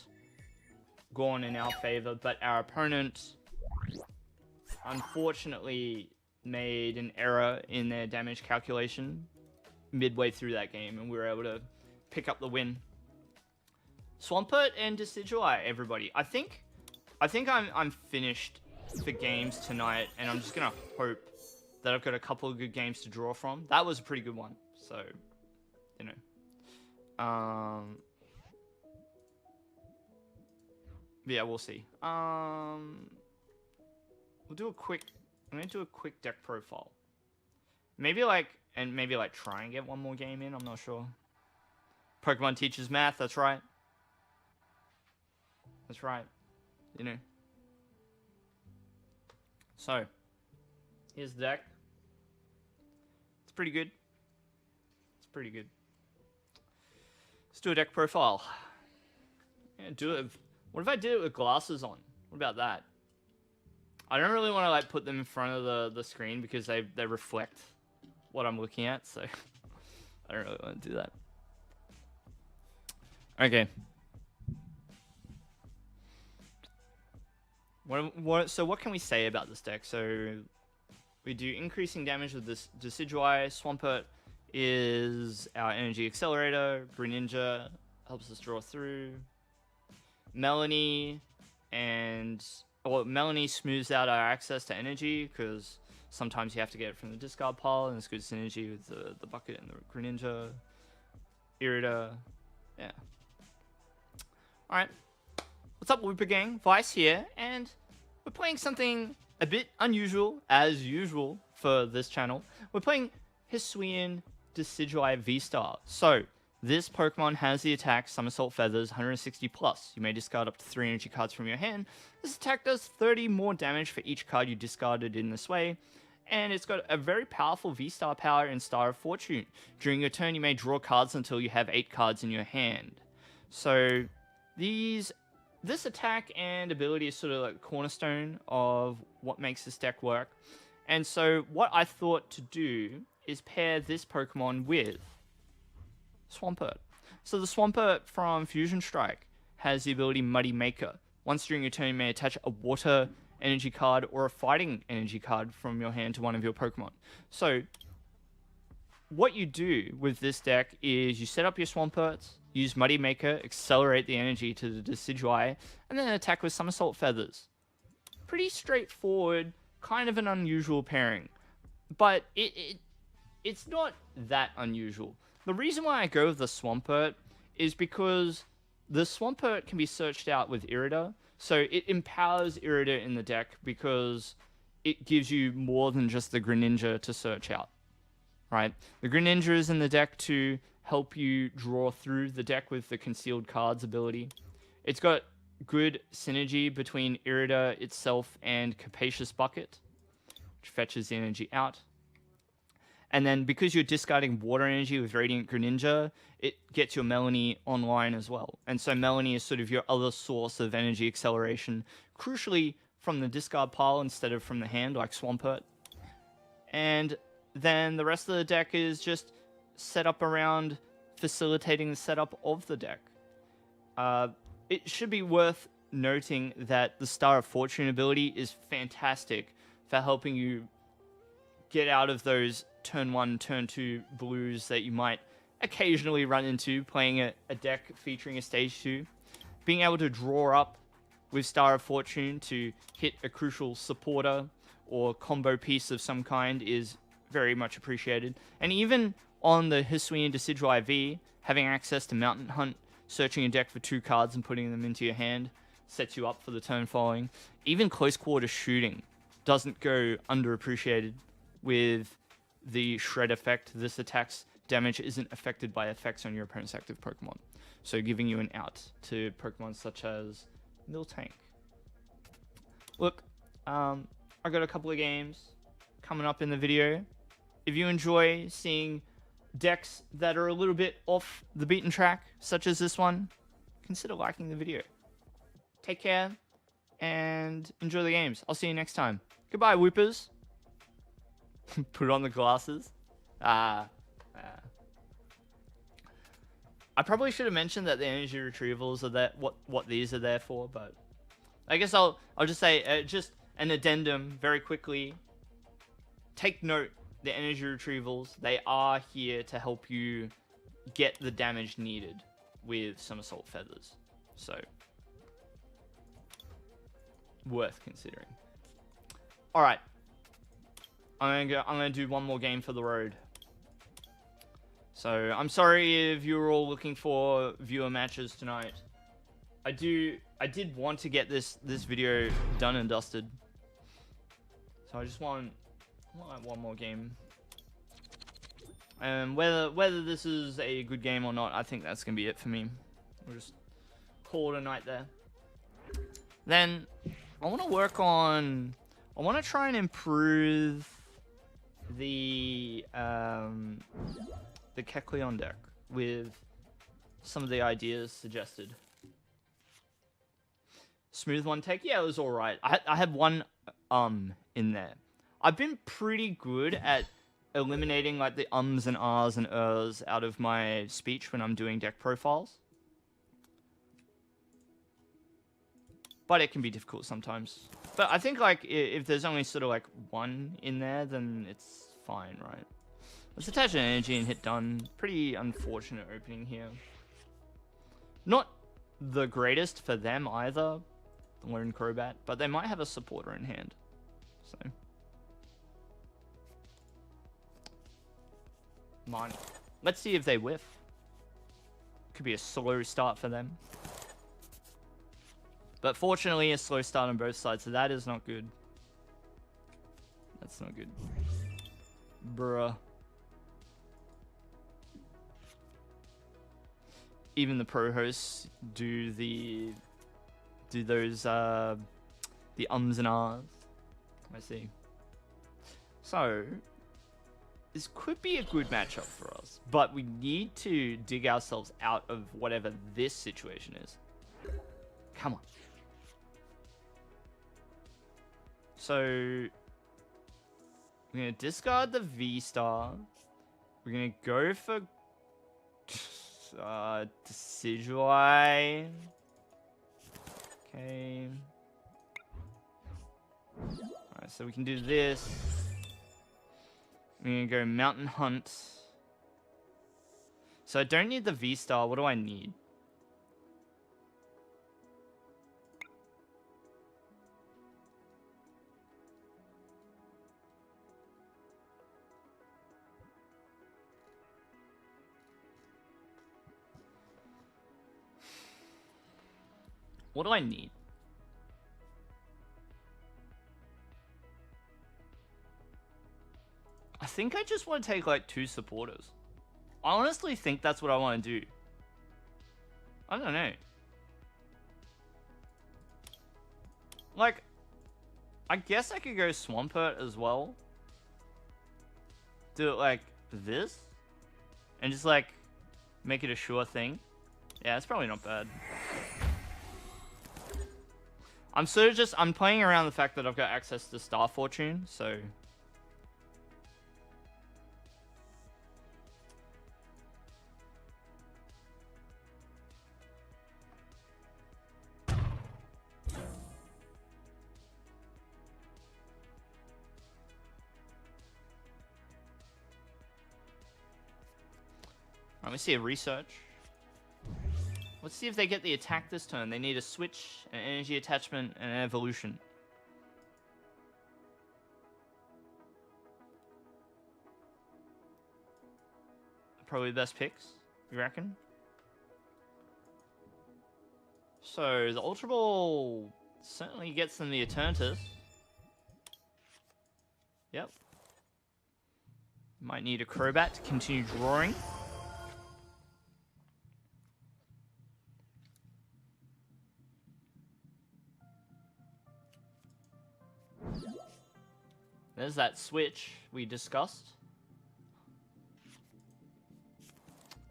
gone in our favor, but our opponent unfortunately made an error in their damage calculation midway through that game, and we were able to pick up the win. Swampert and Decidueye, everybody. I think I'm finished for games tonight, and I'm just gonna hope that I've got a couple of good games to draw from. That was a pretty good one, so you know. Yeah, we'll see. We'll do a quick. I'm gonna do a quick deck profile. Maybe try and get 1 more game in. I'm not sure. Pokemon teaches math. That's right. That's right. You know. So, here's the deck. It's pretty good. It's pretty good. Let's do a deck profile. Yeah, what if I did it with glasses on? What about that? I don't really want to like put them in front of the screen because they reflect what I'm looking at, so I don't really want to do that. Okay. So what can we say about this deck? So we do increasing damage with this Decidueye. Swampert is our energy accelerator. Greninja helps us draw through. Melanie Melanie smooths out our access to energy because sometimes you have to get it from the discard pile, and it's good synergy with the bucket and the Greninja, Irida. Yeah. Alright. What's up, Whooper Gang? Vice here, and we're playing something a bit unusual, as usual, for this channel. We're playing Hisuian Decidueye VStar. So, this Pokemon has the attack Somersault Feathers 160 plus. You may discard up to 3 energy cards from your hand. This attack does 30 more damage for each card you discarded in this way. And it's got a very powerful V-Star power in Star of Fortune. During your turn, you may draw cards until you have 8 cards in your hand. So, this attack and ability is sort of like the cornerstone of what makes this deck work. And so, what I thought to do is pair this Pokemon with Swampert. So the Swampert from Fusion Strike has the ability Muddy Maker. Once during your turn, you may attach a water energy card or a fighting energy card from your hand to one of your Pokemon. So what you do with this deck is you set up your Swamperts, use Muddy Maker, accelerate the energy to the Decidueye, and then attack with Somersault Feathers. Pretty straightforward, kind of an unusual pairing. But it's not that unusual. The reason why I go with the Swampert is because the Swampert can be searched out with Irida, so it empowers Irida in the deck because it gives you more than just the Greninja to search out, right? The Greninja is in the deck to help you draw through the deck with the Concealed Cards ability. It's got good synergy between Irida itself and Capacious Bucket, which fetches the energy out. And then because you're discarding water energy with Radiant Greninja, it gets your Melanie online as well. And so Melanie is sort of your other source of energy acceleration, crucially from the discard pile instead of from the hand, like Swampert. And then the rest of the deck is just set up around facilitating the setup of the deck. It should be worth noting that the Star of Fortune ability is fantastic for helping you get out of those turn 1, turn 2 blues that you might occasionally run into playing a deck featuring a stage 2. Being able to draw up with Star of Fortune to hit a crucial supporter or combo piece of some kind is very much appreciated. And even on the Hisuian Decidueye V, having access to Mountain Hunt, searching a deck for 2 cards and putting them into your hand sets you up for the turn following. Even close quarter shooting doesn't go underappreciated with the Shred effect. This attack's damage isn't affected by effects on your opponent's active Pokemon, so giving you an out to Pokemon such as Miltank. Look, I got a couple of games coming up in the video. If you enjoy seeing decks that are a little bit off the beaten track, such as this one, consider liking the video. Take care and enjoy the games. I'll see you next time. Goodbye, Whoopers. Put on the glasses. I probably should have mentioned that the energy retrievals are that what these are there for, but I guess I'll just say just an addendum very quickly. Take note, the energy retrievals, they are here to help you get the damage needed with Somersault Feathers, so worth considering. All right. I'm gonna do one more game for the road. So I'm sorry if you were all looking for viewer matches tonight. I did want to get this video done and dusted. So I just want one more game. And whether this is a good game or not, I think that's gonna be it for me. We'll just call it a night there. Then I want to try and improve the Kecleon deck with some of the ideas suggested. Smooth one take, yeah, it was all right. I had one in there. I've been pretty good at eliminating like the ums and ahs and ers out of my speech when I'm doing deck profiles, but it can be difficult sometimes. But I think like if there's only sort of like one in there, then it's fine, right? Let's attach an energy and hit done. Pretty unfortunate opening here. Not the greatest for them either, the Lone Crobat, but they might have a supporter in hand. So, Mine. Let's see if they whiff. Could be a slow start for them. But fortunately, a slow start on both sides, so that is not good. That's not good. Bruh. Even the pro hosts do those the ums and ahs. I see. So this could be a good matchup for us, but we need to dig ourselves out of whatever this situation is. Come on. So we're gonna discard the VStar. We're gonna go for Decidueye. Okay. Alright, so we can do this. We're gonna go Mountain Hunt. So I don't need the VStar. What do I need? What do I need? I think I just want to take like 2 supporters. I honestly think that's what I want to do. I don't know. Like, I guess I could go Swampert as well. Do it like this. And just like, make it a sure thing. Yeah, it's probably not bad. I'm sort of just, I'm playing around the fact that I've got access to Star Fortune, so. Let me see a research. Let's see if they get the attack this turn. They need a switch, an energy attachment, and an evolution. Probably the best picks, you reckon? So, the Ultra Ball certainly gets them the Eternatus. Yep. Might need a Crobat to continue drawing. There's that switch we discussed.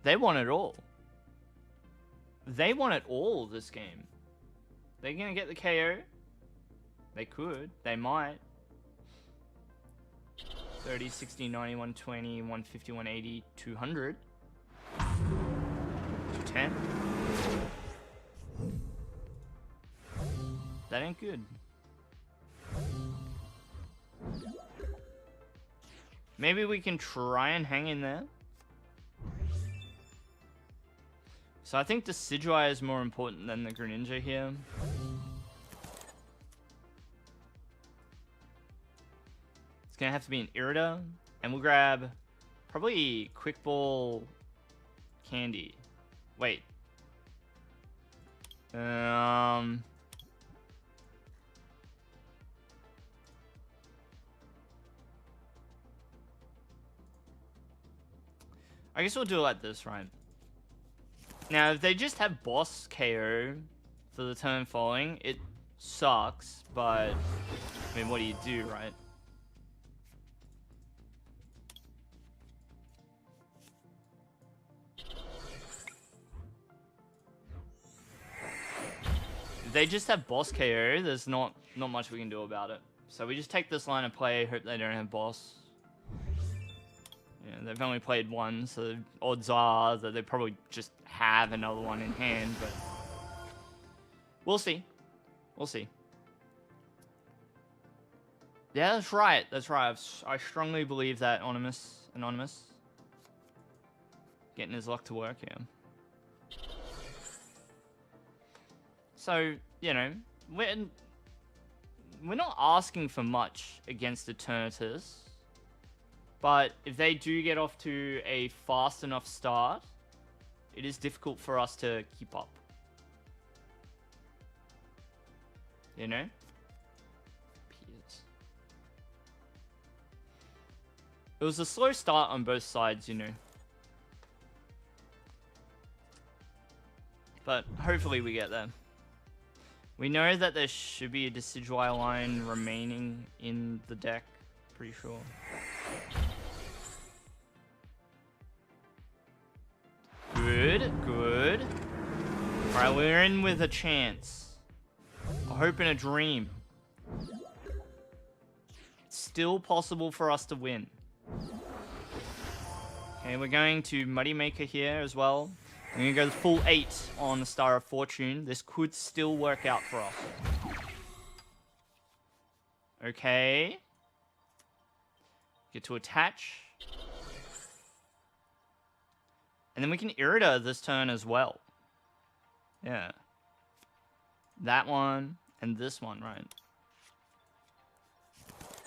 They want it all. They want it all this game. They're gonna get the KO. They could. They might. 30, 60, 90, 120, 150, 180, 200. 210. That ain't good. Maybe we can try and hang in there. So I think Decidueye is more important than the Greninja here. It's gonna have to be an Irida, and we'll grab probably Quick Ball Candy. Wait. I guess we'll do it like this, right? Now, if they just have boss KO for the turn following, it sucks, but I mean, what do you do, right? If they just have boss KO, there's not much we can do about it. So we just take this line of play, hope they don't have boss. Yeah, they've only played one, so odds are that they probably just have another one in hand, but we'll see. We'll see. Yeah, that's right. That's right. I strongly believe that Anonymous getting his luck to work here. So, you know, we're not asking for much against Eternatus. But if they do get off to a fast enough start, it is difficult for us to keep up. You know? It was a slow start on both sides, you know. But hopefully we get there. We know that there should be a Decidueye line remaining in the deck. Pretty sure. Good, good. Alright, we're in with a chance. A hope and a dream. It's still possible for us to win. Okay, we're going to Muddy Maker here as well. I'm going to go full 8 on the Star of Fortune. This could still work out for us. Okay. Get to attach. And then we can Irida this turn as well. Yeah. That one and this one, right?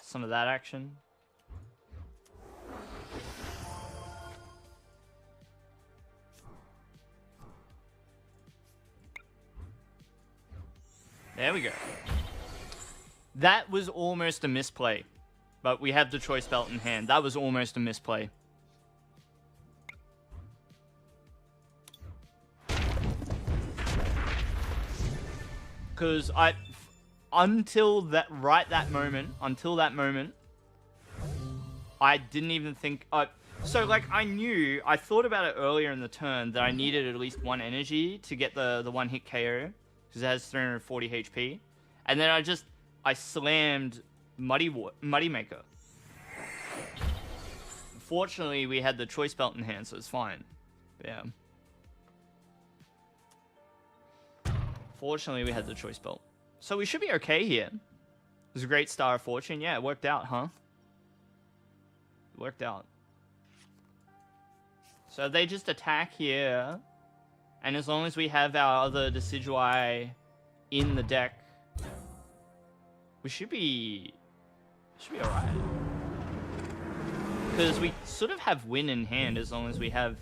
Some of that action. There we go. That was almost a misplay. But we have the choice belt in hand. That was almost a misplay. Because until that moment, I didn't even think, so like I thought about it earlier in the turn that I needed at least 1 energy to get the 1 hit KO, because it has 340 HP, and then I slammed Muddy Maker. Fortunately, we had the choice belt in hand, so it's fine. But yeah. Fortunately, we had the choice belt. So we should be okay here. It was a great Star of Fortune. Yeah, it worked out, huh? It worked out. So they just attack here. And as long as we have our other Decidueye in the deck, we should be alright. Because we sort of have win in hand as long as we have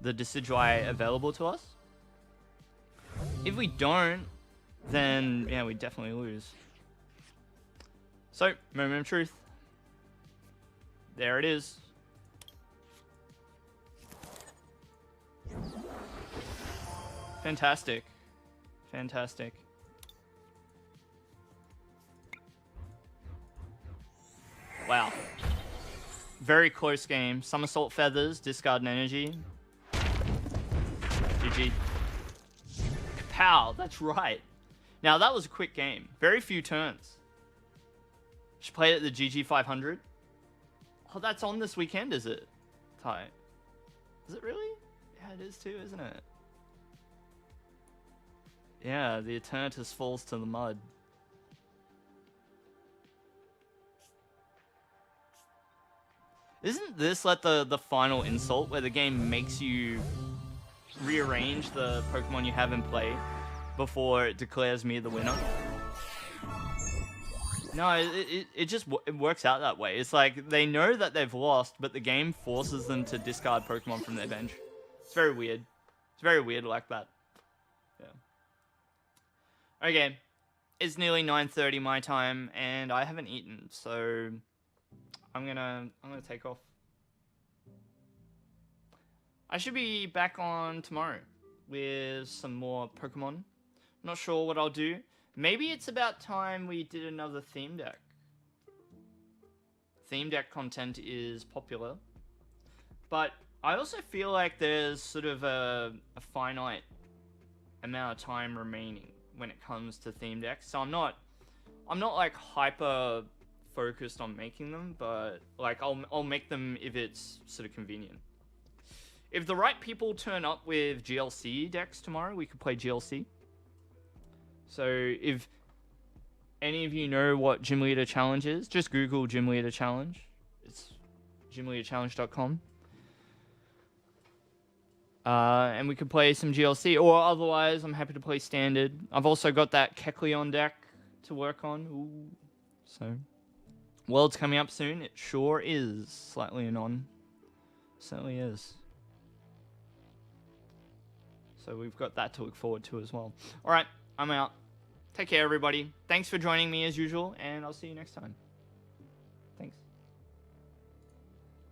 the Decidueye available to us. If we don't, then yeah, we definitely lose. So, moment of truth. There it is. Fantastic. Fantastic. Wow. Very close game. Somersault Feathers, discard an energy. GG. Kapow, that's right. Now, that was a quick game. Very few turns. She played at the GG 500. Oh, that's on this weekend, is it? Tight. Is it really? Yeah, it is too, isn't it? Yeah, the Eternatus falls to the mud. Isn't this like the final insult where the game makes you rearrange the Pokemon you have in play before it declares me the winner? No, it works out that way. It's like they know that they've lost, but the game forces them to discard Pokemon from their bench. It's very weird. It's very weird like that. Yeah. Okay. It's nearly 9:30 my time, and I haven't eaten, so I'm gonna take off. I should be back on tomorrow with some more Pokemon. Not sure what I'll do. Maybe it's about time we did another theme deck. Theme deck content is popular. But I also feel like there's sort of a finite amount of time remaining when it comes to theme decks. So I'm not like hyper focused on making them, but like I'll make them if it's sort of convenient. If the right people turn up with GLC decks tomorrow, we could play GLC. So if any of you know what Gym Leader Challenge is, just Google Gym Leader Challenge. It's gymleaderchallenge.com. And we could play some GLC, or otherwise, I'm happy to play Standard. I've also got that Kecleon deck to work on. Ooh. So, World's coming up soon. It sure is. Slightly anon. Certainly is. So we've got that to look forward to as well. Alright, I'm out. Take care, everybody. Thanks for joining me as usual, and I'll see you next time.